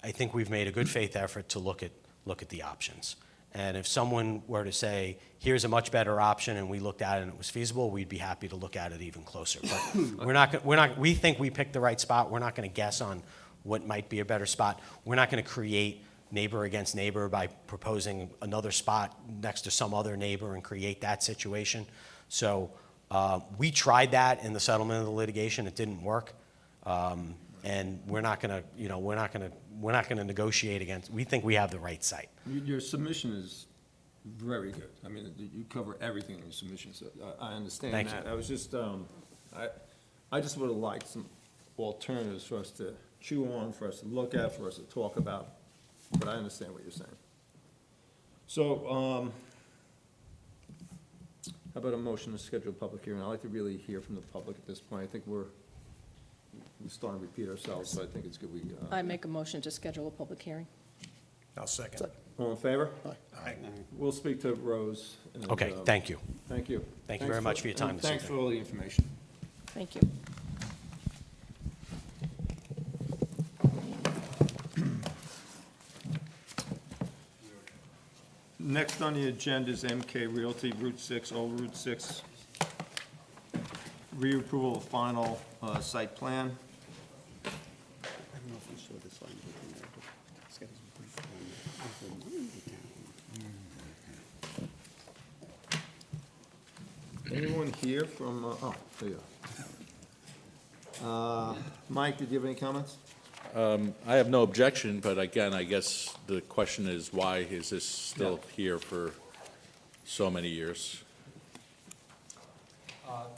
I think we've made a good faith effort to look at the options. And if someone were to say, here's a much better option, and we looked at it and it was feasible, we'd be happy to look at it even closer. But we think we picked the right spot. We're not going to guess on what might be a better spot. We're not going to create neighbor against neighbor by proposing another spot next to some other neighbor and create that situation. So we tried that in the settlement of the litigation. It didn't work. And we're not going to negotiate against, we think we have the right site. Your submission is very good. I mean, you cover everything in your submission, so I understand Thank that. you. I was just, I just would have liked some alternatives for us to chew on, for us to look at, for us to talk about, but I understand what you're saying. So, how about a motion to schedule a public hearing? I'd like to really hear from the public at this point. I think we're starting to repeat ourselves, so I think it's good we. I make a motion to schedule a public hearing. I'll second. All in favor? Aye. We'll speak to Rose. And, Okay, thank you. Thank you. Thank you very much for your time and this Thanks for evening. all the information. Thank you. Next on the agenda is MK Realty, Route 6, Old Route 6. Reapproval of final site plan. I don't know if you saw this language in there, but it's got this brief Anyone here from, there you go. Mike, did you have any comments? I have no objection, but again, I guess the question is, why is this still here for so many years? Adam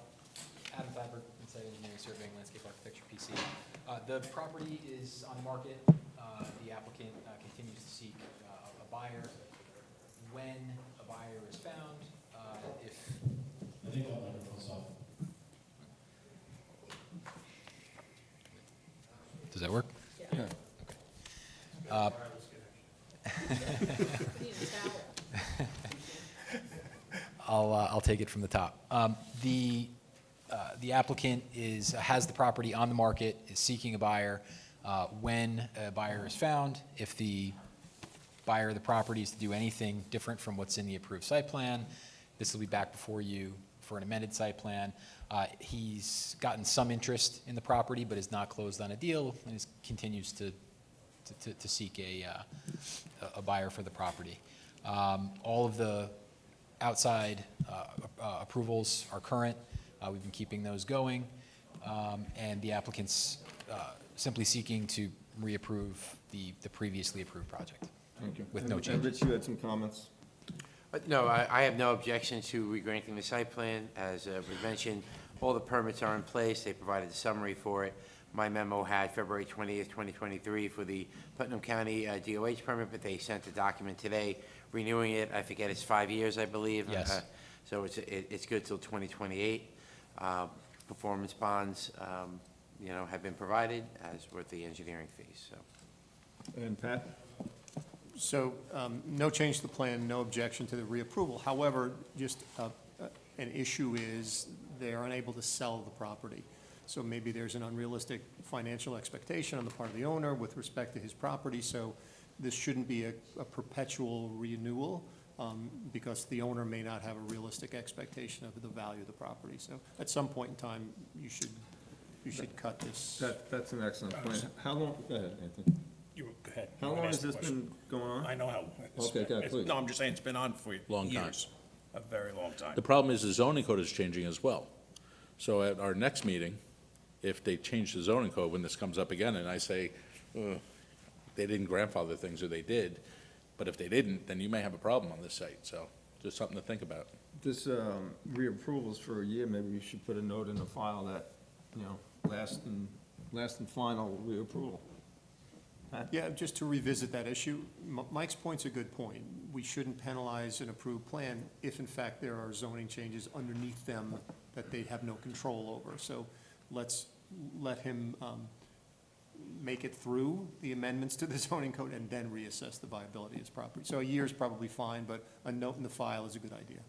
Faber, Inside Engineering Surveying Landscape Architecture, PC. The property is on the market. The applicant continues to seek a buyer. When a buyer is found, if... I think I'll let her close off. Does that work? Yeah. I'll take it from the top. The applicant has the property on the market, is seeking a buyer. When a buyer is found, if the buyer of the property is to do anything different from what's in the approved site plan, this will be back before you for an amended site plan. He's gotten some interest in the property, but is not closed on a deal, and continues to seek a buyer for the property. All of the outside approvals are current. We've been keeping those going, and the applicant's simply seeking to reapprove the previously approved project. Thank you. With no And changes. Rich, you had some comments? No, I have no objection to regranting the site plan. As was mentioned, all the permits are in place. They provided a summary for it. My memo had February 20th, 2023 for the Putnam County DOH permit, but they sent the document today renewing it. I forget, it's 5 years, I believe. Yes. So it's good till 2028. Performance bonds, have been provided, as with the engineering fees, so. And Pat? So, no change to the plan, no objection to the reapproval. However, just an issue is they're unable to sell the property. So maybe there's an unrealistic financial expectation on the part of the owner with respect to his property. So this shouldn't be a perpetual renewal, because the owner may not have a realistic expectation of the value of the property. So at some point in time, you should cut this. That's an excellent point. How long, go ahead, Anthony. You, go ahead. How You long wanna has ask the this question? been going on? I know how. Okay, go ahead, please. No, I'm just saying it's been on for Long time. years, a very long time. The problem is the zoning code is changing as well. So at our next meeting, if they change the zoning code when this comes up again, and I say, they didn't grandfather things, or they did, but if they didn't, then you may have a problem on this site, so just something to think about. This reapproval's for a year, maybe we should put a note in the file that, last and final reapproval. Pat? Yeah, just to revisit that issue, Mike's point's a good point. We shouldn't penalize an approved plan if in fact there are zoning changes underneath them that they have no control over. So let's let him make it through the amendments to the zoning code and then reassess the viability of his property. So a year is probably fine, but a note in the file is a good idea.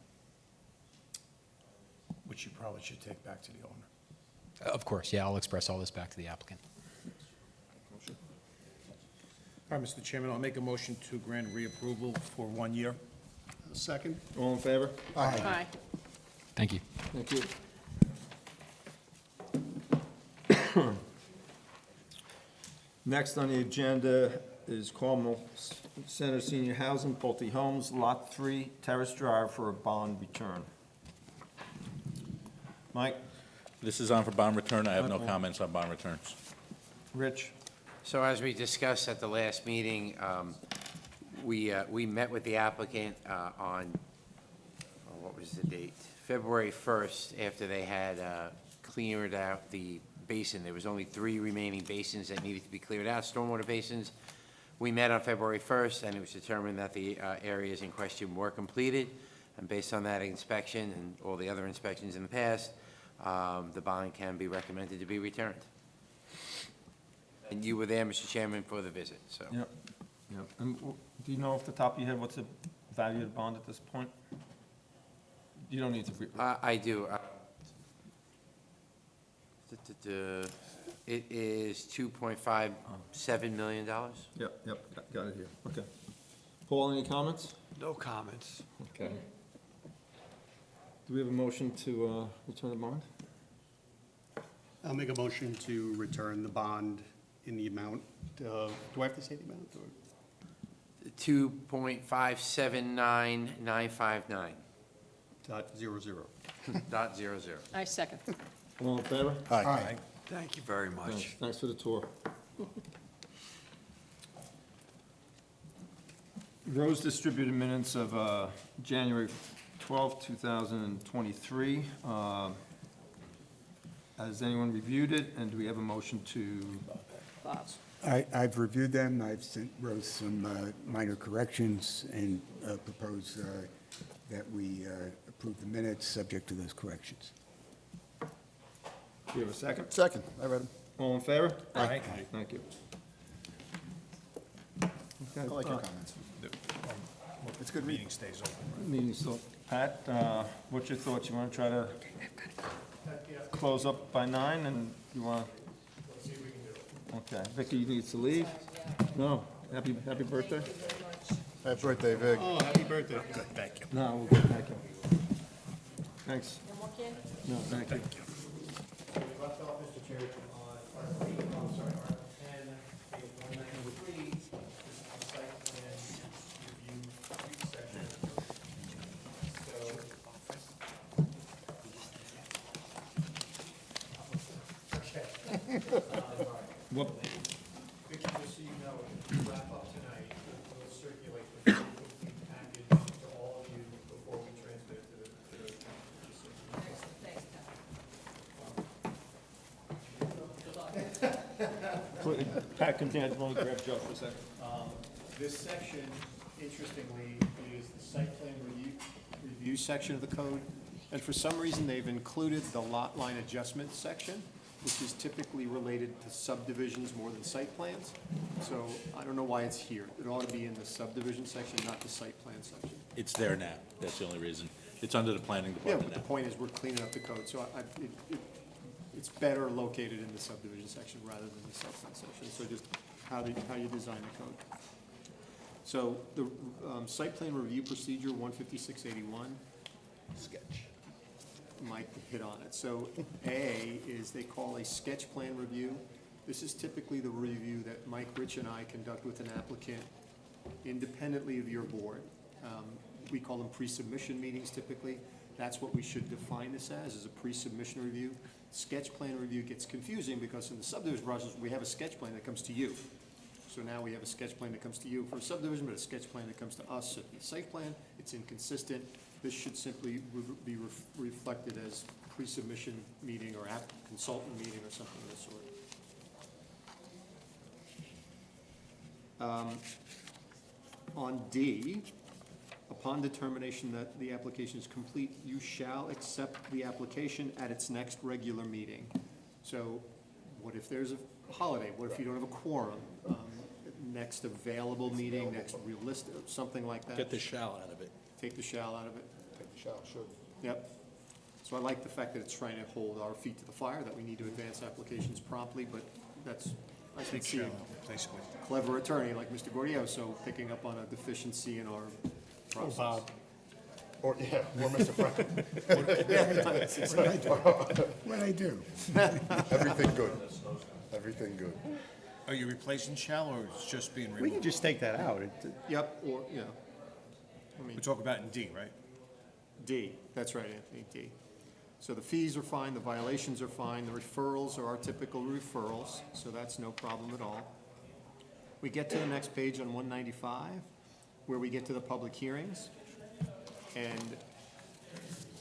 Which you probably should take back to the owner. Of course, yeah, I'll express all this back to the applicant. All right, Mr. Chairman, I'll make a motion to grant reapproval for 1 year. Second? All in favor? Aye. Thank you. Thank you. Next on the agenda is Carmel Center Senior Housing, Pulte Homes, Lot 3, Terrace Drive, for a bond return. Mike? This is on for bond return. I have no comments on bond returns. Rich? So as we discussed at the last meeting, we met with the applicant on, what was the date? February 1st, after they had cleared out the basin. There was only 3 remaining basins that needed to be cleared out, stormwater basins. We met on February 1st, and it was determined that the areas in question were completed. And based on that inspection and all the other inspections in the past, the bond can be recommended to be returned. And you were there, Mr. Chairman, for the visit, so. Yep. And do you know off the top of your head what's the value of the bond at this point? You don't need to. I do. It is $2.57 million. Yep, got it here. Okay. Paul, any comments? No comments. Okay. Do we have a motion to return the bond? I'll make a motion to return the bond in the amount of, do I have to say the amount? Or- 2.579959. .00. .00. I second. All in favor? Aye. Thank you very much. Thanks for the tour. Rose distributed minutes of January 12, 2023. Has anyone reviewed it, and do we have a motion to? I've reviewed them. I've sent Rose some minor corrections and propose that we approve the minutes subject to those corrections. Do you have a second? Second, I read them. All in favor? Aye. Thank you. I like your comments. It's good meeting stays open. Meeting still. Pat, what's your thoughts? You want to try to close up by 9, and you want to? Okay. Vicky needs to leave? No. Happy birthday? Happy birthday, Vic. Oh, happy birthday. Good, thank you. No, we're good, thank you. Thanks. No, thank you. We left off, Mr. Chair, on Article 8, I'm sorry, Article 10, page 193, this is the site plan review section. What, Vicky, just so you know, if we wrap up tonight, we'll circulate the full complete package to all of you before we transmit it to the Pat, continue, I just want to grab Joe for a second. This section, interestingly, is the site plan review section of the code. And for some reason, they've included the lot line adjustment section, which is typically related to subdivisions more than site plans. So I don't know why it's here. It ought to be in the subdivision section, not the site plan section. It's there now, that's the only reason. It's under the planning Yeah, department but the now. point is, we're cleaning up the code, so it's better located in the subdivision section rather than the site plan section. So just how you design the code. So the site plan review procedure, 15681. Sketch. Mike hit on it. So A is they call a sketch plan review. This is typically the review that Mike, Rich, and I conduct with an applicant independently of your board. We call them pre-submission meetings typically. That's what we should define this as, is a pre-submission review. Sketch plan review gets confusing because in the subdivision process, we have a sketch plan that comes to you. So now we have a sketch plan that comes to you for a subdivision, but a sketch plan that comes to us at the site plan. It's inconsistent. This should simply be reflected as pre-submission meeting or consultant meeting or something of the sort. On D, upon determination that the application is complete, you shall accept the application at its next regular meeting. So what if there's a holiday? What if you don't have a quorum? Next available meeting, next realistic, something like that. Get the shall out of it. Take the shall out of it. Take the shall, should. Yep. So I like the fact that it's trying to hold our feet to the fire, that we need to advance applications promptly, but that's, I can Take see shall, a basically. clever attorney like Mr. Gordioso picking up on a deficiency in our process. Or, yeah, or Mr. Franklin. What I do? Everything good. Everything good. Are you replacing shall, or it's just being We can removed? just take that out. Yep, or, yeah. I We mean, talk about in D, right? D, that's right, Anthony, D. So the fees are fine, the violations are fine, the referrals are our typical referrals, so that's no problem at all. We get to the next page on 195, where we get to the public hearings. And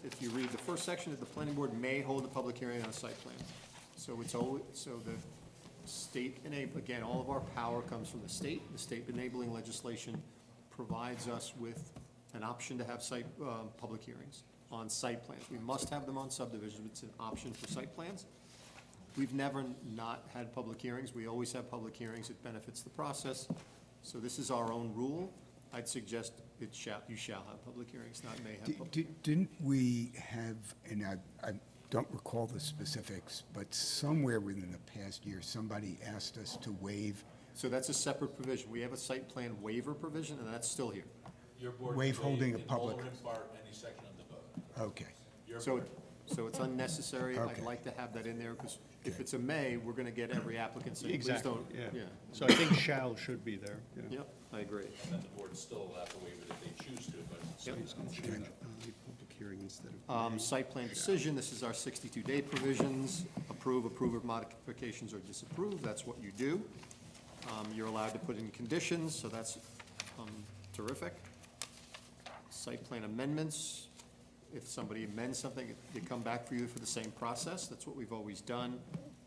if you read the first section, the planning board may hold a public hearing on a site plan. So it's always, so the state again, all of our power comes from the state. The state enabling legislation provides us with an option to have public hearings on site plans. We must have them on subdivisions. It's an option for site plans. We've never not had public hearings. We always have public hearings. It benefits the process. So this is our own rule. I'd suggest you shall have public hearings, not may have public. Didn't we have, and I don't recall the specifics, but somewhere within the past year, somebody asked us to waive, So that's a separate provision. We have a site plan waiver provision, and that's still here. Your board Waive can holding a in public- whole or in part any section of the vote. okay. Your So, board. so it's unnecessary. I'd Okay. like to have that in there, because if it's a may, we're gonna get every applicant saying, please Exactly, don't. yeah. So I think shall should be there. Yeah. Yep, I agree. And then the board's still allowed to waive it if they choose to, but So he's going to change public hearing instead of. Site plan decision, this is our 62-day provisions. Approve of modifications, or disapprove, that's what you do. You're allowed to put in conditions, so that's terrific. Site plan amendments, if somebody amends something, they come back for you for the same process. That's what we've always done.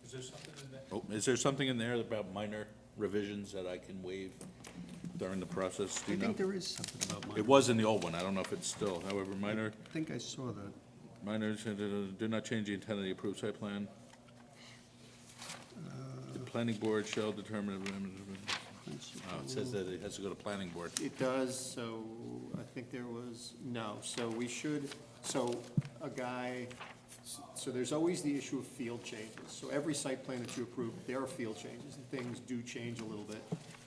is there something in there? Oh, is there something in there about minor revisions that I can waive during the process? Do I you know? think there is something about minor. It was in the old one. I don't know if it's still, however, minor, I think I saw that. minors, do not change the intent of the approved site plan. The planning board shall determine. variance. It says that it has to go to planning board. It does, so I think there was, no, so we should, so a guy, so there's always the issue of field changes. So every site plan that you approve, there are field changes, and things do change a little bit.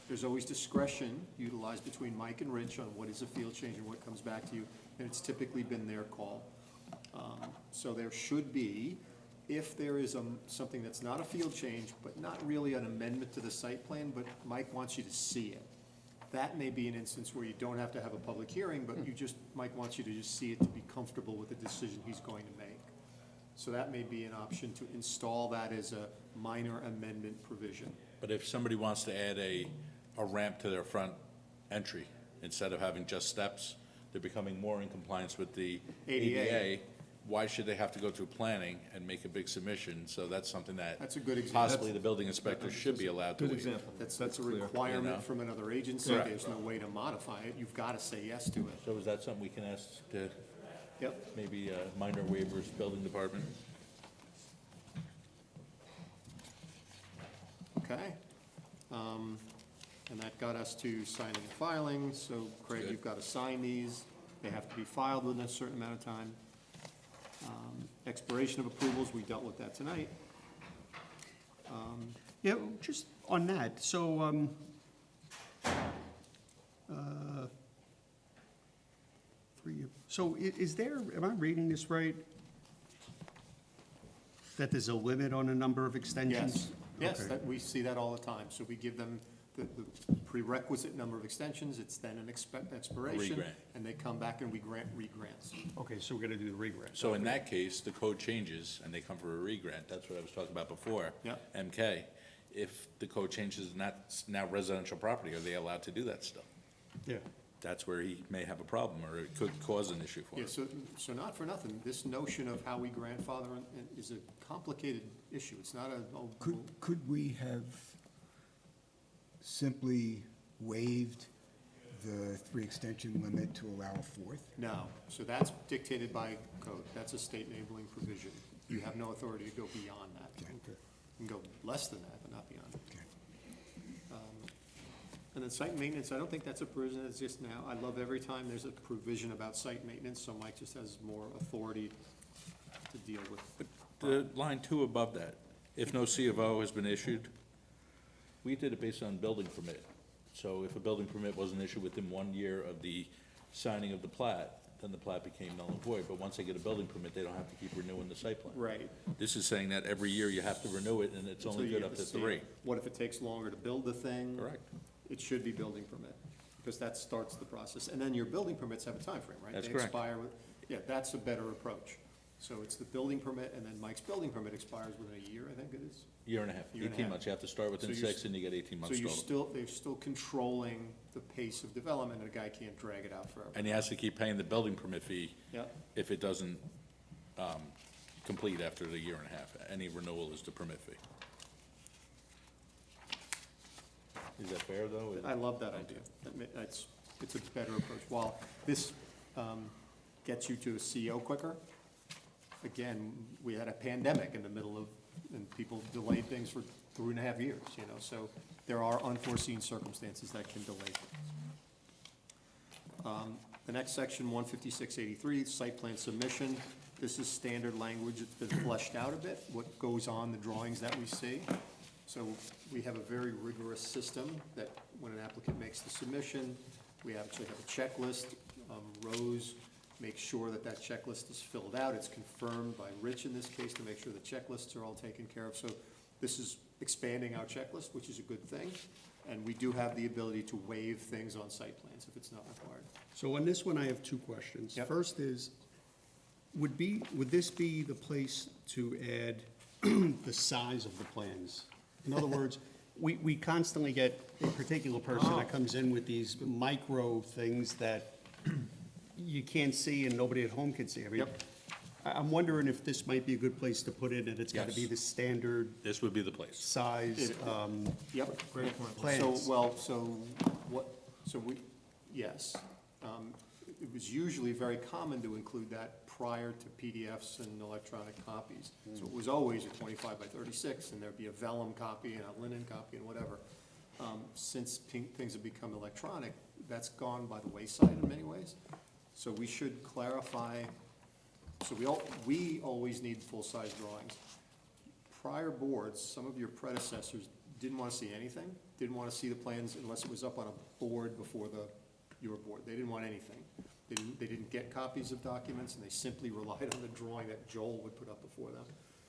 There's always discretion utilized between Mike and Rich on what is a field change and what comes back to you, and it's typically been their call. So there should be, if there is something that's not a field change, but not really an amendment to the site plan, but Mike wants you to see it, that may be an instance where you don't have to have a public hearing, but Mike wants you to just see it to be comfortable with the decision he's going to make. So that may be an option to install that as a minor amendment provision. But if somebody wants to add a ramp to their front entry, instead of having just steps, they're becoming more in compliance with the ADA. Why should they have to go through planning and make a big submission? So that's something that. That's a good example. Possibly the building inspector should be allowed to Good waive. example. That's a clear. requirement You know? from another agency. Correct. There's no way to modify it. You've got to say yes to it. So is that something we can ask to Yep. maybe minor waivers, building department? Okay. And that got us to signing and filing. So Craig, Good. you've got to sign these. They have to be filed within a certain amount of time. Expiration of approvals, we dealt with that tonight. Yeah, just on that, so, is there, am I reading this right? That there's a limit on the number of extensions? Yes, Okay. that, we see that all the time. So we give them the prerequisite number of extensions. It's then an expiration. Regrant. And they come back and we grant re-grants. Okay, so we're gonna do the regrant. So in that case, the code changes and they come for a re-grant. That's what I was talking about before. Yep. MK, if the code changes and that's now residential property, are they allowed to do that still? Yeah. That's where he may have a problem, or it could cause an issue for Yeah, him. so not for nothing, this notion of how we grandfather is a complicated issue. It's not a, oh, Could we have simply waived the 3 extension limit to allow a fourth? no. So that's dictated by code. That's a state enabling provision. You have no authority to go beyond that. Okay. You can go less than that, but not beyond. Okay. And then site maintenance, I don't think that's a provision, it's just now, I love every time there's a provision about site maintenance, so Mike just has more authority to deal with. The line 2 above that, if no C of O has been issued, we did it based on building permit. So if a building permit wasn't issued within 1 year of the signing of the plat, then the plat became null and void. But once they get a building permit, they don't have to keep renewing the site plan. Right. This is saying that every year you have to renew it, and it's only Until you good get up the to stamp. 3. What if it takes longer to build the thing? Correct. It should be building permit, because that starts the process. And then your building permits have a time frame, right? That's They correct. expire with, yeah, that's a better approach. So it's the building permit, and then Mike's building permit expires within a year, I think it is. Year and a half, Year and a 18 half. months. You have to start within So you're 6, and you get 18 So months you're total. they're still controlling the pace of development, and a guy can't drag it out forever. And he has to keep paying the building permit fee Yep. if it doesn't complete after the year and a half. Any renewal is the permit fee. Is that fair, though? I love that idea. It's a better approach. While this gets you to a CO quicker, again, we had a pandemic in the middle of, and people delayed things for 3.5 years, you know, so there are unforeseen circumstances that can delay things. The next section, 15683, site plan submission. This is standard language. It's been fleshed out a bit, what goes on the drawings that we see. So we have a very rigorous system that when an applicant makes the submission, we actually have a checklist. Rose makes sure that that checklist is filled out. It's confirmed by Rich in this case to make sure the checklists are all taken care of. So this is expanding our checklist, which is a good thing. And we do have the ability to waive things on site plans if it's not required. So on this one, I have 2 questions. Yep. First is, would this be the place to add the size of the plans? In other words, we constantly get a particular person that comes in with these micro things that you can't see and nobody at home can see. I mean, Yep. I'm wondering if this might be a good place to put it, and it's got to be Yes. the standard This would be the place. size Yep. Great point. plans. Yes. It was usually very common to include that prior to PDFs and electronic copies. So it was always a 25 by 36, and there'd be a vellum copy and a linen copy and whatever. since things have become electronic, that's gone by the wayside in many ways. So we should clarify, so we always need full-size drawings. Prior boards, some of your predecessors didn't want to see anything, didn't want to see the plans unless it was up on a board before your board. They didn't want anything. They didn't get copies of documents, and they simply relied on the drawing that Joel would put up before them.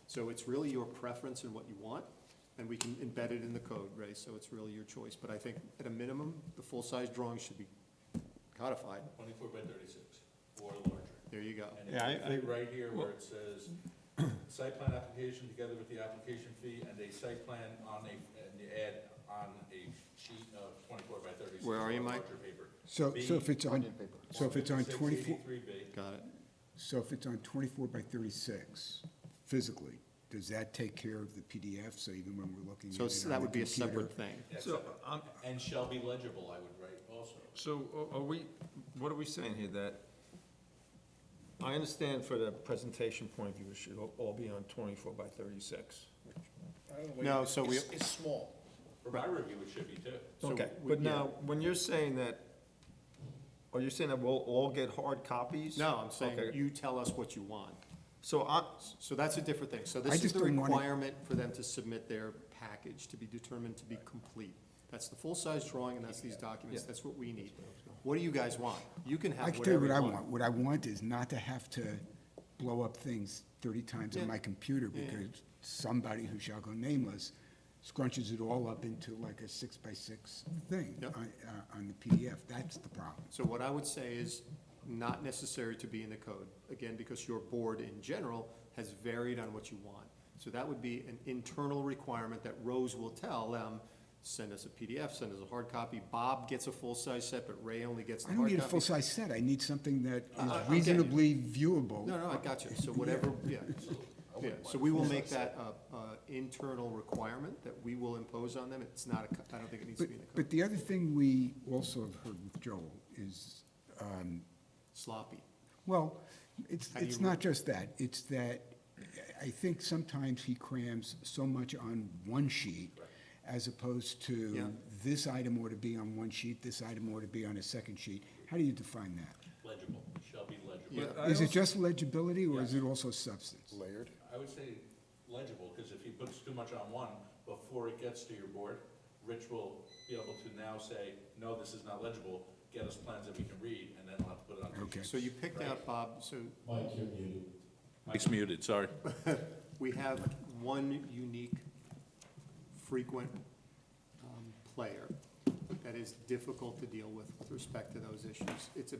So it's really your preference and what you want, and we can embed it in the code, Ray, so it's really your choice. But I think at a minimum, the full-size drawing should be codified. 24 by 36 or larger. There you go. And Yeah, if you click right here where it says, site plan application together with the application fee and a site plan and you add on a sheet of 24 by 36. Where are you, or Mike? larger paper. So B, if it's on 24, 15683B. Got it. so if it's on 24 by 36 physically, does that take care of the PDF? So even when we're looking at So it on that the would be a computer- separate thing. So, And shall be legible, I would write also. So are we, what are we saying here, that, I understand for the presentation point of view, it should all be on 24 by 36. No, so we- It's small. For my review, it should be too. So Okay, we- but now, when you're saying that, are you saying that we'll all get hard copies? No, I'm saying Okay. you tell us what you want. So So that's a different thing. So I this is just the don't want it- requirement for them to submit their package to be determined to be complete. That's the full-size drawing, and that's these documents. Yeah. That's what we need. What do you guys want? You can I have can tell you whatever what you I want. What I want is not to have to blow up things 30 times Yeah. on my computer Yeah. because somebody who shall go nameless scrunches it all up into like a 6x6 thing Yep. on the PDF. That's the problem. So what I would say is not necessary to be in the code, again, because your board in general has varied on what you want. So that would be an internal requirement that Rose will tell them, send us a PDF, send us a hard copy. Bob gets a full-size set, but Ray only gets the I hard don't copy. need a full-size set. I need something that I'm is getting reasonably viewable. No, I got you. So whatever, yeah. Yeah, so we will make that a internal requirement that we will impose on them. It's not, I don't think it needs to be in the But code. the other thing we also have heard with Joel is, Sloppy. well, it's How do you- not just that. It's that I think sometimes he crams so much on one sheet as opposed Yeah. to this item ought to be on one sheet, this item ought to be on a second sheet. How do you define that? Legible, shall be legible. Yeah. Is it just legibility or is it also substance? Layered. I would say legible, because if he puts too much on one, before it gets to your board, Rich will be able to now say, no, this is not legible, get us plans that we can read, and then we'll have to put it on. Okay. So you picked out, Bob, so Mike's muted, sorry. we have one unique, frequent player that is difficult to deal with respect to those issues. It's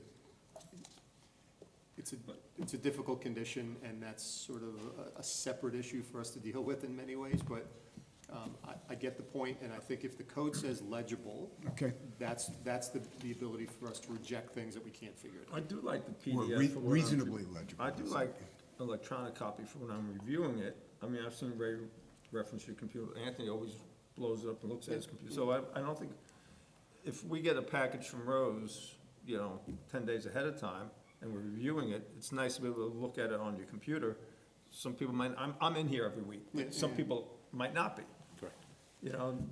a difficult condition, and that's sort of a separate issue for us to deal with in many ways, but I get the point, and I think if the code says legible, Okay. that's the ability for us to reject things that we can't figure it out. I do like the Or PDF. for what I'm- reasonably legible. I do like electronic copy for when I'm reviewing it. I mean, I've seen Ray reference your computer. Anthony always blows it up and looks at his computer. So I don't think, if we get a package from Rose, 10 days ahead of time, and we're reviewing it, it's nice to be able to look at it on your computer. Some people might, I'm in here every week, Yeah, but some yeah. people might not be. Correct.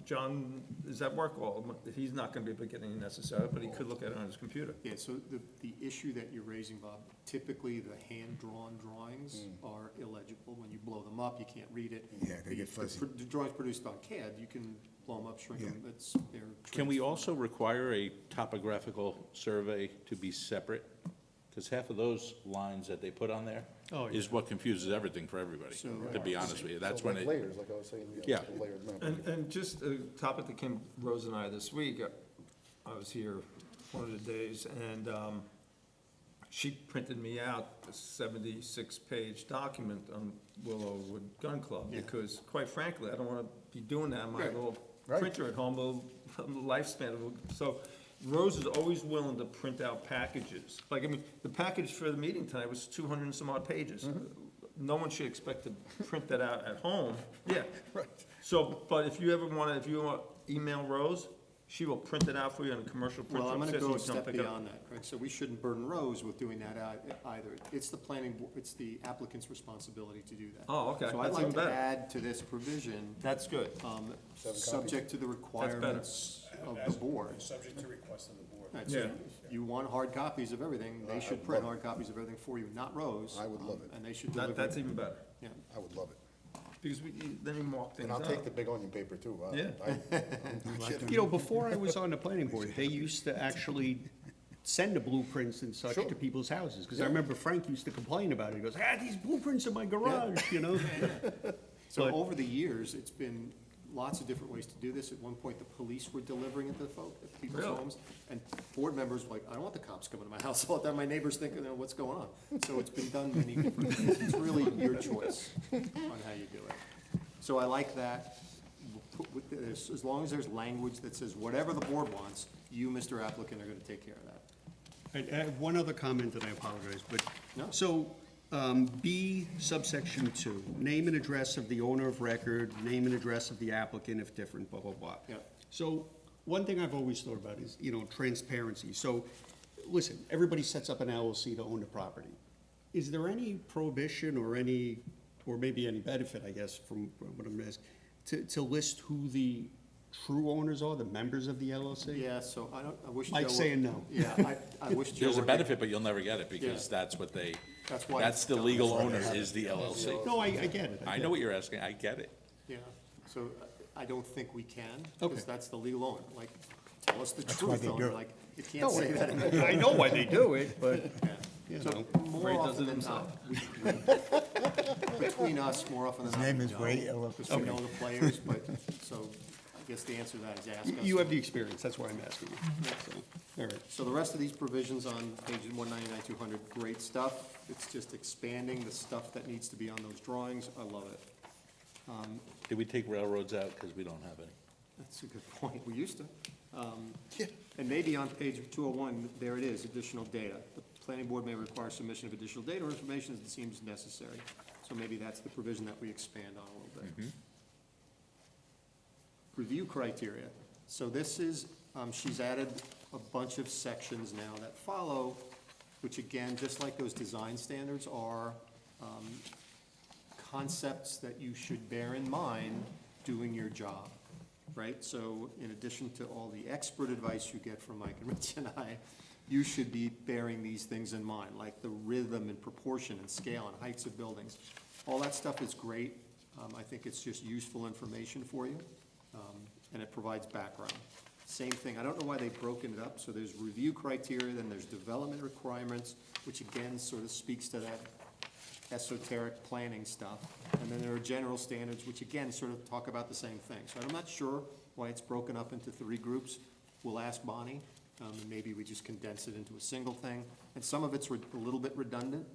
John is at work all, he's not gonna be able to get any necessary, but he could look at it on his computer. Yeah, so the issue that you're raising, Bob, typically the hand-drawn drawings are illegible. When you blow them up, you can't read it. Yeah, they get fuzzy. The drawings produced on CAD, you can blow them up, shrink them, they're. Can we also require a topographical survey to be separate? Because half of those lines that they put on there is what confuses everything for everybody, So- to be honest with you. That's when it, Layers, like I was saying. Yeah. Layered map. And just a topic that came, Rose and I this week, I was here one of the days, and she printed me out a 76-page document on Willowwood Gun Club, Yeah. because quite frankly, I don't want to be doing that on my Right. little Right. printer at home, the lifespan of it. So Rose is always willing to print out packages. Like, I mean, the package for the meeting tonight was 200 and some odd pages. No one should expect to print that out at home. Yeah. Right. So, but if you want to email Rose, She will print it out for you on a commercial printer. Well, I'm gonna upstairs, go a so you can step pick it up. beyond that, Craig, so we shouldn't burden Rose with doing that either. It's the it's the applicant's responsibility to do that. Oh, okay. So I'd That's like even to better. add to this provision, That's good. subject to the requirements of the board. Subject to request of the board. Right, so Yeah. if you want hard copies of everything, they should print hard copies of everything for you, not Rose. I would love it. And they should deliver. That's even better, Yeah. I would love it. because then you mark things And I'll take out. the big onion paper too. Yeah. You know, before I was on the planning board, they used to actually send the blueprints and such Sure. to people's houses, because I remember Frank used to complain about it. He goes, these blueprints in my garage, you know? So But- over the years, it's been lots of different ways to do this. At one point, the police were delivering it to at people's Really? homes. And board members were like, I don't want the cops coming to my house all the time. My neighbors thinking, what's going on? So it's been done many different ways. It's really your choice on how you do it. So I like that. We'll put with this, as long as there's language that says whatever the board wants, you, Mr. Applicant, are gonna take care of that. I have one other comment, and I apologize, but, No. so, B subsection 2, name and address of the owner of record, name and address of the applicant if different, blah, blah, blah. Yeah. So, one thing I've always thought about is, transparency. So, listen, everybody sets up an LLC to own the property. Is there any prohibition or maybe any benefit, I guess, from what I'm asking, to list who the true owners are, the members of the LLC? Yeah, so I wish Joe. Mike's saying no. Yeah, I wish Joe. There's a were- benefit, but you'll never get it, because Yeah. that's what they, That's why that's it's the done legal this way. owner is the LLC. No, I get it. I get know it. what you're asking, I get it. Yeah, so I don't think we can, Okay. because that's the legal owner, like, tell us the why truth, they do owner, it. like, you can't say that. I know why they do it, but, you So know. more Ray does often it than himself. not, between us, more often than not. name we is know, Ray. Because we know the players, but, so I guess the answer to that is ask us. You have the experience, that's why I'm asking you. So, all right. So the rest of these provisions on pages 199, 200, great stuff. It's just expanding the stuff that needs to be on those drawings. I love it. Did we take railroads out, because we don't have any? That's a good point. We used to. And maybe on page 201, there it is, additional data. The planning board may require submission of additional data or information as it seems necessary. So maybe that's the provision that we expand on a little bit. Review criteria. So this is, she's added a bunch of sections now that follow, which again, just like those design standards are, concepts that you should bear in mind doing your job, right? So in addition to all the expert advice you get from Mike and Rich and I, you should be bearing these things in mind, like the rhythm and proportion and scale and heights of buildings. All that stuff is great. I think it's just useful information for you, and it provides background. Same thing, I don't know why they've broken it up, so there's review criteria, then there's development requirements, which again sort of speaks to that esoteric planning stuff. And then there are general standards, which again sort of talk about the same thing. So I'm not sure why it's broken up into 3 groups. We'll ask Bonnie, and maybe we just condense it into a single thing. And some of it's a little bit redundant,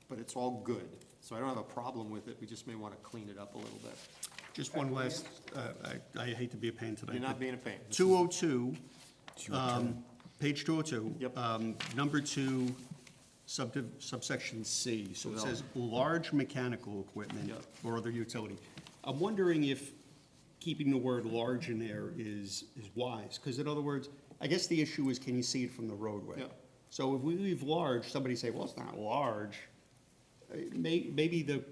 but it's all good. So I don't have a problem with it, we just may want to clean it up a little bit. Just one last, I hate to be a pain tonight. You're not but being a pain. 202, page 202. Yep. Number 2, subsection C. So it says large mechanical equipment Yep. or other utility. I'm wondering if keeping the word large in there is wise. Because in other words, I guess the issue is, can you see it from the roadway? Yep. So if we leave large, somebody say, well, it's not large. Maybe the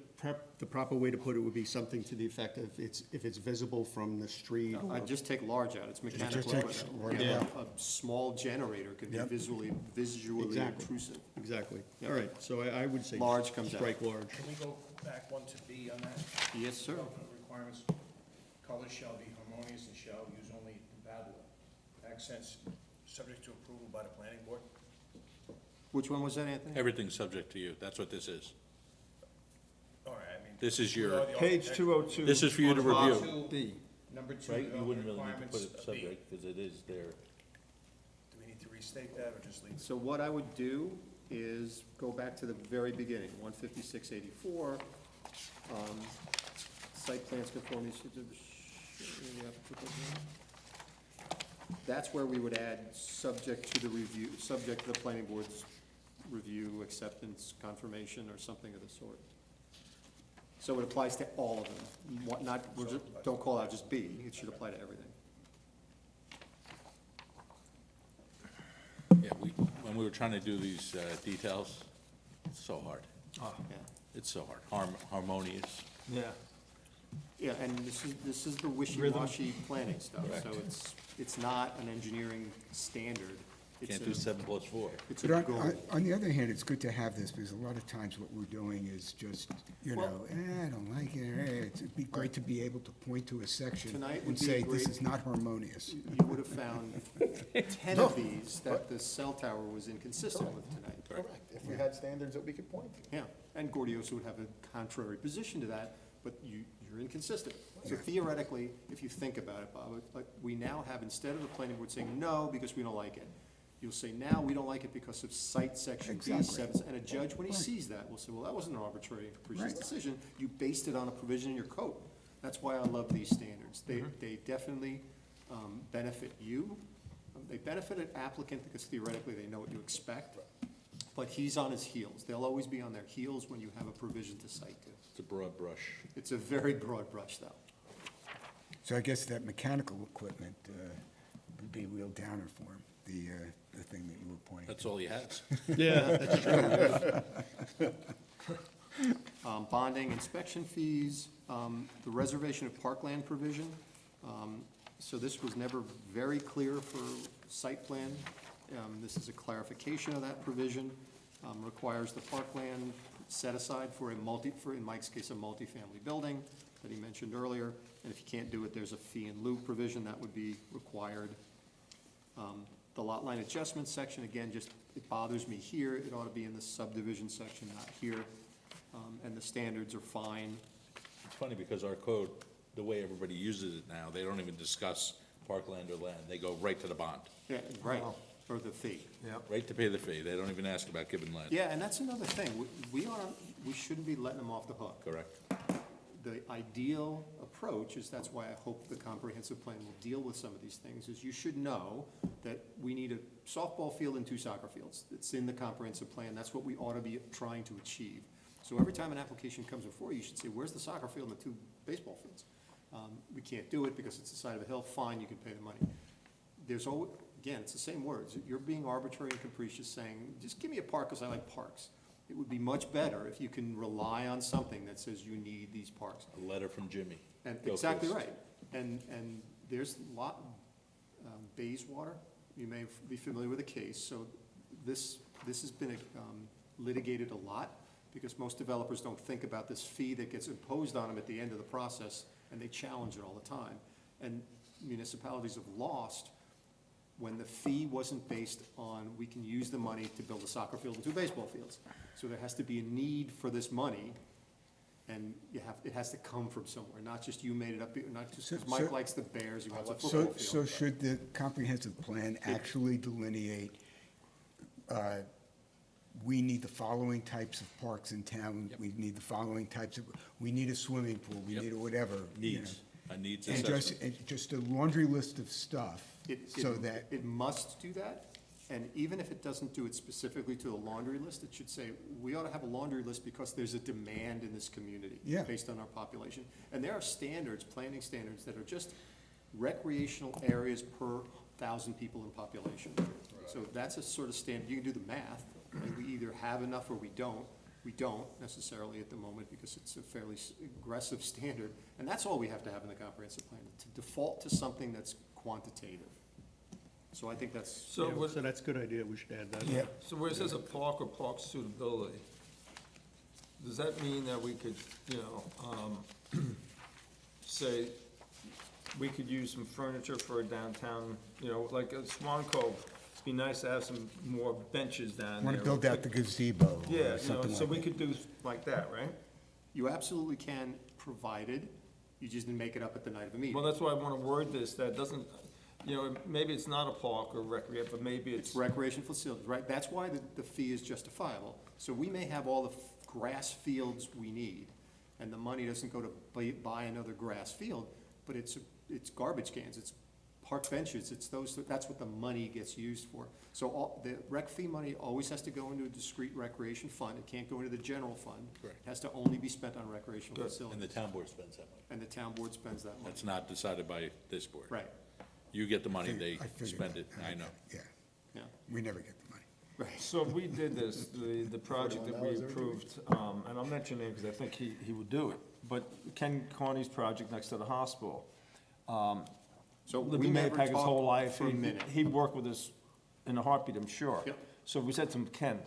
proper way to put it would be something to the effect of if it's visible from the street. or- I'd just take large out, it's mechanical take equipment. large Yeah, out. A small generator could be Yep. visually Exactly. intrusive. Exactly. Yep. All right, so I would say. Large comes out. Strike large. Can we go back one to B on that? Yes, sir. Requirements, colors shall be harmonious and shall use only compatible accents, subject to approval by the planning board. Which one was that, Anthony? Everything's subject to you, that's what this is. All right, I mean. This is we are your, the Page architect. 202. this is for you to on review. B. Number 2, Right, you development wouldn't really need to requirements put it of B. subject, because it is there. Do we need to restate that or just leave it? So what I would do is go back to the very beginning, 15684, site plans conformity. That's where we would add, subject to the review, subject to the planning board's review, acceptance, confirmation, or something of the sort. So it applies to all of them, don't call out just B, it should apply to everything. when we were trying to do these details, it's so hard. Yeah. It's so hard. Harmonious. Yeah. Yeah, and this is the wishy-washy planning stuff, so it's not an engineering standard. It's Can't a- do 7+4. It's But a goal. on the other hand, it's good to have this, because a lot of times what we're doing is just, Well- I don't like it. It'd be great to be able to point to a section Tonight would and be a say, this great- is not harmonious. You would have found 10 of these that the cell tower was inconsistent with tonight. Correct. If we had standards that we could point to. Yeah, and Gordioso would have a contrary position to that, but you're inconsistent. So theoretically, if you think about it, Bob, like, we now have, instead of the planning board saying no because we don't like it, you'll say, now we don't like it because of site section B, Exactly. and a judge, when he sees that, will say, well, that wasn't an arbitrary and capricious decision. You based it on a provision in your code. That's why I love these standards. They definitely benefit you. They benefit an applicant because theoretically they know what you expect, but he's on his heels. They'll always be on their heels when you have a provision to cite to. It's a broad brush. It's a very broad brush, though. So I guess that mechanical equipment would be a real downer for him, the thing that you were pointing to. That's all he has. Bonding, inspection fees, the reservation of parkland provision. So this was never very clear for site plan. This is a clarification of that provision. Requires the parkland set aside for in Mike's case, a multifamily building that he mentioned earlier. And if you can't do it, there's a fee in lieu provision that would be required. The lot line adjustment section, again, just, it bothers me here. It ought to be in the subdivision section, not here. And the standards are fine. It's funny because our code, the way everybody uses it now, they don't even discuss parkland or land. They go right to the bond, Yeah, right, or the fee. right to pay the fee. They don't even ask about giving land. Yeah, and that's another thing. We shouldn't be letting them off the hook. Correct. The ideal approach is, that's why I hope the comprehensive plan will deal with some of these things, is you should know that we need a softball field and 2 soccer fields. It's in the comprehensive plan. That's what we ought to be trying to achieve. So every time an application comes before you, you should say, where's the soccer field and the 2 baseball fields? We can't do it because it's the side of a hill. Fine, you can pay the money. There's always, again, it's the same words. You're being arbitrary and capricious, saying, just give me a park because I like parks. It would be much better if you can rely on something that says you need these parks. A letter from Jimmy. And Go exactly Fist. right. And there's a lot, Bayswater, you may be familiar with the case. So this has been litigated a lot because most developers don't think about this fee that gets imposed on them at the end of the process, and they challenge it all the time. And municipalities have lost when the fee wasn't based on, we can use the money to build a soccer field and 2 baseball fields. So there has to be a need for this money, and it has to come from somewhere, not just you made it up, not just because Mike likes the Bears, he wants a football So field. should the comprehensive plan actually delineate, we need the following types of parks in town, we need the following types of, we need a swimming pool, we Yep. need whatever. you know. Needs, a needs And assessment. just a laundry list of stuff, It- so it- that, It must do that, and even if it doesn't do it specifically to the laundry list, it should say, we ought to have a laundry list because there's a demand in this community. Yeah. Based on our population. And there are standards, planning standards, that are just recreational areas per 1,000 people in population. So that's a sort of standard, you can do the math, and we either have enough or we don't. We don't necessarily at the moment because it's a fairly aggressive standard, and that's all we have to have in the comprehensive plan, to default to something that's quantitative. So I think that's, So what, So that's a good idea, we should add that. yeah, so where it says a park or park suitability, does that mean that we could, say, we could use some furniture for a downtown, like at Swan Cove? It'd be nice to have some more benches down there. want to build out the gazebo Yeah, or something so like we that. could do like that, right? you absolutely can, provided you just didn't make it up at the night of a meeting. Well, that's why I want to word this, that doesn't, maybe it's not a park or recreate, but maybe It's it's, recreation facilities, right? That's why the fee is justifiable. So we may have all the grass fields we need, and the money doesn't go to buy another grass field, but it's garbage cans, it's park benches, it's that's what the money gets used for. So the rec fee money always has to go into a discrete recreation fund. It can't go into the general fund. Correct. It has to only be spent on recreational Good. facilities. And the town board spends that money. And the town board spends that money. That's not decided by this board. Right, You get the money, they I figured spend that. it, I know. Yeah, yeah. we never get the money. So we did this, the project that we approved, and I'll mention it because I think he would do it, but Ken Carney's project next to the hospital. So Lived we in never Mahopac his whole talked life. for a minute. He'd work with us in a heartbeat, I'm sure. Yep. So we said to him, Ken,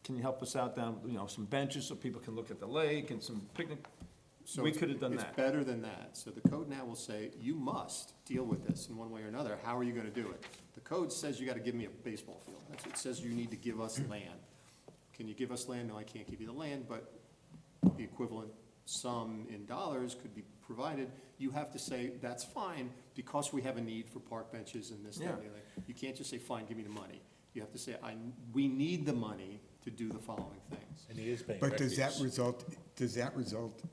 can you help us out down, some benches so people can look at the lake and some picnic? So We it's- could have done It's that. better than that. So the code now will say, you must deal with this in one way or another. How are you gonna do it? The code says you gotta give me a baseball field. It says you need to give us land. Can you give us land? No, I can't give you the land, but the equivalent sum in dollars could be provided. You have to say, that's fine, because we have a need for park benches and this, that, and the Yeah. other. You can't just say, fine, give me the money. You have to say, we need the money to do the following things. And he is paying But rec does that fees. result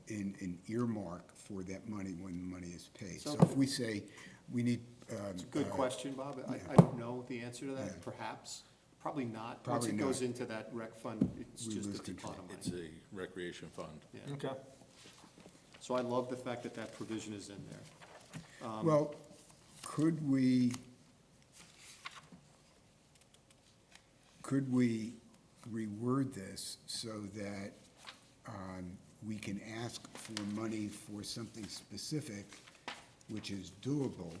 in an earmark for that money when the money is paid? So- So if we say, we need. It's a good question, Bob. I don't know the answer to that, perhaps. Probably not. Once Probably it goes not. into that rec fund, it's We just lose a control. pot of It's money. a recreation fund. Yeah. Okay. So I love the fact that that provision is in there. Well, could we reword this so that we can ask for money for something specific, which is doable,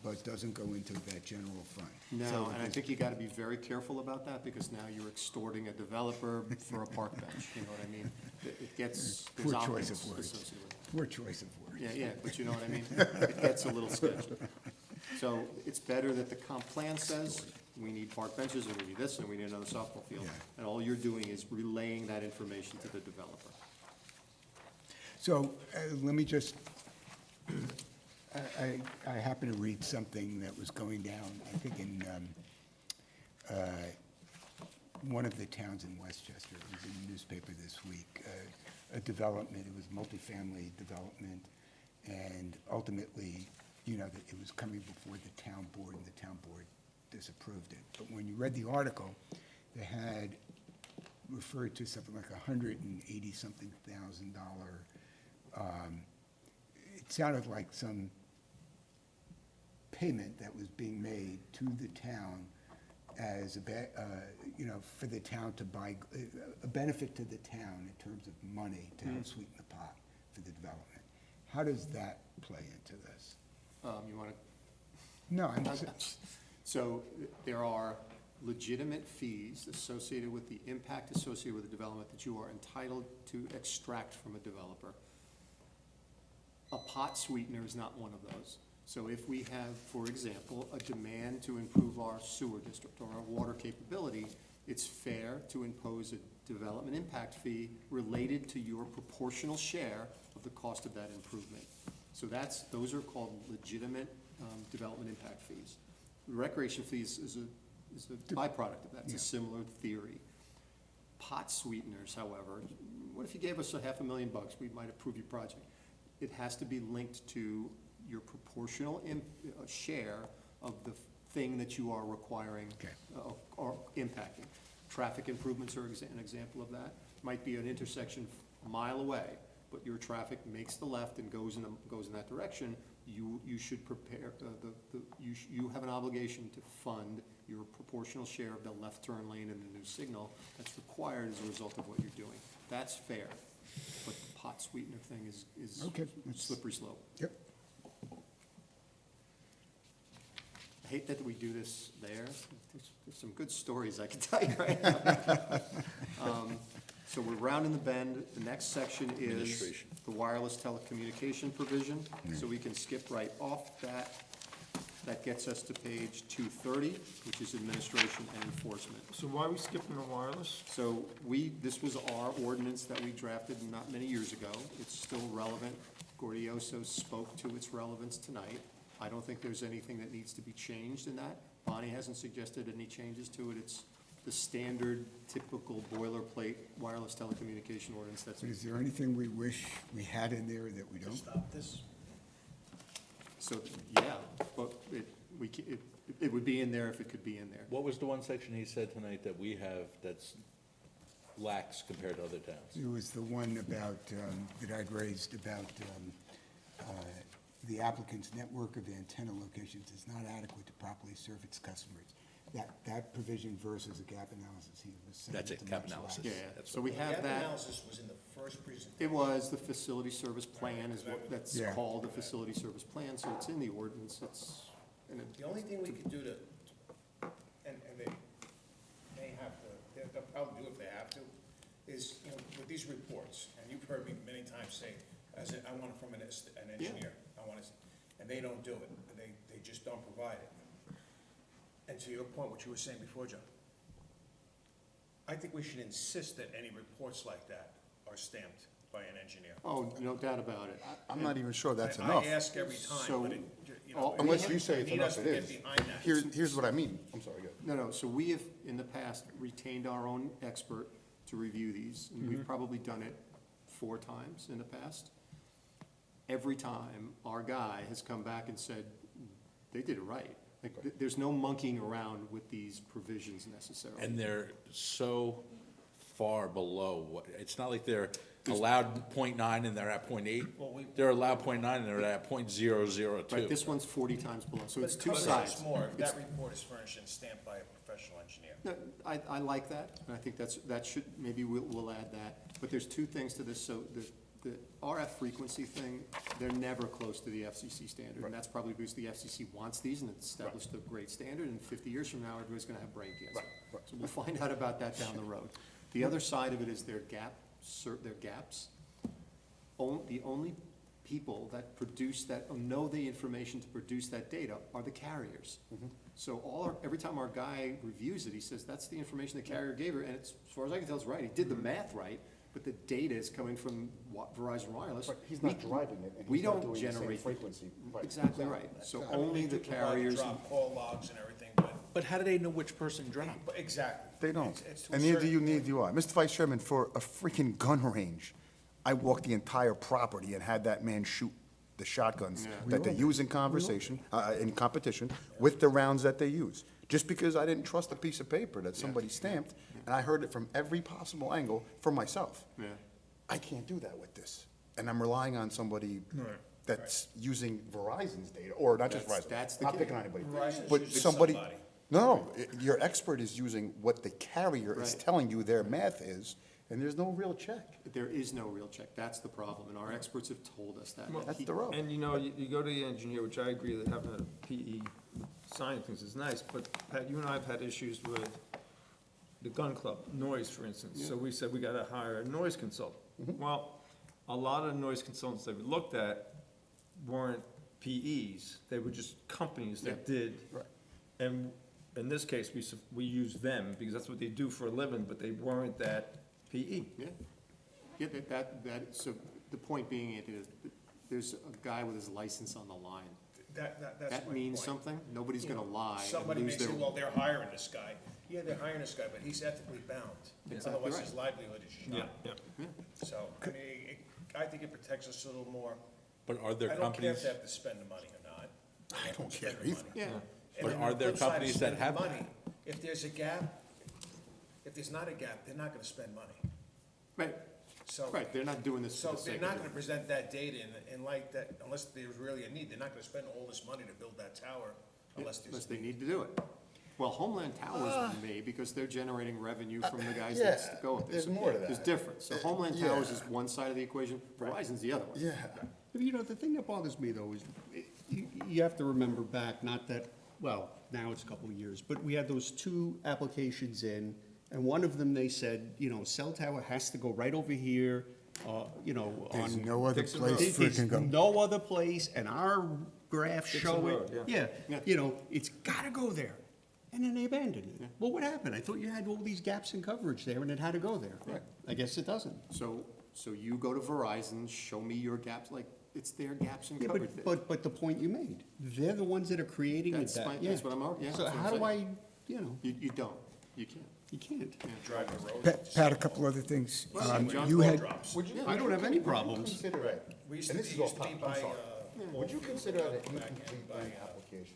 but doesn't go into that general fund? No, So and I there's- think you gotta be very careful about that, because now you're extorting a developer for a park bench, you know what I mean? It gets, there's Poor choice optics of words. associated with it. Poor choice of words. Yeah, but you know what I mean? It gets a little sketchy. So it's better that the comp plan says, we need park benches, and we need this, and we need another softball field. Yeah. And all you're doing is relaying that information to the developer. So let me just, I happened to read something that was going down, I think in one of the towns in Westchester. It was in the newspaper this week. A development, it was multifamily development, and ultimately, that it was coming before the town board, and the town board disapproved it. But when you read the article, they had referred to something like $180-something thousand. It sounded like some payment that was being made to the town as for the town to buy, a benefit to the town in terms of money to help sweeten the pot for the development. How does that play into this? You wanna No, I'm, So there are legitimate fees associated with the impact associated with the development that you are entitled to extract from a developer. A pot sweetener is not one of those. So if we have, for example, a demand to improve our sewer district or our water capability, it's fair to impose a development impact fee related to your proportional share of the cost of that improvement. So those are called legitimate development impact fees. Recreation fees is a byproduct of that. It's a similar theory. Pot sweeteners, however, what if you gave us $500,000? We might approve your project. It has to be linked to your proportional share of the thing that you are requiring or impacting. Traffic improvements are an example of that. Might be an intersection a mile away, but your traffic makes the left and goes in that direction. You should prepare, you have an obligation to fund your proportional share of the left turn lane and the new signal that's required as a result of what you're doing. That's fair, but the pot sweetener thing is Okay. slippery slope. yep. I hate that we do this there. There's some good stories I can tell you right now. So we're rounding the bend. The next section is Administration. the wireless telecommunication provision. So we can skip right off that. That gets us to page 230, which is administration and enforcement. So why are we skipping the wireless? So this was our ordinance that we drafted not many years ago. It's still relevant. Gordioso spoke to its relevance tonight. I don't think there's anything that needs to be changed in that. Bonnie hasn't suggested any changes to it. It's the standard, typical boilerplate wireless telecommunication ordinance that's. But is there anything we wish we had in there that we don't? Stop this. So, yeah, but it would be in there if it could be in there. What was the one section he said tonight that we have that's lax compared to other towns? It was the one about, that I'd raised about the applicant's network of antenna locations is not adequate to properly serve its customers. that provision versus a gap analysis, he was saying. That's it, to gap match analysis. last. Yeah, That's so we The have gap that. analysis was in the first presentation. It was, the facility service plan is what, that's Yeah. called the facility service plan, so it's in the ordinance, it's, and it, The only thing we could do to, and they have to, they'll probably do if they have to, is, you know, with these reports, and you've heard me many times say, I want it from an engineer, I want it, and they don't do it, they just don't provide it. And to your point, what you were saying before, John, I think we should insist that any reports like that are stamped by an engineer. oh, no doubt about it. I'm not even sure that's I enough. ask every time, but it, you know. So, Unless you say I it's need us enough, to it get is. behind that. Here's what I mean. I'm sorry, go ahead. No, so we have, in the past, retained our own expert to review these, and we've probably done it 4 times in the past. Every time, our guy has come back and said, they did it right. Like, there's no monkeying around with these provisions necessarily. And they're so far below what, it's not like they're allowed 0.9 and they're at 0.8. They're allowed 0.9 and they're at 0.002. Right, this one's 40 times below, so it's But it 2 covers us sides. more if that report is furnished and stamped by a professional engineer. No, I like that, and I think that should, maybe we'll add that. But there's 2 things to this, so the RF frequency thing, they're never close to the FCC standard, and that's probably because the FCC wants these, and it's established a great standard, and 50 years from now, everybody's gonna have brain cancer. So we'll find out about that down the road. The other side of it is their gaps. The only people that produce that, or know the information to produce that data are the carriers. So every time our guy reviews it, he says, that's the information the carrier gave her, and it's, as far as I can tell, it's right. He did the math right, but the data is coming from Verizon Wireless. He's not driving it, and We he's not don't doing the same generate. frequency. Right. Exactly right. So I mean, only they the do provide carriers. drop call logs and everything, but. But how do they know which person dropped? But exactly. They don't. It's to a And neither do certain you, point. neither do I. Mr. Vice Chairman, for a freaking gun range, I walked the entire property and had that man shoot the shotguns that they use in conversation, in competition, with the rounds that they use. Just because I didn't trust a piece of paper that somebody stamped, and I heard it from every possible angle for myself. Yeah. I can't do that with this. And I'm relying on somebody that's using Verizon's data, or not just Verizon. That's the Not key. picking on anybody. Verizon's But using somebody. somebody. No, your expert is using what the carrier is Right. telling you their math is, and there's no real check. There is no real check. That's the problem, and our experts have told us that. That's the rub. And you know, you go to the engineer, which I agree that having a PE sign things is nice, but Pat, you and I have had issues with the gun club, noise, for instance. So we said we gotta hire a noise consultant. Well, a lot of the noise consultants that we looked at weren't PEs, they were just companies that did. Right. And in this case, we used them, because that's what they do for a living, but they weren't that PE. Yeah, so the point being, it is, there's a guy with his license on the line. That's That my means point. something? Nobody's You gonna know, lie and Somebody may lose say, their. well, they're hiring this guy. Yeah, they're hiring this guy, but he's ethically bound. Exactly Otherwise, right. his livelihood is shot. Yeah. So, I mean, I think it protects us a little more. But are there I don't care if companies, they have to spend the money or not. I don't care Spend the either. money. Yeah, And But then are the there flip side of companies that spending have money, that? if there's a gap, if there's not a gap, they're not gonna spend money. right, So. right, they're not doing this for So the sake they're of not it. gonna present that data in like that, unless there's really a need. They're not gonna spend all this money to build that tower unless there's. Unless a they need. need to do it. Well, Homeland Towers may, because they're generating revenue from the guys that go with this. there's more to that. There's difference. So Homeland Yeah. Towers is one side of the equation, Verizon's the other one. Yeah. You know, the thing that bothers me, though, is you have to remember back, not that, well, now it's a couple of years, but we had those 2 applications in, and one of them, they said, you know, cell tower has to go right over here, you know, on. There's no other Dixon Road. place for it There's to go. no other place, and our graphs Dixon show Road, it. yeah. Yeah, you know, it's gotta go there. And then they abandoned it. Well, what happened? I thought you had all these gaps in coverage there, and it had to go there. Right. I guess it doesn't. So you go to Verizon, show me your gaps, like, it's their gaps in Yeah, coverage. but the point you made, they're the ones that are creating it. That's what I'm, yeah. So that's what how I'm do I, saying. you know, You don't, you can't. you can't. Drive the road. Pat, a couple other things. John You Ball had, drops. I don't have any problems. Consider it, We used and to this be, is all used to be pop, I'm by, sorry. Would you consider that an back incomplete end by, grant application?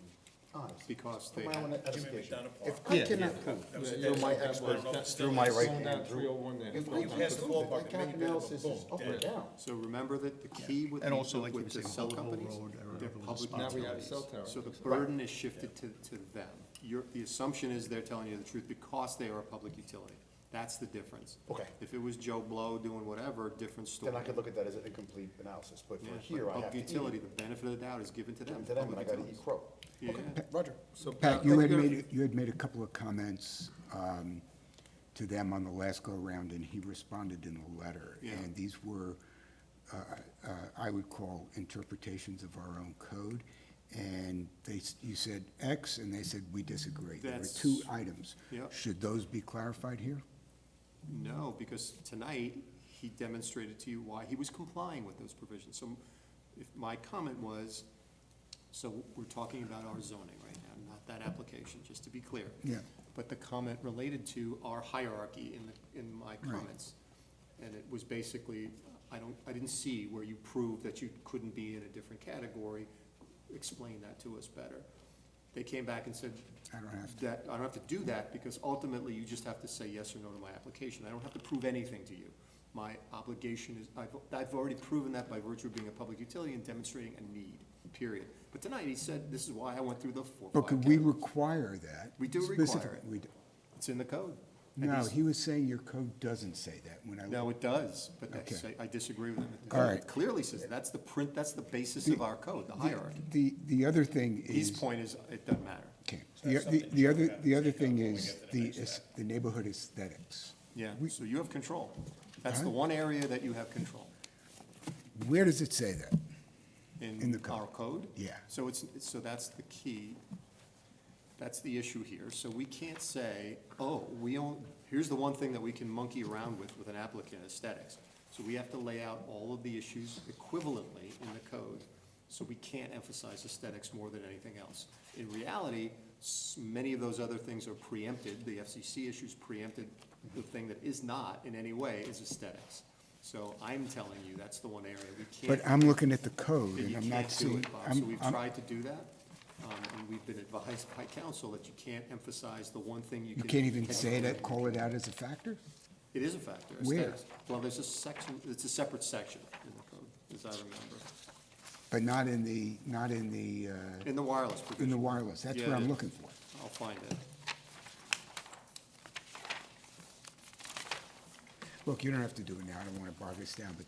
Honestly. Because For they my have. own Jimmy edification. McDonough If Park. I Yeah. cannot That was a- prove through my that's one of expert, those through my things. right Going down hand, 301 there. if I You passed can't the prove ballpark, that it gap made a bit of a analysis is boom. up or Yeah. down. So remember that the key with And also, like you with were the saying, cell Buckle companies, Road, they're everyone was public Now we have utilities. cell towers. So the burden is shifted to them. the assumption is they're telling you the truth because they are a public utility. That's the difference. Okay. If it was Joe Blow doing whatever, different story. Then I could look at that as an incomplete analysis, but Yeah, for but here, I have public to utility, eat, the benefit of the doubt is given to them. given to them, and I public gotta eat utilities. crow. Yeah. Okay, Roger. So Pat, thank you had made a couple of comments to them on the last go-around, and he responded in a letter. Yeah. And these were, I would call interpretations of our own code. And you said X, and they said, we disagree. There were That's- two items. Yeah. Should those be clarified here? No, because tonight, he demonstrated to you why he was complying with those provisions. So if my comment was, so we're talking about our zoning right now, not that application, just to be clear. Yeah. But the comment related to our hierarchy in my comments. And it was basically, I didn't see where you proved that you couldn't be in a different category. Explain that to us better. They came back and said, I don't have to. I don't have to do that, because ultimately, you just have to say yes or no to my application. I don't have to prove anything to you. My obligation is, I've already proven that by virtue of being a public utility and demonstrating a need, period. But tonight, he said, this is why I went through the 4 or 5 But could we categories. require that? We do require specifically? it. We do. It's in the code. And No, he's- he was saying your code doesn't say that when I. No, it does, but Okay. I disagree with him. The All code right. clearly says, that's the basis of our code, the hierarchy. The other thing is. His point is, it doesn't matter. Okay. That's The something other, Joe the had other to thing take up when we is get to the next step. the neighborhood aesthetics. Yeah, We- so you have control. That's the Huh? one area that you have control. Where does it say that? In the In code. our code? Yeah. So so that's the key. That's the issue here. So we can't say, oh, here's the one thing that we can monkey around with an applicant, aesthetics. So we have to lay out all of the issues equivalently in the code. So we can't emphasize aesthetics more than anything else. In reality, many of those other things are preempted. The FCC issues preempted. The thing that is not in any way is aesthetics. So I'm telling you, that's the one area we can't. But I'm looking at the code that and you I'm not can't do seeing. it, Bob. So we've tried to do that, and we've been advised by council that you can't emphasize the one thing you You can. can't even say that, call it out as a factor? It is a factor. Where? aesthetics. Well, there's a section, it's a separate section in the code, as I remember. But not in the, In the wireless in provision. the wireless. That's Yeah, what it I'm is. looking for. I'll find it. Look, you don't have to do it now. I don't want to bog this down, but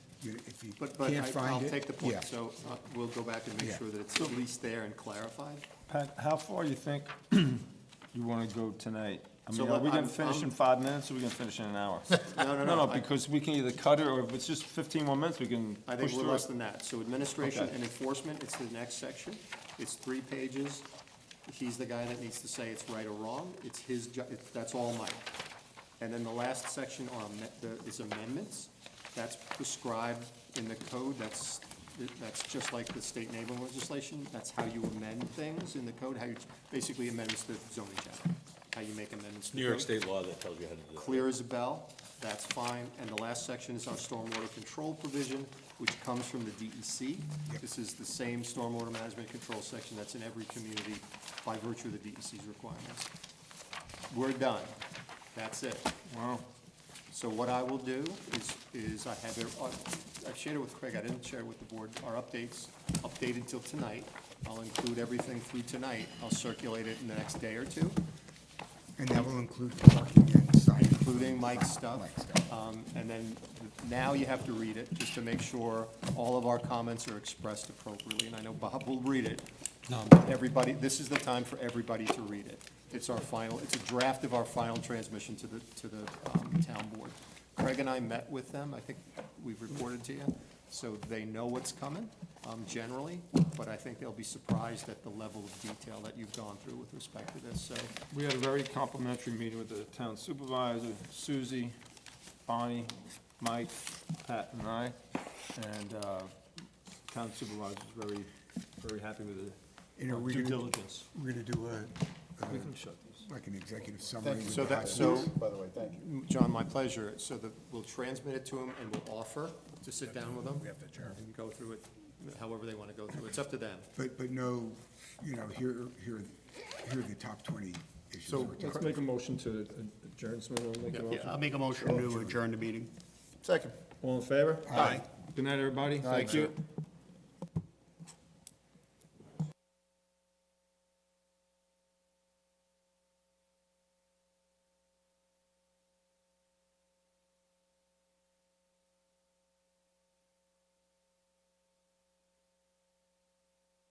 if you But can't find it. I'll take the point. yeah. So we'll go back and make Yeah. sure that it's at least there and clarified. Pat, how far you think you want to go tonight? I So mean, are we I'm- going to finish in 5 minutes, or are we going to finish in an hour? No, No, because we can either cut it, or if it's just 15 more minutes, we can I think push we're through less it. than that. So administration Okay. and enforcement, it's the next section. It's 3 pages. He's the guy that needs to say it's right or wrong. It's his, that's all Mike. And then the last section is amendments. That's prescribed in the code. That's just like the state enabling legislation. That's how you amend things in the code, how you basically amendments to the zoning chapter, how you make amendments to the New York code. State law that tells you how to do that. Clear as a bell, that's fine. And the last section is our stormwater control provision, which comes from the DEC. This is the same stormwater management control section that's in every community by virtue of the DEC's requirements. We're done. That's it. Wow. So what I will do is I have, I've shared it with Craig, I didn't share it with the board, our updates, updated till tonight. I'll include everything through tonight. I'll circulate it in the next day or two, And that will include parking and sign. including Mike's stuff. Mike's stuff. And then now you have to read it, just to make sure all of our comments are expressed appropriately. And I know Bob will read it. Everybody, this is the time for everybody to read it. It's our final, it's a draft of our final transmission to the town board. Craig and I met with them, I think we've reported to you, so they know what's coming, generally, but I think they'll be surprised at the level of detail that you've gone through with respect to this, so. We had a very complimentary meeting with the town supervisor, Susie, Bonnie, Mike, Pat, and I, and town supervisor was very, very happy with You know, the we're due gonna- diligence. We're going to do We can shut these. like an executive summary. with So the that, high so, points. By the way, thank you. John, my pleasure, so that we'll transmit it to them and we'll offer to sit down with them. We have to adjourn. And go through it however they want to go through it. It's up to them. But no, here are the top 20 issues. So we're talking let's make a motion to adjourn, someone want to make a motion? I'll make a motion to adjourn the meeting. Second. All in favor? Aye. Good night, everybody, thank you.